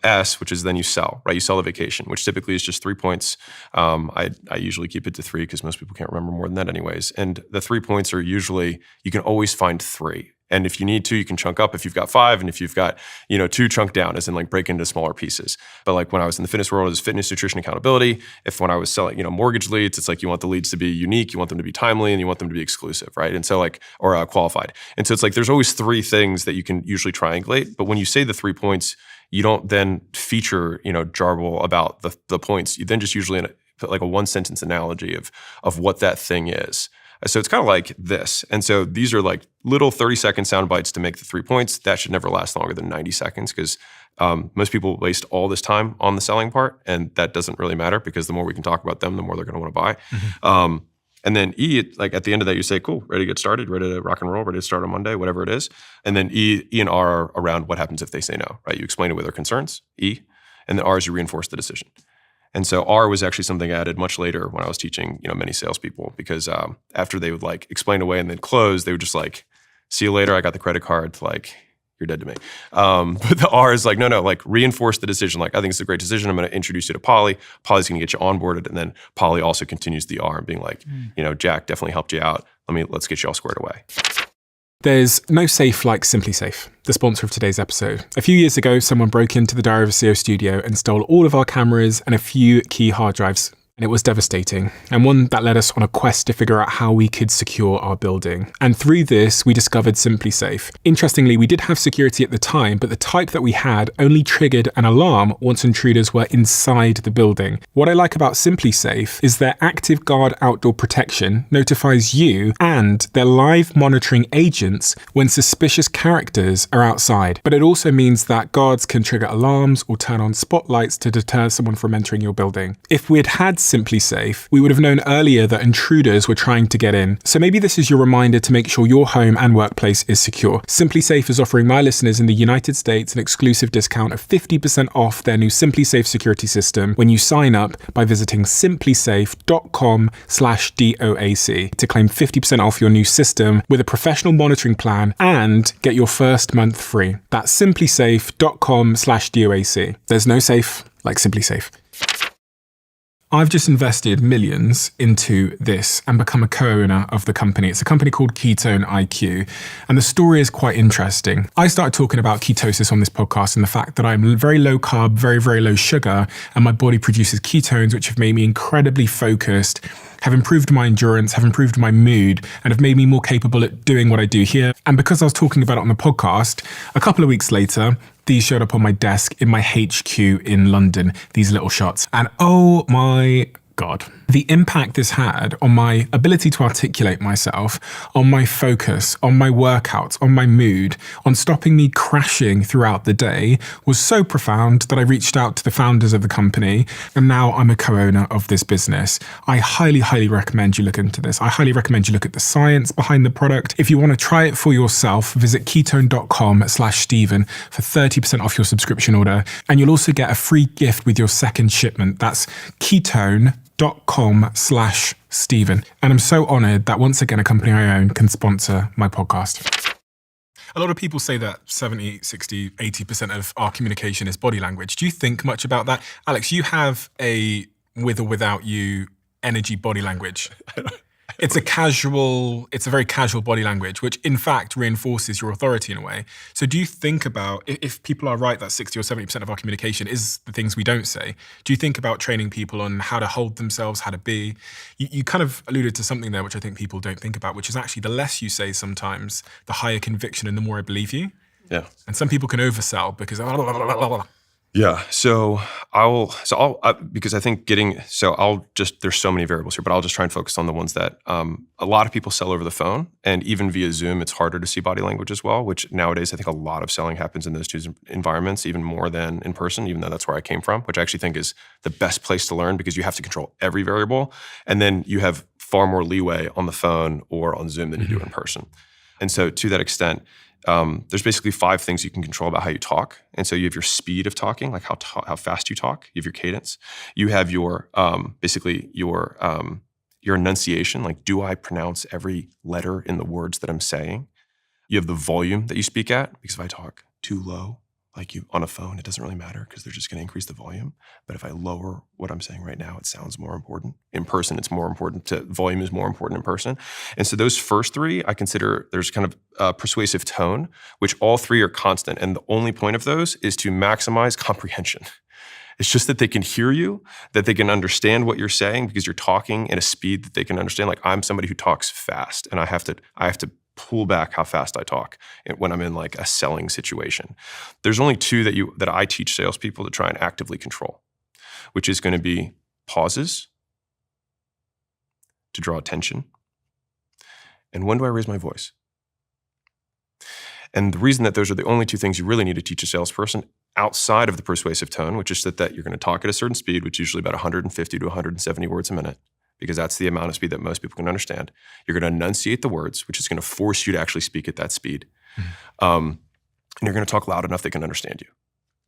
S2: S, which is then you sell, right? You sell a vacation, which typically is just 3 points. I usually keep it to 3 because most people can't remember more than that anyways. And the 3 points are usually, you can always find 3. And if you need to, you can chunk up if you've got 5, and if you've got, 2, chunk down, as in like break into smaller pieces. But like when I was in the fitness world, it was fitness, nutrition, accountability. When I was selling, mortgage leads, it's like you want the leads to be unique, you want them to be timely, and you want them to be exclusive, right? And so or qualified. And so it's like there's always 3 things that you can usually triangulate. But when you say the 3 points, you don't then feature, jarble about the points. You then just usually put like a 1-sentence analogy of what that thing is. So it's kind of like this. And so these are like little 30-second sound bites to make the 3 points. That should never last longer than 90 seconds because most people waste all this time on the selling part, and that doesn't really matter because the more we can talk about them, the more they're going to want to buy. Mm-hmm. And then E, like at the end of that, you say, cool, ready to get started, ready to rock and roll, ready to start on Monday, whatever it is. And then E and R are around what happens if they say no, right? You explain it with their concerns, E. And then R is you reinforce the decision. And so R was actually something I added much later when I was teaching, many salespeople, because after they would like explain away and then close, they would just like see you later. I got the credit card. Like, you're dead to me. But the R is like, no, like reinforce the decision. Like, I think it's a great decision. I'm going to introduce you to Polly. Polly's going to get you onboarded. And then Polly also continues the R and being like, Jack definitely helped you out. Let's get you all squared away.
S1: There's no safe like Simply Safe, the sponsor of today's episode. A few years ago, someone broke into the Diary of a CEO studio and stole all of our cameras and a few key hard drives. And it was devastating, and one that led us on a quest to figure out how we could secure our building. And through this, we discovered Simply Safe. Interestingly, we did have security at the time, but the type that we had only triggered an alarm once intruders were inside the building. What I like about Simply Safe is their Active Guard outdoor protection notifies you and their live monitoring agents when suspicious characters are outside. But it also means that guards can trigger alarms or turn on spotlights to deter someone from entering your building. If we had had Simply Safe, we would have known earlier that intruders were trying to get in. So maybe this is your reminder to make sure your home and workplace is secure. Simply Safe is offering my listeners in the United States an exclusive discount of 50% off their new Simply Safe security system when you sign up by visiting simplysafe.com/DOAC to claim 50% off your new system with a professional monitoring plan and get your first month free. That's simplysafe.com/DOAC. There's no safe like Simply Safe. I've just invested millions into this and become a co-owner of the company. It's a company called Ketone IQ, and the story is quite interesting. I started talking about ketosis on this podcast and the fact that I'm very low carb, very, very low sugar, and my body produces ketones, which have made me incredibly focused, have improved my endurance, have improved my mood, and have made me more capable at doing what I do here. And because I was talking about it on the podcast, a couple of weeks later, these showed up on my desk in my HQ in London, these little shots. And oh my God, the impact this had on my ability to articulate myself, on my focus, on my workouts, on my mood, on stopping me crashing throughout the day was so profound that I reached out to the founders of the company, and now I'm a co-owner of this business. I highly, highly recommend you look into this. I highly recommend you look at the science behind the product. If you want to try it for yourself, visit ketone.com/Stephen for 30% off your subscription order, and you'll also get a free gift with your second shipment. That's ketone.com/Stephen. And I'm so honored that once again, a company I own can sponsor my podcast. A lot of people say that 70, 60, 80% of our communication is body language. Do you think much about that? Alex, you have a with or without you energy body language. It's a very casual body language, which in fact reinforces your authority in a way. So do you think about, if people are right that 60 or 70% of our communication is the things we don't say, do you think about training people on how to hold themselves, how to be? You kind of alluded to something there, which I think people don't think about, which is actually the less you say sometimes, the higher conviction and the more I believe you.
S2: Yeah.
S1: And some people can oversell because
S2: Yeah. Because I think there's so many variables here, but I'll just try and focus on the ones that a lot of people sell over the phone, and even via Zoom, it's harder to see body language as well, which nowadays I think a lot of selling happens in those two environments, even more than in person, even though that's where I came from, which I actually think is the best place to learn because you have to control every variable. And then you have far more leeway on the phone or on Zoom than you do in person. And so to that extent, there's basically 5 things you can control about how you talk. And so you have your speed of talking, like how fast you talk. You have your cadence. You have your your enunciation, like do I pronounce every letter in the words that I'm saying? You have the volume that you speak at, because if I talk too low, like you on a phone, it doesn't really matter because they're just going to increase the volume. But if I lower what I'm saying right now, it sounds more important. In person, it's more important. Volume is more important in person. And so those first 3, I consider there's kind of a persuasive tone, which all 3 are constant. And the only point of those is to maximize comprehension. It's just that they can hear you, that they can understand what you're saying because you're talking at a speed that they can understand. Like I'm somebody who talks fast, and I have to pull back how fast I talk when I'm in like a selling situation. There's only 2 that I teach salespeople to try and actively control, which is going to be pauses to draw attention, and when do I raise my voice? And the reason that those are the only 2 things you really need to teach a salesperson outside of the persuasive tone, which is that you're going to talk at a certain speed, which is usually about 150 to 170 words a minute, because that's the amount of speed that most people can understand. You're going to enunciate the words, which is going to force you to actually speak at that speed. And you're going to talk loud enough they can understand you.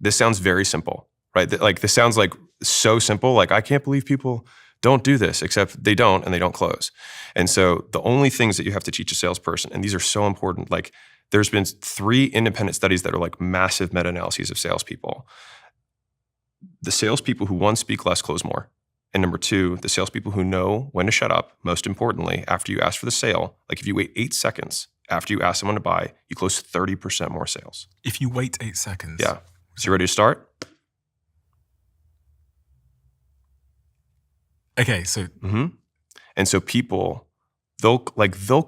S2: This sounds very simple, right? Like this sounds like so simple. Like I can't believe people don't do this, except they don't, and they don't close. And so the only things that you have to teach a salesperson, and these are so important, like there's been 3 independent studies that are like massive meta-analyses of salespeople. The salespeople who, 1, speak less, close more. And number 2, the salespeople who know when to shut up, most importantly, after you ask for the sale. Like if you wait 8 seconds after you ask someone to buy, you close 30% more sales.
S1: If you wait 8 seconds.
S2: Yeah. So you ready to start?
S1: Okay, so
S2: And so people, they'll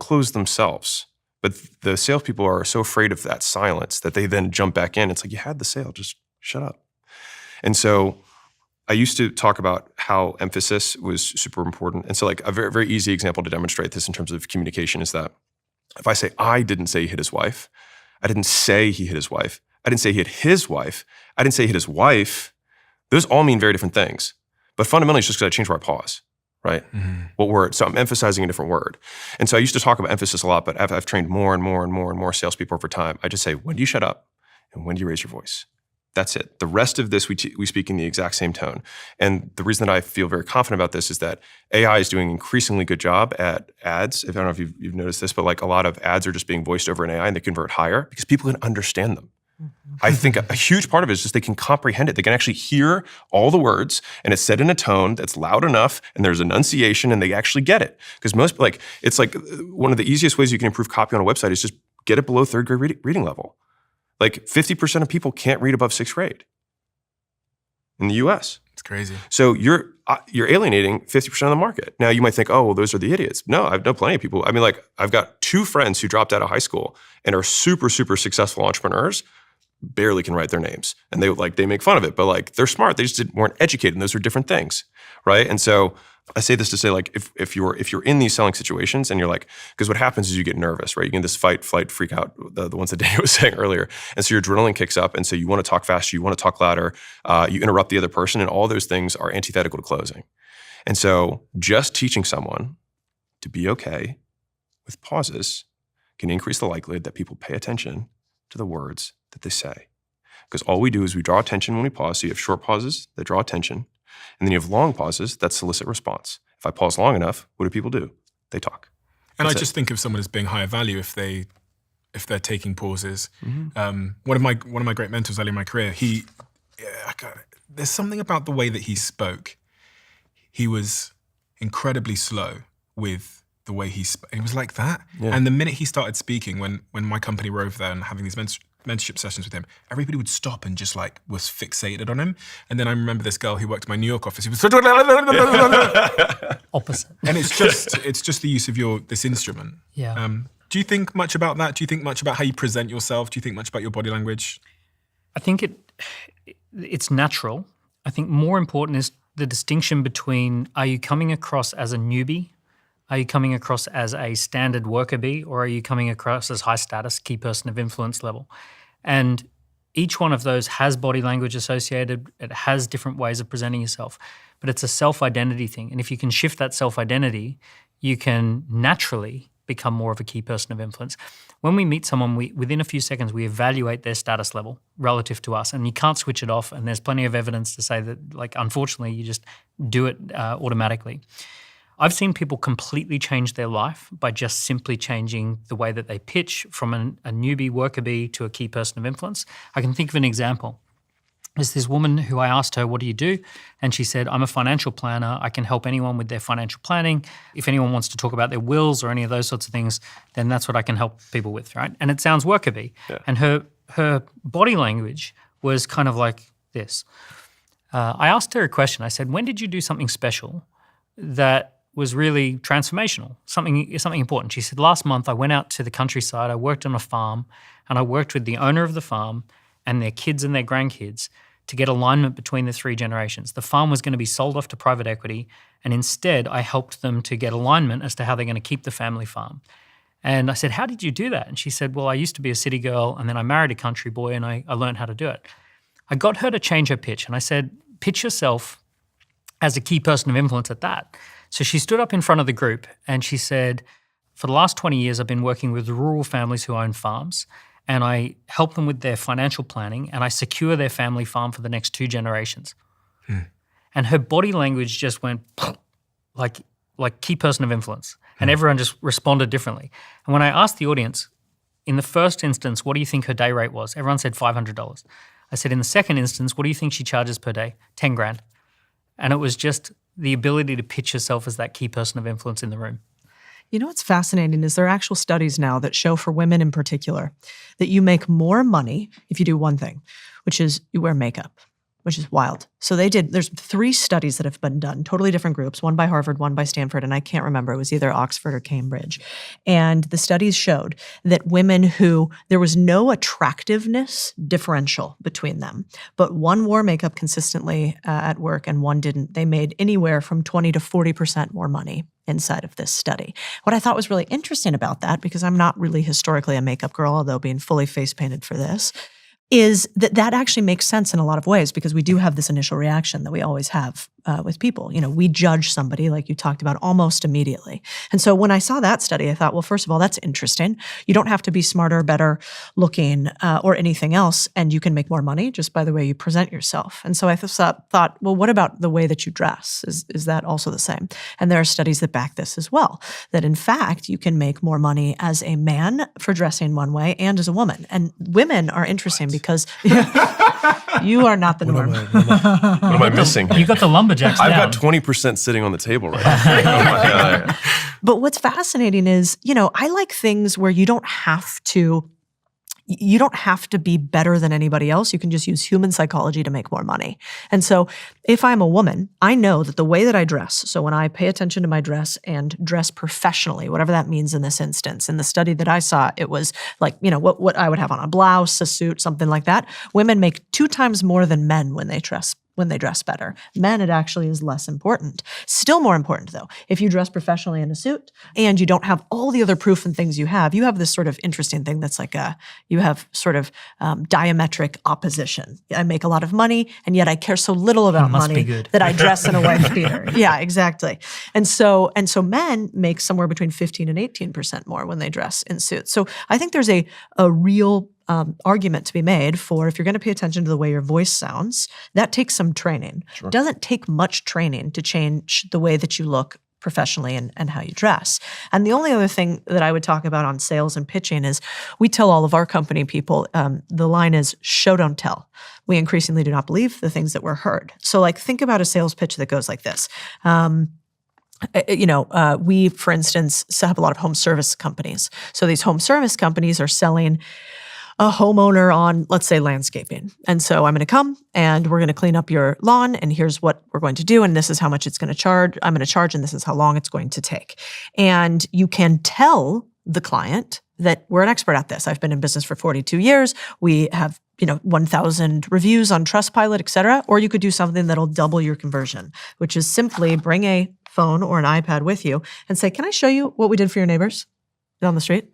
S2: close themselves, but the salespeople are so afraid of that silence that they then jump back in. It's like, you had the sale, just shut up. And so I used to talk about how emphasis was super important. And so like a very, very easy example to demonstrate this in terms of communication is that if I say, I didn't say he hit his wife, I didn't say he hit his wife, I didn't say he hit his wife, I didn't say he hit his wife, those all mean very different things. But fundamentally, it's just because I change where I pause, right? What word? So I'm emphasizing a different word. And so I used to talk about emphasis a lot, but I've trained more and more and more and more salespeople over time. I just say, when do you shut up? And when do you raise your voice? That's it. The rest of this, we speak in the exact same tone. And the reason that I feel very confident about this is that AI is doing an increasingly good job at ads. I don't know if you've noticed this, but like a lot of ads are just being voiced over in AI and they convert higher because people can understand them. I think a huge part of it is just they can comprehend it. They can actually hear all the words and it's said in a tone that's loud enough and there's enunciation and they actually get it. Because most, like, it's like one of the easiest ways you can improve copy on a website is just get it below 3rd grade reading level. Like 50% of people can't read above 6th grade in the US.
S1: it's crazy.
S2: So you're alienating 50% of the market. Now you might think, oh, well, those are the idiots. No, I've known plenty of people. I mean, like I've got 2 friends who dropped out of high school and are super, super successful entrepreneurs, barely can write their names. And they make fun of it, but like they're smart. They just weren't educated and those are different things, right? And so I say this to say like if you're in these selling situations and you're like, because what happens is you get nervous, right? You get this fight, flight, freak out, the ones that Daniel was saying earlier. And so your adrenaline kicks up and so you want to talk faster, you want to talk louder, you interrupt the other person and all those things are antithetical to closing. And so just teaching someone to be okay with pauses can increase the likelihood that people pay attention to the words that they say. Because all we do is we draw attention when we pause. So you have short pauses that draw attention. And then you have long pauses that solicit response. If I pause long enough, what do people do? They talk.
S1: And I just think of someone as being higher value if they're taking pauses. One of my great mentors early in my career, there's something about the way that he spoke. He was incredibly slow with the way he spoke. It was like that. Yeah. And the minute he started speaking, when my company were over there and having these mentorship sessions with him, everybody would stop and just like was fixated on him. And then I remember this girl who worked in my New York office, who was
S6: Opposite.
S1: And it's just the use of this instrument.
S6: Yeah.
S1: Do you think much about that? Do you think much about how you present yourself? Do you think much about your body language?
S6: I think it's natural. I think more important is the distinction between, are you coming across as a newbie? Are you coming across as a standard worker bee, or are you coming across as high status, key person of influence level? And each one of those has body language associated. It has different ways of presenting yourself, but it's a self-identity thing. And if you can shift that self-identity, you can naturally become more of a key person of influence. When we meet someone, within a few seconds, we evaluate their status level relative to us, and you can't switch it off. And there's plenty of evidence to say that, like, unfortunately, you just do it automatically. I've seen people completely change their life by just simply changing the way that they pitch from a newbie worker bee to a key person of influence. I can think of an example. There's this woman who I asked her, what do you do? And she said, I'm a financial planner. I can help anyone with their financial planning. If anyone wants to talk about their wills or any of those sorts of things, then that's what I can help people with, right? And it sounds worker bee. Yeah. And her body language was kind of like this. I asked her a question. I said, when did you do something special that was really transformational, something important? She said, last month I went out to the countryside, I worked on a farm, and I worked with the owner of the farm and their kids and their grandkids to get alignment between the 3 generations. The farm was going to be sold off to private equity, and instead I helped them to get alignment as to how they're going to keep the family farm. And I said, how did you do that? And she said, well, I used to be a city girl, and then I married a country boy, and I learned how to do it. I got her to change her pitch, and I said, pitch yourself as a key person of influence at that. So she stood up in front of the group and she said, for the last 20 years, I've been working with rural families who own farms, and I help them with their financial planning, and I secure their family farm for the next 2 generations. And her body language just went, like key person of influence, and everyone just responded differently. And when I asked the audience, in the first instance, what do you think her day rate was? Everyone said $500. I said, in the second instance, what do you think she charges per day? 10 grand. And it was just the ability to pitch yourself as that key person of influence in the room.
S5: You know what's fascinating is there are actual studies now that show for women in particular that you make more money if you do one thing, which is you wear makeup, which is wild. So there's 3 studies that have been done, totally different groups, one by Harvard, one by Stanford, and I can't remember, it was either Oxford or Cambridge. And the studies showed that women there was no attractiveness differential between them, but one wore makeup consistently at work and one didn't. They made anywhere from 20 to 40% more money inside of this study. What I thought was really interesting about that, because I'm not really historically a makeup girl, although being fully face painted for this, is that actually makes sense in a lot of ways, because we do have this initial reaction that we always have with people. You know, we judge somebody, like you talked about, almost immediately. And so when I saw that study, I thought, well, first of all, that's interesting. You don't have to be smarter, better looking, or anything else, and you can make more money just by the way you present yourself. And so I thought, well, what about the way that you dress? Is that also the same? And there are studies that back this as well, that in fact, you can make more money as a man for dressing one way and as a woman. And women are interesting because you are not the norm.
S2: What am I missing?
S6: You got the lumberjacks
S2: I've
S6: down.
S2: got 20% sitting on the table right now.
S5: But what's fascinating is, I like things where you don't have to be better than anybody else. You can just use human psychology to make more money. And so if I'm a woman, I know that the way that I dress, so when I pay attention to my dress and dress professionally, whatever that means in this instance, in the study that I saw, it was like, what I would have on, a blouse, a suit, something like that. Women make 2 times more than men when they dress better. Men, it actually is less important. Still more important, though, if you dress professionally in a suit and you don't have all the other proof and things you have this sort of interesting thing that's like you have sort of diametric opposition. I make a lot of money, and yet I care so little about money that I dress in a wife beater. Yeah, exactly. And so men make somewhere between 15 and 18% more when they dress in suits. So I think there's a real argument to be made for, if you're going to pay attention to the way your voice sounds, that takes some training. Sure. It doesn't take much training to change the way that you look professionally and how you dress. And the only other thing that I would talk about on sales and pitching is we tell all of our company people, the line is show, don't tell. We increasingly do not believe the things that were heard. So like think about a sales pitch that goes like this. We, for instance, have a lot of home service companies. So these home service companies are selling a homeowner on, let's say, landscaping. And so I'm going to come and we're going to clean up your lawn, and here's what we're going to do, and this is how much it's going to charge. I'm going to charge, and this is how long it's going to take. And you can tell the client that we're an expert at this. I've been in business for 42 years. We have 1,000 reviews on Trustpilot, et cetera. Or you could do something that'll double your conversion, which is simply bring a phone or an iPad with you and say, can I show you what we did for your neighbors down the street?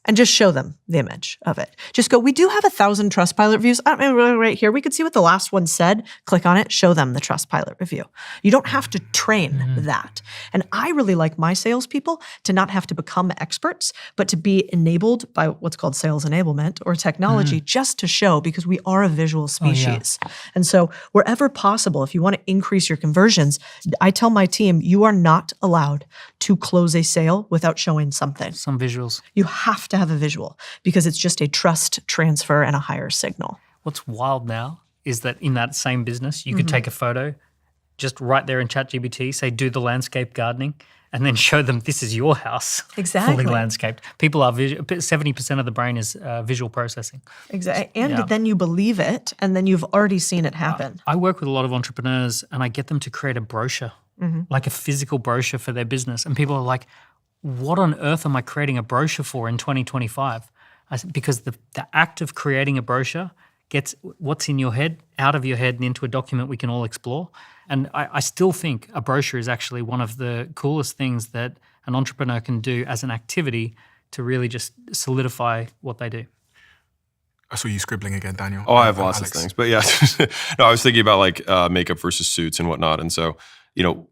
S5: And just show them the image of it. Just go, we do have 1,000 Trustpilot reviews. Right here, we could see what the last one said. Click on it, show them the Trustpilot review. You don't have to train that. And I really like my salespeople to not have to become experts, but to be enabled by what's called sales enablement or technology just to show, because we are a visual species. Oh, yeah. And so wherever possible, if you want to increase your conversions, I tell my team, you are not allowed to close a sale without showing something.
S6: Some visuals.
S5: You have to have a visual, because it's just a trust transfer and a higher signal.
S6: What's wild now is that in that same business, you could take a photo, just right there in ChatGPT, say, do the landscape gardening, and then show them this is your house.
S5: Exactly.
S6: Fully landscaped. People are 70% of the brain is visual processing.
S5: Exactly. And then you believe it, and then you've already seen it happen.
S6: I work with a lot of entrepreneurs, and I get them to create a brochure, like a physical brochure for their business. And people are like, what on earth am I creating a brochure for in 2025? Because the act of creating a brochure gets what's in your head out of your head and into a document we can all explore. And I still think a brochure is actually one of the coolest things that an entrepreneur can do as an activity to really just solidify what they do.
S1: I saw you scribbling again, Daniel.
S2: Oh, I have lots of things. But yeah, no, I was thinking about like makeup versus suits and whatnot. And so,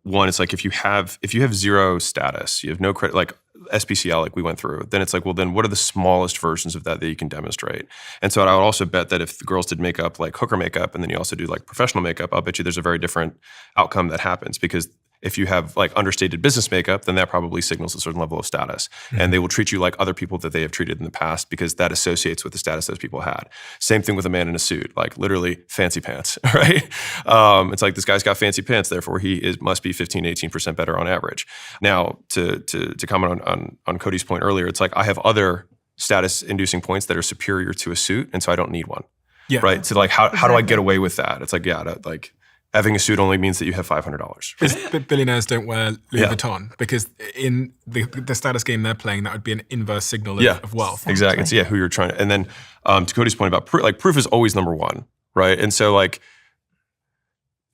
S2: one, it's like if you have zero status, you have no credit, like SPCL, like we went through, then it's like, well, then what are the smallest versions of that you can demonstrate? And so I would also bet that if the girls did makeup, like hooker makeup, and then you also do like professional makeup, I'll bet you there's a very different outcome that happens, because If you have like understated business makeup, then that probably signals a certain level of status. And they will treat you like other people that they have treated in the past because that associates with the status those people had. Same thing with a man in a suit, like literally fancy pants, right? It's like this guy's got fancy pants, therefore must be 15, 18% better on average. Now, to comment on Codie's point earlier, it's like I have other status-inducing points that are superior to a suit, and so I don't need one.
S1: Yeah.
S2: Right? So like how do I get away with that? It's like, like having a suit only means that you have $500.
S1: But billionaires don't wear Louis Vuitton because in the status game they're playing, that would be an inverse signal of wealth.
S2: Exactly. It's who you're trying to. And then to Codie's point about proof is always number one, right? And so like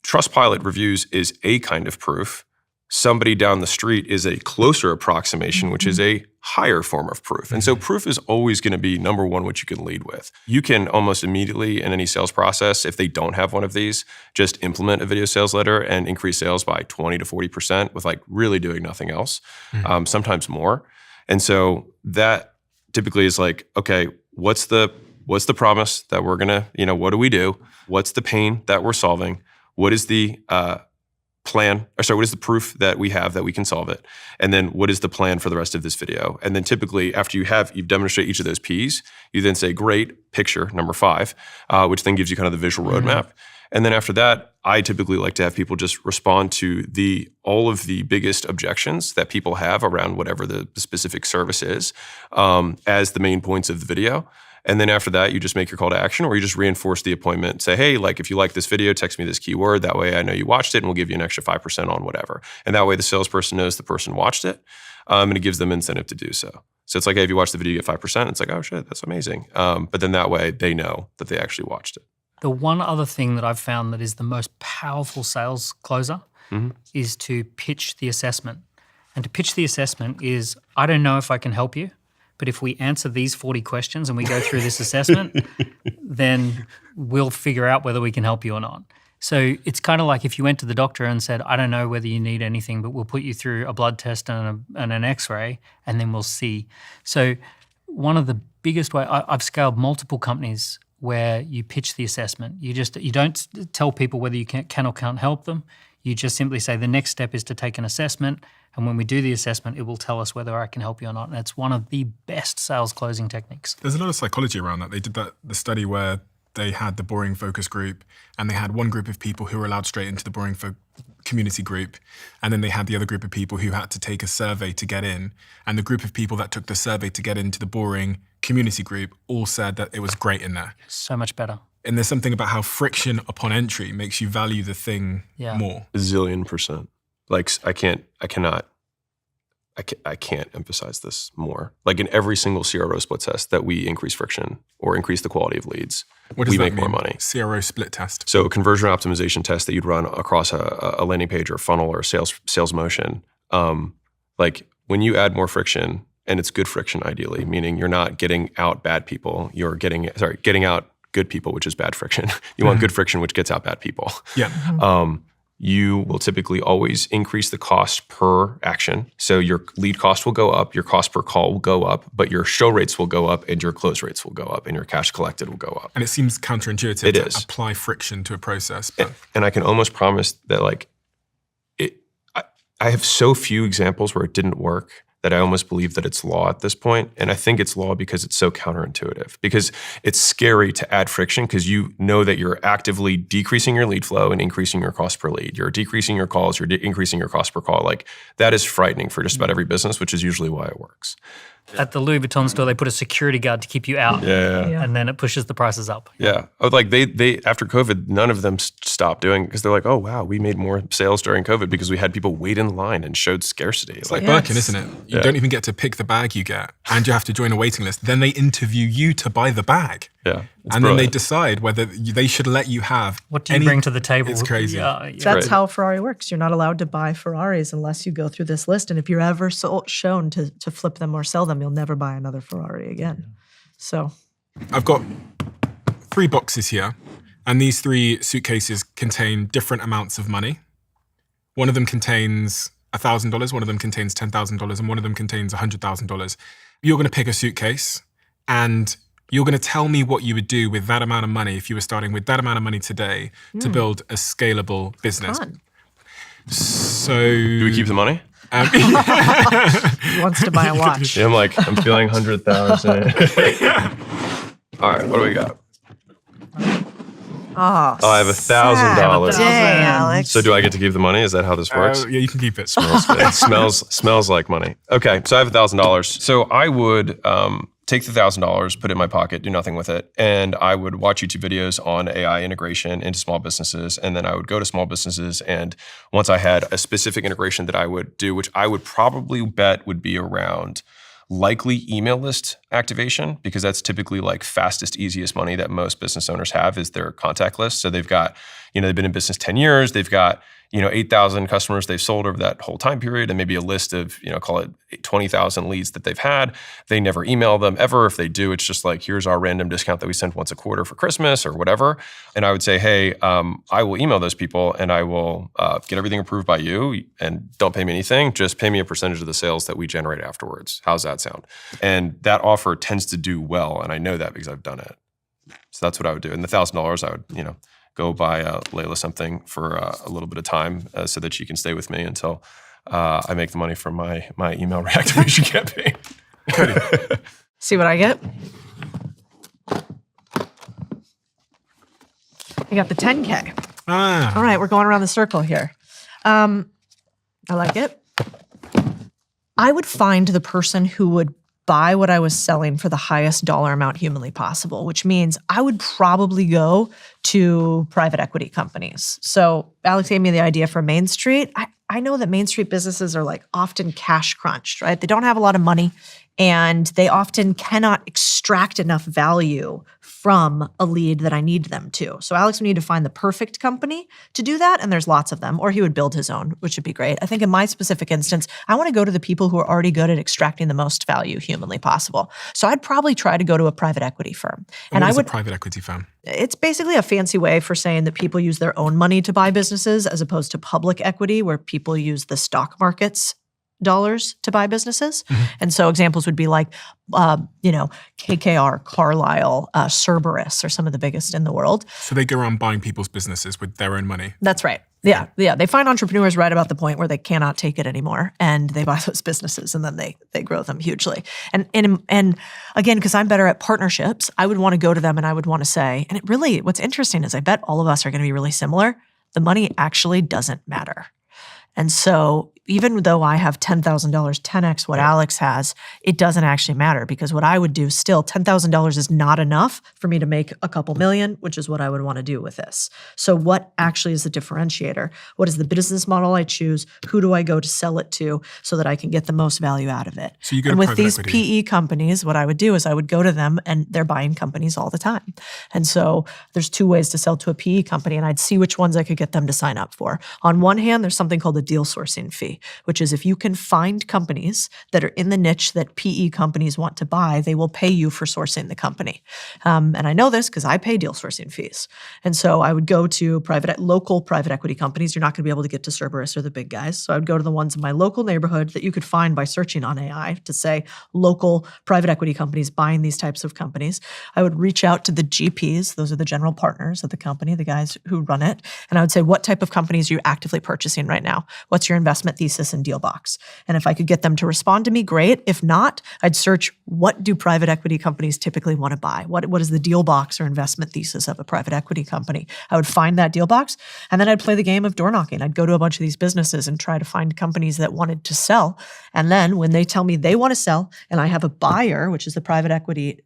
S2: Trustpilot reviews is a kind of proof. Somebody down the street is a closer approximation, which is a higher form of proof. And so proof is always going to be number one, which you can lead with. You can almost immediately in any sales process, if they don't have one of these, just implement a video sales letter and increase sales by 20 to 40% with like really doing nothing else, sometimes more. And so that typically is like, okay, what's the promise that we're going to, what do we do? What's the pain that we're solving? What is the what is the proof that we have that we can solve it? And then what is the plan for the rest of this video? And then typically after you've demonstrated each of those P's, you then say, great, picture, number 5, which then gives you kind of the visual roadmap. And then after that, I typically like to have people just respond to all of the biggest objections that people have around whatever the specific service is as the main points of the video. And then after that, you just make your call to action or you just reinforce the appointment. Say, hey, like if you like this video, text me this keyword. That way I know you watched it and we'll give you an extra 5% on whatever. And that way the salesperson knows the person watched it and it gives them incentive to do so. So it's like, hey, if you watch the video, you get 5%. It's like, oh shit, that's amazing. But then that way they know that they actually watched it.
S6: The one other thing that I've found that is the most powerful sales closer is to pitch the assessment. And to pitch the assessment is, I don't know if I can help you, but if we answer these 40 questions and we go through this assessment, then we'll figure out whether we can help you or not. So it's kind of like if you went to the doctor and said, I don't know whether you need anything, but we'll put you through a blood test and an x-ray, and then we'll see. So one of the biggest ways, I've scaled multiple companies where you pitch the assessment. You don't tell people whether you can or can't help them. You just simply say the next step is to take an assessment, and when we do the assessment, it will tell us whether I can help you or not. And it's one of the best sales closing techniques.
S1: There's a lot of psychology around that. They did the study where they had the boring focus group, and they had one group of people who were allowed straight into the boring community group, and then they had the other group of people who had to take a survey to get in. And the group of people that took the survey to get into the boring community group all said that it was great in there.
S6: So much better.
S1: And there's something about how friction upon entry makes you value the thing more.
S2: A zillion %. Like I can't emphasize this more. Like in every single CRO split test that we increase friction or increase the quality of leads, we make more money.
S1: CRO split test.
S2: So a conversion optimization test that you'd run across a landing page or a funnel or a sales motion, like when you add more friction, and it's good friction ideally, meaning you're not getting out bad people, you're getting out good people, which is bad friction. You want good friction, which gets out bad people.
S1: Yeah.
S2: You will typically always increase the cost per action. So your lead cost will go up, your cost per call will go up, but your show rates will go up and your close rates will go up and your cash collected will go up.
S1: And it seems counterintuitive to apply friction to a process. But
S2: and I can almost promise that I have so few examples where it didn't work that I almost believe that it's law at this point. And I think it's law because it's so counterintuitive. Because it's scary to add friction because you know that you're actively decreasing your lead flow and increasing your cost per lead. You're decreasing your calls, you're increasing your cost per call. Like that is frightening for just about every business, which is usually why it works.
S6: At the Louis Vuitton store, they put a security guard to keep you out.
S2: Yeah.
S6: And then it pushes the prices up.
S2: Yeah. Like they after COVID, none of them stopped doing because they're like, oh, wow, we made more sales during COVID because we had people wait in line and showed scarcity.
S1: It's like Birkin, isn't it? You don't even get to pick the bag you get and you have to join a waiting list. Then they interview you to buy the bag.
S2: Yeah.
S1: And then they decide whether they should let you have.
S6: What do you bring to the table?
S1: It's crazy.
S5: That's how Ferrari works. You're not allowed to buy Ferraris unless you go through this list. And if you're ever shown to flip them or sell them, you'll never buy another Ferrari again. So
S1: I've got 3 boxes here, and these 3 suitcases contain different amounts of money. One of them contains $1,000, one of them contains $10,000, and one of them contains $100,000. You're going to pick a suitcase, and you're going to tell me what you would do with that amount of money if you were starting with that amount of money today to build a scalable business.
S5: fun.
S1: So
S2: Do we keep the money?
S5: He wants to buy a watch.
S2: Yeah, I'm feeling 100,000. All right, what do we got?
S5: Oh,
S2: I have $1,000.
S5: Dang, Alex.
S2: So do I get to keep the money? Is that how this works?
S1: yeah, you can keep it.
S2: It smells like money. Okay, so I have $1,000. So I would take the $1,000, put it in my pocket, do nothing with it, and I would watch YouTube videos on AI integration into small businesses, and then I would go to small businesses, and once I had a specific integration that I would do, which I would probably bet would be around likely email list activation, because that's typically like fastest, easiest money that most business owners have is their contact list. So they've got, they've been in business 10 years, they've got 8,000 customers they've sold over that whole time period, and maybe a list of, call it 20,000 leads that they've had. They never email them ever. If they do, it's just like, here's our random discount that we send once a quarter for Christmas or whatever. And I would say, hey, I will email those people and I will get everything approved by you, and don't pay me anything. Just pay me a percentage of the sales that we generate afterwards. How's that sound? And that offer tends to do well. And I know that because I've done it. So that's what I would do. And the $1,000, I would, go buy Layla something for a little bit of time so that she can stay with me until I make the money from my email reactivation campaign.
S5: See what I get? I got the 10K. All right, we're going around the circle here. I like it. I would find the person who would buy what I was selling for the highest dollar amount humanly possible, which means I would probably go to private equity companies. So Alex gave me the idea for Main Street. I know that Main Street businesses are like often cash crunched, right? They don't have a lot of money, and they often cannot extract enough value from a lead that I need them to. So Alex would need to find the perfect company to do that, and there's lots of them, or he would build his own, which would be great. I think in my specific instance, I want to go to the people who are already good at extracting the most value humanly possible. So I'd probably try to go to a private equity firm.
S1: And what is a private equity firm?
S5: It's basically a fancy way for saying that people use their own money to buy businesses as opposed to public equity, where people use the stock market's dollars to buy businesses. And so examples would be like, KKR, Carlyle, Cerberus are some of the biggest in the world.
S1: So they go around buying people's businesses with their own money.
S5: That's right. Yeah. They find entrepreneurs right about the point where they cannot take it anymore, and they buy those businesses, and then they grow them hugely. And again, because I'm better at partnerships, I would want to go to them and I would want to say, and what's interesting is I bet all of us are going to be really similar. The money actually doesn't matter. And so even though I have $10,000, 10x what Alex has, it doesn't actually matter, because what I would do still, $10,000 is not enough for me to make a couple million, which is what I would want to do with this. So what actually is the differentiator? What is the business model I choose? Who do I go to sell it to so that I can get the most value out of it?
S1: So you go
S5: and
S1: to
S5: with
S1: private
S5: these
S1: equity.
S5: PE companies, what I would do is I would go to them, and they're buying companies all the time. And so there's two ways to sell to a PE company, and I'd see which ones I could get them to sign up for. On one hand, there's something called a deal sourcing fee, which is if you can find companies that are in the niche that PE companies want to buy, they will pay you for sourcing the company. And I know this because I pay deal sourcing fees. And so I would go to local private equity companies. You're not going to be able to get to Cerberus or the big guys. So I would go to the ones in my local neighborhood that you could find by searching on AI to say local private equity companies buying these types of companies. I would reach out to the GPs. Those are the general partners of the company, the guys who run it. And I would say, what type of companies are you actively purchasing right now? What's your investment thesis and deal box? And if I could get them to respond to me, great. If not, I'd search, what do private equity companies typically want to buy? What is the deal box or investment thesis of a private equity company? I would find that deal box, and then I'd play the game of door knocking. I'd go to a bunch of these businesses and try to find companies that wanted to sell. And then when they tell me they want to sell, and I have a buyer, which is the private equity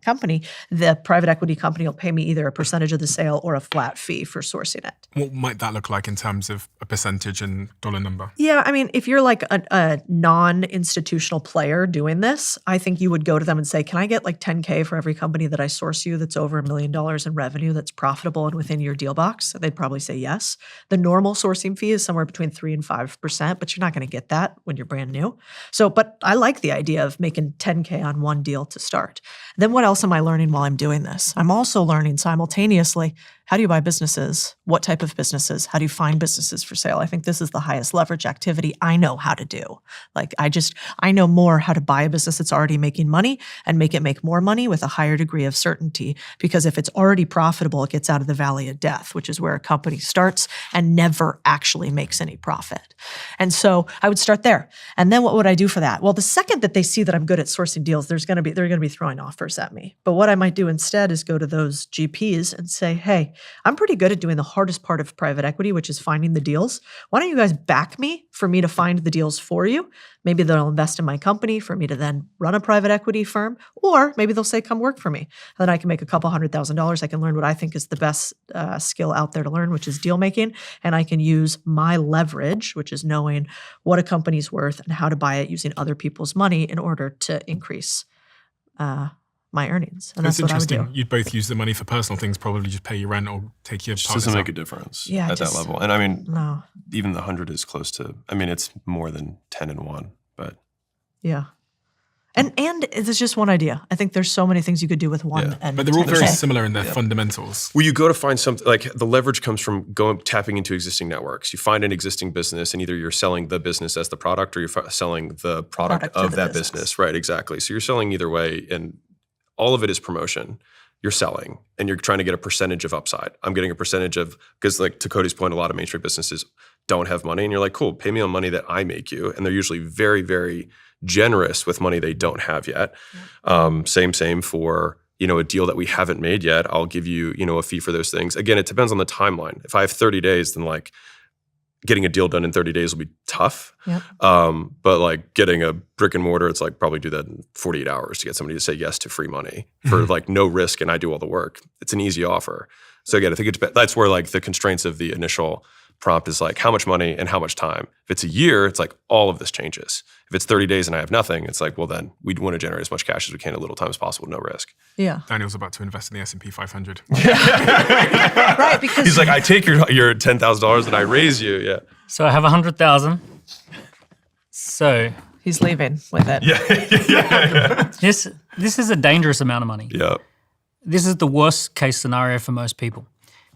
S5: company, the private equity company will pay me either a percentage of the sale or a flat fee for sourcing it.
S1: What might that look like in terms of a percentage and dollar number?
S5: Yeah, I mean, if you're like a non-institutional player doing this, I think you would go to them and say, can I get like 10K for every company that I source you that's over $1 million in revenue, that's profitable and within your deal box? They'd probably say yes. The normal sourcing fee is somewhere between 3 and 5%, but you're not going to get that when you're brand new. So, but I like the idea of making 10K on one deal to start. Then what else am I learning while I'm doing this? I'm also learning simultaneously, how do you buy businesses? What type of businesses? How do you find businesses for sale? I think this is the highest leverage activity activity I know how to do. Like I know more how to buy a business that's already making money and make it make more money with a higher degree of certainty. Because if it's already profitable, it gets out of the valley of death, which is where a company starts and never actually makes any profit. And so I would start there. And then what would I do for that? Well, the second that they see that I'm good at sourcing deals, they're going to be throwing offers at me. But what I might do instead is go to those GPs and say, hey, I'm pretty good at doing the hardest part of private equity, which is finding the deals. Why don't you guys back me for me to find the deals for you? Maybe they'll invest in my company for me to then run a private equity firm, or maybe they'll say, come work for me. And then I can make a couple $100,000. I can learn what I think is the best skill out there to learn, which is deal making. And I can use my leverage, which is knowing what a company's worth and how to buy it using other people's money in order to increase my earnings. And that's what I would do.
S1: You'd both use the money for personal things, probably just pay your rent or take your
S2: It
S1: partners
S2: doesn't
S1: out.
S2: make a difference at that level. And I mean, even the 100 is close to, I mean, it's more than 10 and 1, but.
S5: Yeah. And it's just one idea. I think there's so many things you could do with one.
S2: Yeah.
S5: And
S1: But they're all very similar in their fundamentals.
S2: Well, you go to find something, like the leverage comes from tapping into existing networks. You find an existing business and either you're selling the business as the product or you're selling the product of that business. Right, exactly. So you're selling either way, and all of it is promotion. You're selling and you're trying to get a percentage of upside. I'm getting a percentage of, because like to Codie's point, a lot of Main Street businesses don't have money, and you're like, cool, pay me on money that I make you. And they're usually very, very generous with money they don't have yet. Same for, a deal that we haven't made yet. I'll give you, a fee for those things. Again, it depends on the timeline. If I have 30 days, then like getting a deal done in 30 days will be tough.
S5: Yep.
S2: But like getting a brick and mortar, it's like probably do that in 48 hours to get somebody to say yes to free money for like no risk and I do all the work. It's an easy offer. So again, I think that's where like the constraints of the initial prompt is like how much money and how much time. If it's a year, it's like all of this changes. If it's 30 days and I have nothing, it's like, well, then we'd want to generate as much cash as we can at little time as possible, no risk.
S5: Yeah.
S1: Daniel's about to invest in the S&P 500.
S5: Right, because
S2: He's like, I take your $10,000 and I raise you. Yeah.
S6: So I have 100,000. So
S5: he's leaving with it.
S6: this is a dangerous amount of money.
S2: Yeah.
S6: This is the worst case scenario for most people,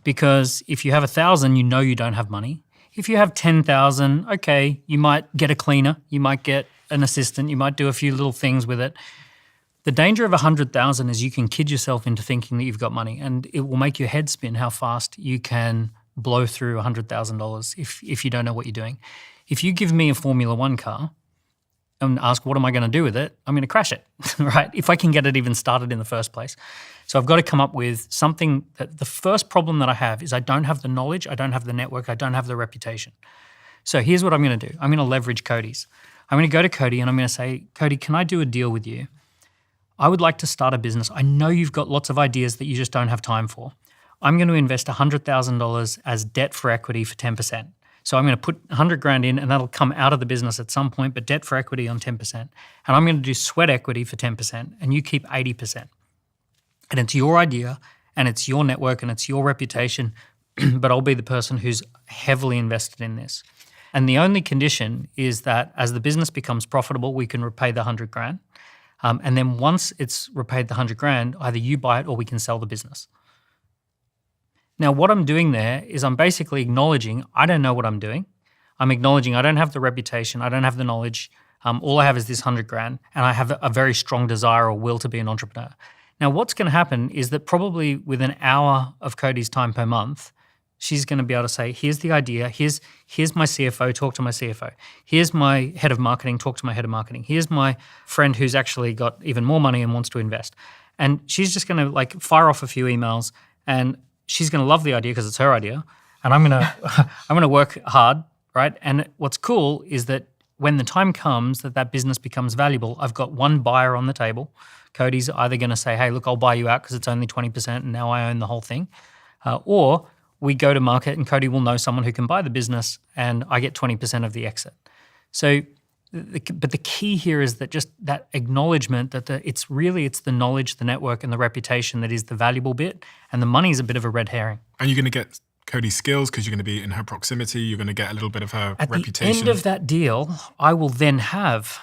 S6: because if you have 1,000, you know you don't have money. If you have 10,000, okay, you might get a cleaner, you might get an assistant, you might do a few little things with it. The danger of 100,000 is you can kid yourself into thinking that you've got money, and it will make your head spin how fast you can blow through $100,000 if you don't know what you're doing. If you give me a Formula One car and ask what am I going to do with it, I'm going to crash it, right? If I can get it even started in the first place. So I've got to come up with something that the first problem that I have is I don't have the knowledge, I don't have the network, I don't have the reputation. So here's what I'm going to do. I'm going to leverage Codie's. I'm going to go to Codie and I'm going to say, Codie, can I do a deal with you? I would like to start a business. I know you've got lots of ideas that you just don't have time for. I'm going to invest $100,000 as debt for equity for 10%. So I'm going to put 100 grand in and that'll come out of the business at some point, but debt for equity on 10%. And I'm going to do sweat equity for 10% and you keep 80%. And it's your idea and it's your network and it's your reputation, but I'll be the person who's heavily invested in this. And the only condition is that as the business becomes profitable, we can repay the 100 grand. And then once it's repaid the 100 grand, either you buy it or we can sell the business. Now, what I'm doing there is I'm basically acknowledging I don't know what I'm doing. I'm acknowledging I don't have the reputation, I don't have the knowledge. All I have is this 100 grand, and I have a very strong desire or will to be an entrepreneur. Now, what's going to happen is that probably with an hour of Codie's time per month, she's going to be able to say, here's the idea, here's my CFO, talk to my CFO. Here's my head of marketing, talk to my head of marketing. Here's my friend who's actually got even more money and wants to invest. And she's just going to like fire off a few emails, and she's going to love the idea because it's her idea. And I'm going to work hard, right? And what's cool is that when the time comes that business becomes valuable, I've got one buyer on the table. Codie's either going to say, hey, look, I'll buy you out because it's only 20% and now I own the whole thing. Or we go to market and Codie will know someone who can buy the business and I get 20% of the exit. So, but the key here is that just that acknowledgement that it's the knowledge, the network and the reputation that is the valuable bit, and the money is a bit of a red herring.
S1: And you're going to get Codie's skills because you're going to be in her proximity. You're going to get a little bit of her reputation.
S6: At the end of that deal, I will then have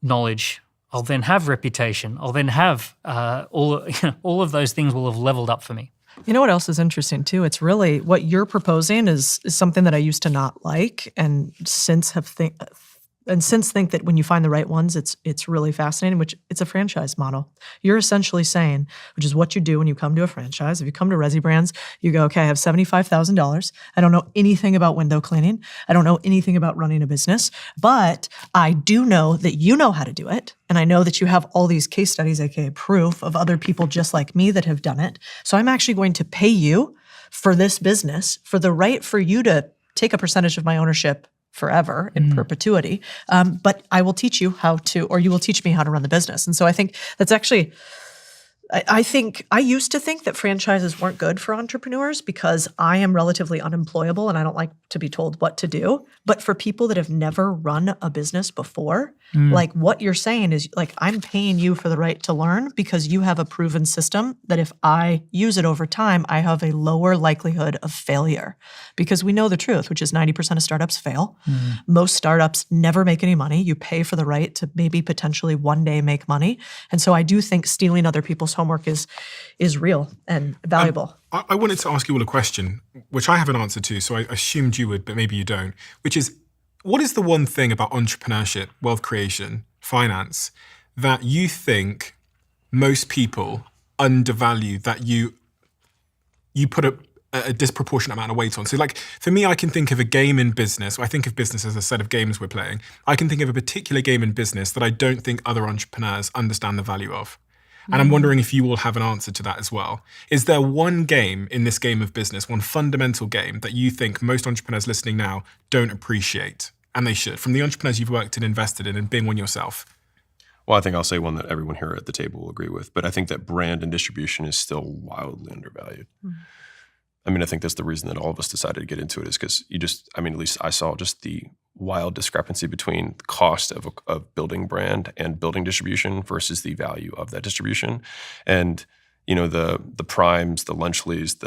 S6: knowledge. I'll then have reputation. I'll then have all of those things will have leveled up for me.
S5: You know what else is interesting too? It's really what you're proposing is something that I used to not like, and since think that when you find the right ones, it's really fascinating. Which it's a franchise model. You're essentially saying, which is what you do when you come to a franchise. If you come to Resi Brands, you go, okay, I have $75,000. I don't know anything about window cleaning. I don't know anything about running a business, but I do know that you know how to do it. And I know that you have all these case studies, aka proof of other people just like me that have done it. So I'm actually going to pay you for this business, for the right for you to take a percentage of my ownership forever in perpetuity. But I will teach you how to, or you will teach me how to run the business. And so I think that's actually, I used to think that franchises weren't good for entrepreneurs because I am relatively unemployable and I don't like to be told what to do. But for people that have never run a business before, like what you're saying is like, I'm paying you for the right to learn because you have a proven system that if I use it over time, I have a lower likelihood of failure. Because we know the truth, which is 90% of startups fail. Most startups never make any money. You pay for the right to maybe potentially one day make money. And so I do think stealing other people's homework is real and valuable.
S1: I wanted to ask you all a question, which I have an answer to, so I assumed you would, but maybe you don't, which is, what is the one thing about entrepreneurship, wealth creation, finance, that you think most people undervalue, that you put a disproportionate amount of weight on? So like, for me, I can think of a game in business, or I think of business as a set of games we're playing. I can think of a particular game in business that I don't think other entrepreneurs understand the value of. And I'm wondering if you all have an answer to that as well. Is there one game in this game of business, one fundamental game that you think most entrepreneurs listening now don't appreciate? And they should, from the entrepreneurs you've worked and invested in and being one yourself.
S2: Well, I think I'll say one that everyone here at the table will agree with, but I think that brand and distribution is still wildly undervalued. I mean, I think that's the reason that all of us decided to get into it is because at least I saw just the wild discrepancy between the cost of building brand and building distribution versus the value of that distribution. And, the Primes, the Lunchleys,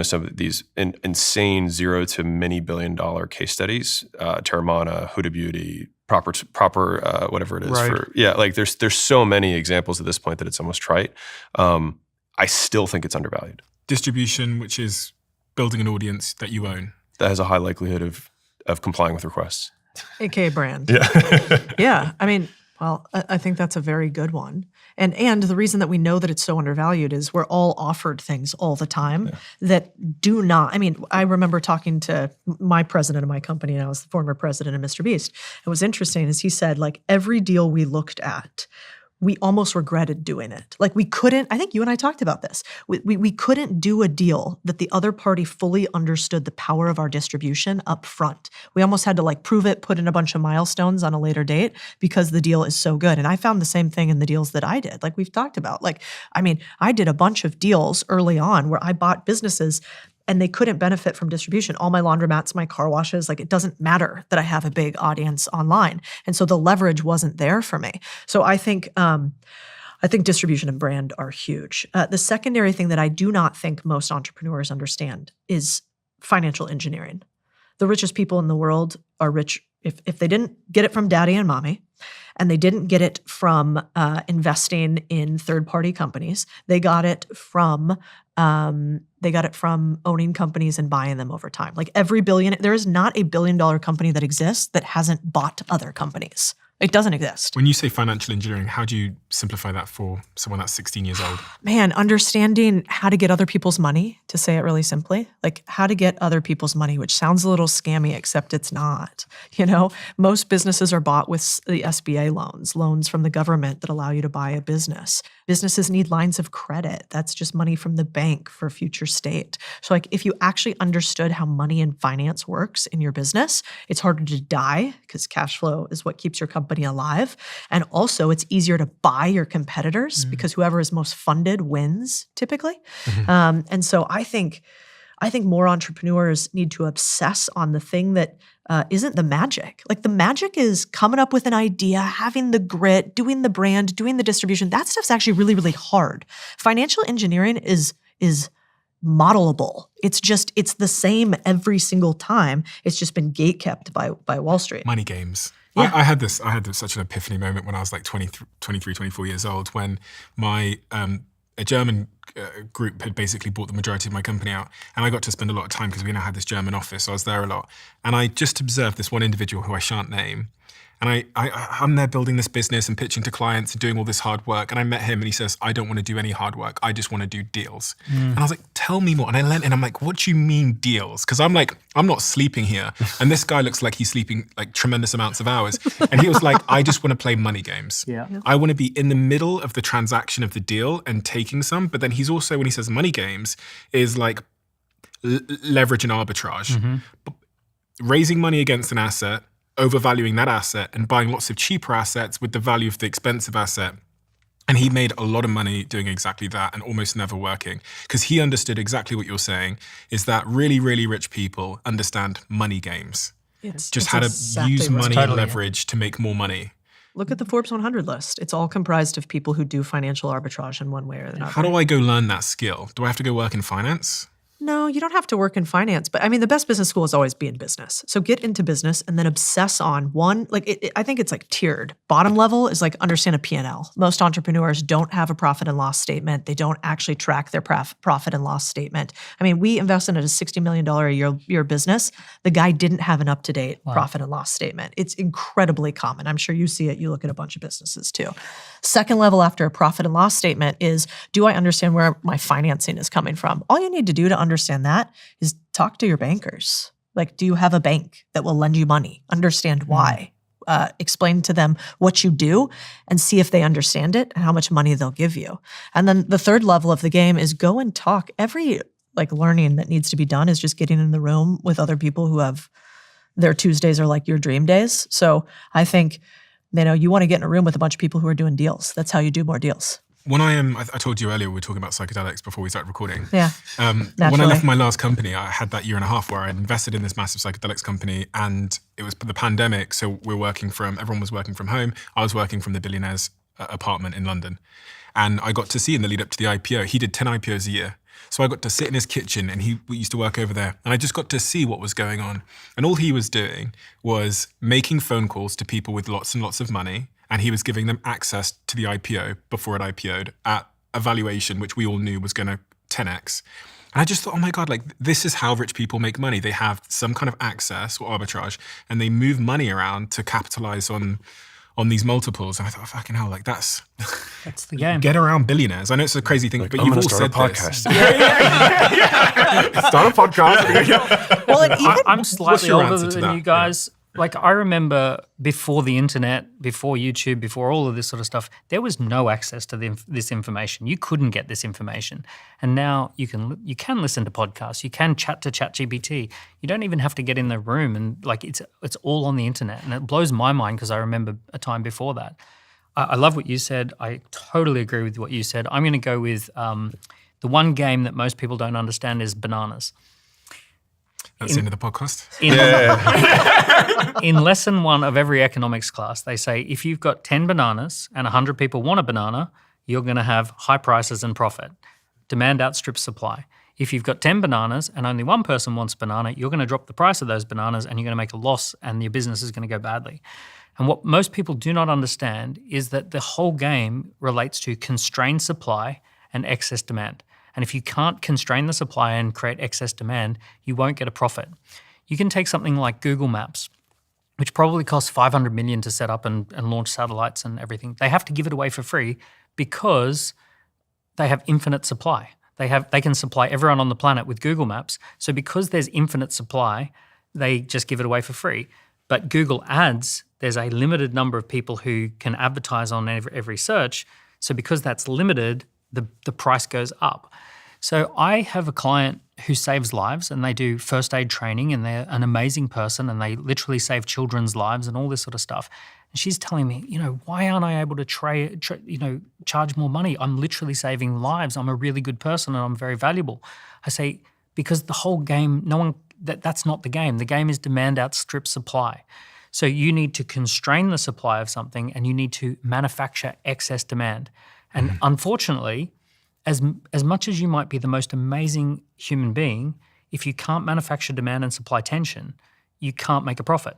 S2: some of these insane $0 to many $billion case studies, Terramana, Huda Beauty, proper whatever it is. There's so many examples at this point that it's almost trite. I still think it's undervalued.
S1: Distribution, which is building an audience that you own.
S2: That has a high likelihood of complying with requests.
S5: AKA brand.
S2: Yeah.
S5: Yeah. I mean, well, I think that's a very good one. And the reason that we know that it's so undervalued is we're all offered things all the time that do not. I mean, I remember talking to my president of my company, and I was the former president of Mr. Beast. It was interesting as he said, like every deal we looked at, we almost regretted doing it. Like we couldn't, I think you and I talked about this. We couldn't do a deal that the other party fully understood the power of our distribution up front. We almost had to like prove it, put in a bunch of milestones on a later date because the deal is so good. And I found the same thing in the deals that I did, like we've talked about. Like, I mean, I did a bunch of deals early on where I bought businesses and they couldn't benefit from distribution. All my laundromats, my car washes, like it doesn't matter that I have a big audience online. And so the leverage wasn't there for me. So I think distribution and brand are huge. The secondary thing that I do not think most entrepreneurs understand is financial engineering. The richest people in the world are rich if they didn't get it from daddy and mommy, and they didn't get it from investing in third-party companies. They got it from owning companies and buying them over time. Like there is not a $1 billion company that exists that hasn't bought other companies. It doesn't exist.
S1: When you say financial engineering, how do you simplify that for someone that's 16 years old?
S5: Man, understanding how to get other people's money, to say it really simply, like how to get other people's money, which sounds a little scammy, except it's not. Most businesses are bought with the SBA loans from the government that allow you to buy a business. Businesses need lines of credit. That's just money from the bank for future state. So like if you actually understood how money and finance works in your business, it's harder to die because cash flow is what keeps your company alive. And also it's easier to buy your competitors because whoever is most funded wins typically. And so I think more entrepreneurs need to obsess on the thing that isn't the magic. Like the magic is coming up with an idea, having the grit, doing the brand, doing the distribution. That stuff's actually really, really hard. Financial engineering is modelable. It's the same every single time. It's just been gatekept by Wall Street.
S1: Money games.
S5: Yeah.
S1: I had such an epiphany moment when I was like 23, 24 years old when my a German group had basically bought the majority of my company out, and I got to spend a lot of time because we now had this German office, so I was there a lot. And I just observed this one individual who I shan't name, and I'm there building this business and pitching to clients and doing all this hard work. And I met him and he says, I don't want to do any hard work. I just want to do deals. And I was like, tell me more. And I learned, and I'm like, what do you mean deals? Because I'm like, I'm not sleeping here. And this guy looks like he's sleeping like tremendous amounts of hours. And he was like, I just want to play money games.
S6: Yeah.
S1: I want to be in the middle of the transaction of the deal and taking some. But then he's also, when he says money games, is like leverage and arbitrage. Raising money against an asset, overvaluing that asset and buying lots of cheaper assets with the value of the expensive asset. And he made a lot of money doing exactly that and almost never working, because he understood exactly what you're saying, is that really, really rich people understand money games. Just how to use money and leverage to make more money.
S5: Look at the Forbes 100 list. It's all comprised of people who do financial arbitrage in one way or another.
S1: How do I go learn that skill? Do I have to go work in finance?
S5: No, you don't have to work in finance, but I mean, the best business school is always be in business. So get into business and then obsess on one, like I think it's like tiered. Bottom level is like understand a P&L. Most entrepreneurs don't have a profit and loss statement. They don't actually track their profit and loss statement. I mean, we invested in a $60 million a year business. The guy didn't have an up-to-date profit and loss statement. It's incredibly common. I'm sure you see it. You look at a bunch of businesses too. Second level after a profit and loss statement is, do I understand where my financing is coming from? All you need to do to understand that is talk to your bankers. Like, do you have a bank that will lend you money? Understand why. Explain to them what you do and see if they understand it and how much money they'll give you. And then the third level of the game is go and talk. Every like learning that needs to be done is just getting in the room with other people who have their Tuesdays are like your dream days. So I think, you want to get in a room with a bunch of people who are doing deals. That's how you do more deals.
S1: When I told you earlier, we were talking about psychedelics before we started recording.
S5: Yeah.
S1: When I left my last company, I had that year and a half where I invested in this massive psychedelics company, and it was the pandemic. So everyone was working from home. I was working from the billionaire's apartment in London. And I got to see in the lead up to the IPO, he did 10 IPOs a year. So I got to sit in his kitchen, and we used to work over there. And I just got to see what was going on. And all he was doing was making phone calls to people with lots and lots of money. And he was giving them access to the IPO before it IPO'd at a valuation which we all knew was going to 10x. And I just thought, oh my God, like this is how rich people make money. They have some kind of access or arbitrage, and they move money around to capitalize on these multiples. And I thought, fucking hell, like that's
S6: the game.
S1: Get around billionaires. I know it's a crazy thing, but you've all said
S2: podcast.
S1: Start a podcast.
S5: Well,
S6: I'm slightly older than you guys. Like, I remember before the internet, before YouTube, before all of this sort of stuff, there was no access to this information. You couldn't get this information. And now you can listen to podcasts. You can chat to ChatGPT. You don't even have to get in the room, and like it's all on the internet. And it blows my mind because I remember a time before that. I love what you said. I totally agree with what you said. I'm going to go with the one game that most people don't understand is bananas.
S1: That's the end of the podcast.
S6: In lesson 1 of every economics class, they say if you've got 10 bananas and 100 people want a banana, you're going to have high prices and profit. Demand outstrips supply. If you've got 10 bananas and only one person wants a banana, you're going to drop the price of those bananas and you're going to make a loss and your business is going to go badly. And what most people do not understand is that the whole game relates to constrained supply and excess demand. And if you can't constrain the supply and create excess demand, you won't get a profit. You can take something like Google Maps, which probably costs $500 million to set up and launch satellites and everything. They have to give it away for free because they have infinite supply. They can supply everyone on the planet with Google Maps. So because there's infinite supply, they just give it away for free. But Google Ads, there's a limited number of people who can advertise on every search. So because that's limited, the price goes up. So I have a client who saves lives, and they do first aid training, and they're an amazing person, and they literally save children's lives and all this sort of stuff. And she's telling me, why aren't I able to charge more money? I'm literally saving lives. I'm a really good person and I'm very valuable. I say, because the whole game, that's not the game. The game is demand outstrips supply. So you need to constrain the supply of something, and you need to manufacture excess demand. And unfortunately, as much as you might be the most amazing human being, if you can't manufacture demand and supply tension, you can't make a profit.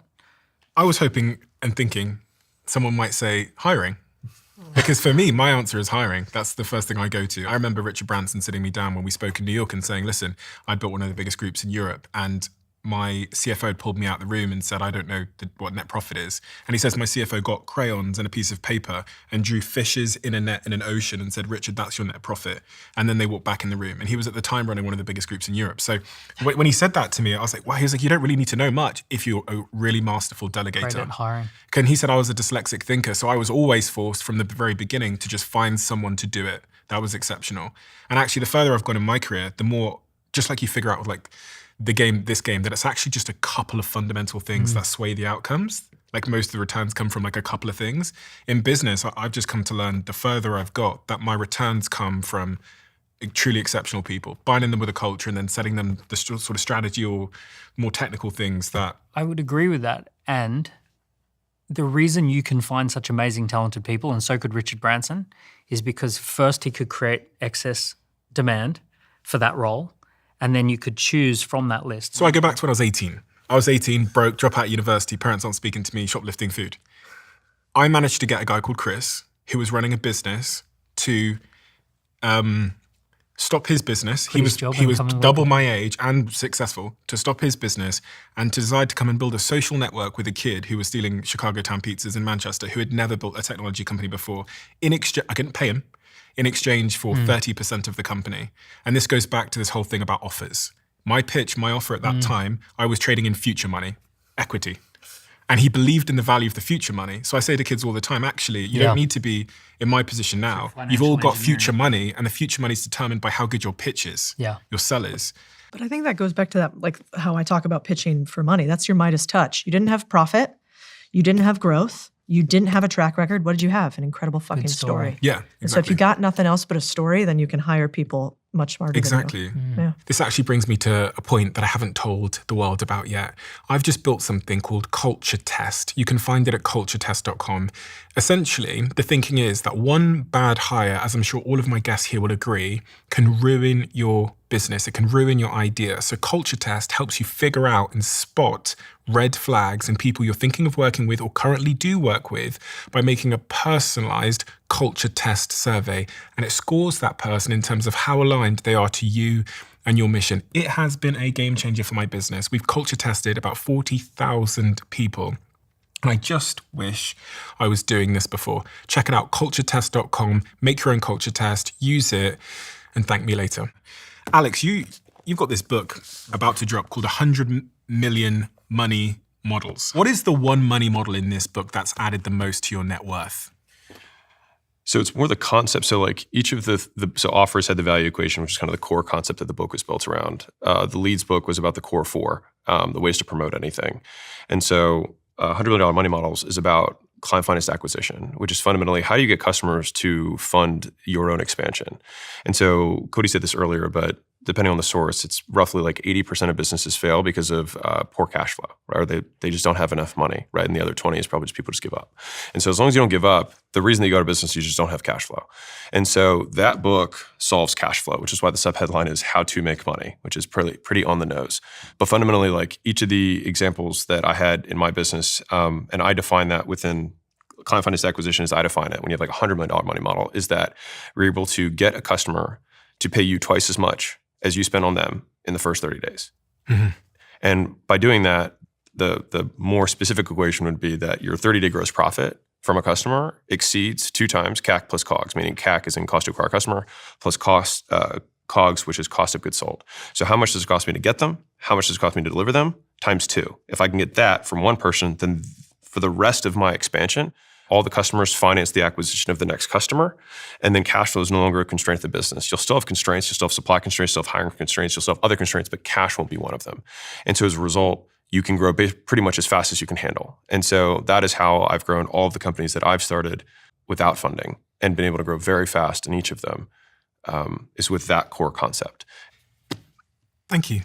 S1: I was hoping and thinking someone might say hiring. Because for me, my answer is hiring. That's the first thing I go to. I remember Richard Branson sitting me down when we spoke in New York and saying, listen, I built one of the biggest groups in Europe, and my CFO had pulled me out of the room and said, I don't know what net profit is. And he says my CFO got crayons and a piece of paper and drew fishes in a net in an ocean and said, Richard, that's your net profit. And then they walked back in the room. And he was at the time running one of the biggest groups in Europe. So when he said that to me, I was like, wow, he was like, you don't really need to know much if you're a really masterful delegator.
S6: Great at hiring.
S1: And he said I was a dyslexic thinker. So I was always forced from the very beginning to just find someone to do it. That was exceptional. And actually, the further I've gone in my career, the more, just like you figure out like, this game, that it's actually just a couple of fundamental things that sway the outcomes. Like most of the returns come from like a couple of things. In business, I've just come to learn the further I've got that my returns come from truly exceptional people, binding them with a culture and then setting them the sort of strategy or more technical things that...
S6: I would agree with that. And the reason you can find such amazing, talented people, and so could Richard Branson, is because first he could create excess demand for that role, and then you could choose from that list.
S1: So I go back to when I was 18. I was 18, broke, drop out of university, parents aren't speaking to me, shoplifting food. I managed to get a guy called Chris, who was running a business, to stop his business. He was double my age and successful, to stop his business and to decide to come and build a social network with a kid who was stealing Chicago Town pizzas in Manchester, who had never built a technology company before. I couldn't pay him. In exchange for 30% of the company. And this goes back to this whole thing about offers. My pitch, my offer at that time, I was trading in future money, equity. And he believed in the value of the future money. So I say to kids all the time, actually, you don't need to be in my position now. You've all got future money, and the future money is determined by how good your pitch is, your sell is.
S5: But I think that goes back to that, like how I talk about pitching for money. That's your Midas touch. You didn't have profit. You didn't have growth. You didn't have a track record. What did you have? An incredible fucking story.
S1: Yeah, exactly.
S5: And so if you got nothing else but a story, then you can hire people much smarter than you. Yeah.
S1: This actually brings me to a point that I haven't told the world about yet. I've just built something called Culture Test. You can find it at culturetest.com. Essentially, the thinking is that one bad hire, as I'm sure all of my guests here will agree, can ruin your business. It can ruin your idea. So Culture Test helps you figure out and spot red flags in people you're thinking of working with or currently do work with by making a personalized culture test survey. And it scores that person in terms of how aligned they are to you and your mission. It has been a game changer for my business. We've culture tested about 40,000 people. And I just wish I was doing this before. Check it out, culturetest.com. Make your own culture test, use it, and thank me later. Alex, you've got this book about to drop called 100 Million Money Models. What is the one money model in this book that's added the most to your net worth?
S2: So it's more the concept. So like each of so offers had the value equation, which is kind of the core concept that the book was built around. The leads book was about the core four, the ways to promote anything. And so $100 million money models is about client finance acquisition, which is fundamentally how do you get customers to fund your own expansion? And so Codie said this earlier, but depending on the source, it's roughly like 80% of businesses fail because of poor cash flow, right? Or they just don't have enough money, right? And the other 20 is probably just people just give up. And so as long as you don't give up, the reason that you go to business, you just don't have cash flow. And so that book solves cash flow, which is why the subheadline is How to Make Money, which is pretty on the nose. But fundamentally, like each of the examples that I had in my business, and I define that within client finance acquisition as I define it, when you have like a $100 million money model, is that we're able to get a customer to pay you twice as much as you spend on them in the first 30 days. Mm-hmm. And by doing that, the more specific equation would be that your 30-day gross profit from a customer exceeds 2 times CAC plus COGS, meaning CAC is in cost to acquire a customer, plus COGS, which is cost of goods sold. So how much does it cost me to get them? How much does it cost me to deliver them? Times 2. If I can get that from one person, then for the rest of my expansion, all the customers finance the acquisition of the next customer, and then cash flow is no longer a constraint of the business. You'll still have constraints, you'll still have supply constraints, you'll still have hiring constraints, you'll still have other constraints, but cash won't be one of them. And so as a result, you can grow pretty much as fast as you can handle. And so that is how I've grown all of the companies that I've started without funding and been able to grow very fast in each of them, is with that core concept.
S1: Thank you.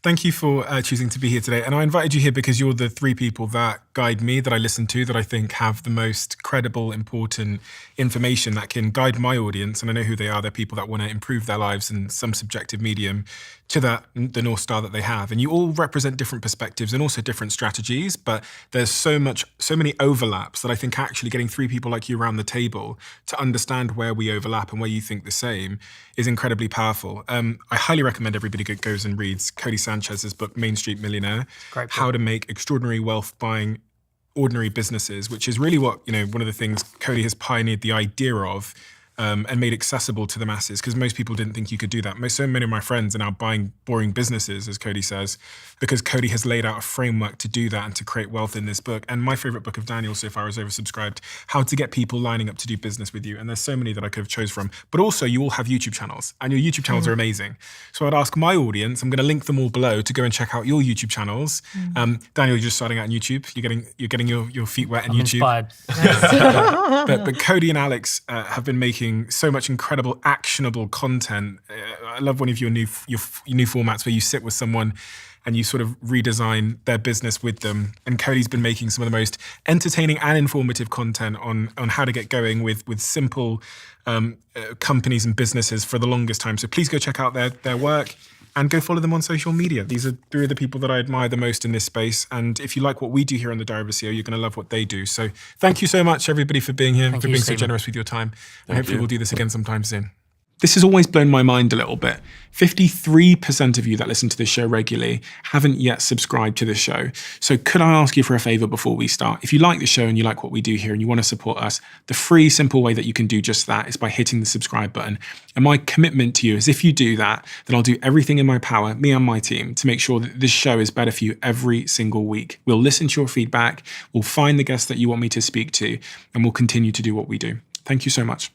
S1: Thank you for choosing to be here today. And I invited you here because you're the 3 people that guide me, that I listen to, that I think have the most credible, important information that can guide my audience. And I know who they are. They're people that want to improve their lives in some subjective medium to the North Star that they have. And you all represent different perspectives and also different strategies, but there's so many overlaps that I think actually getting 3 people like you around the table to understand where we overlap and where you think the same is incredibly powerful. I highly recommend everybody goes and reads Codie Sanchez's book, Main Street Millionaire,
S6: Great book.
S1: How to Make Extraordinary Wealth Buying Ordinary Businesses, which is really what, one of the things Codie has pioneered the idea of, and made accessible to the masses, because most people didn't think you could do that. So many of my friends are now buying boring businesses, as Codie says, because Codie has laid out a framework to do that and to create wealth in this book. And my favorite book of Daniel so far is oversubscribed, How to Get People Lining Up to Do Business with You. And there's so many that I could have chose from. But also you all have YouTube channels, and your YouTube channels are amazing. So I'd ask my audience, I'm going to link them all below, to go and check out your YouTube channels. Daniel, you're just starting out on YouTube. You're getting your feet wet in
S6: I'm
S1: YouTube.
S6: Inspired.
S1: But Codie and Alex have been making so much incredible, actionable content. I love one of your new formats where you sit with someone and you sort of redesign their business with them. And Codie's been making some of the most entertaining and informative content on how to get going with simple companies and businesses for the longest time. So please go check out their work and go follow them on social media. These are 3 of the people that I admire the most in this space. And if you like what we do here on the Diary of a CEO, you're going to love what they do. So thank you so much, everybody, for being here, for being so generous with your time. And hopefully we'll do this again sometime soon. This has always blown my mind a little bit. 53% of you that listen to this show regularly haven't yet subscribed to the show. So could I ask you for a favor before we start? If you like the show and you like what we do here and you want to support us, the free, simple way that you can do just that is by hitting the subscribe button. And my commitment to you is if you do that, then I'll do everything in my power, me and my team, to make sure that this show is better for you every single week. We'll listen to your feedback, we'll find the guests that you want me to speak to, and we'll continue to do what we do. Thank you so much.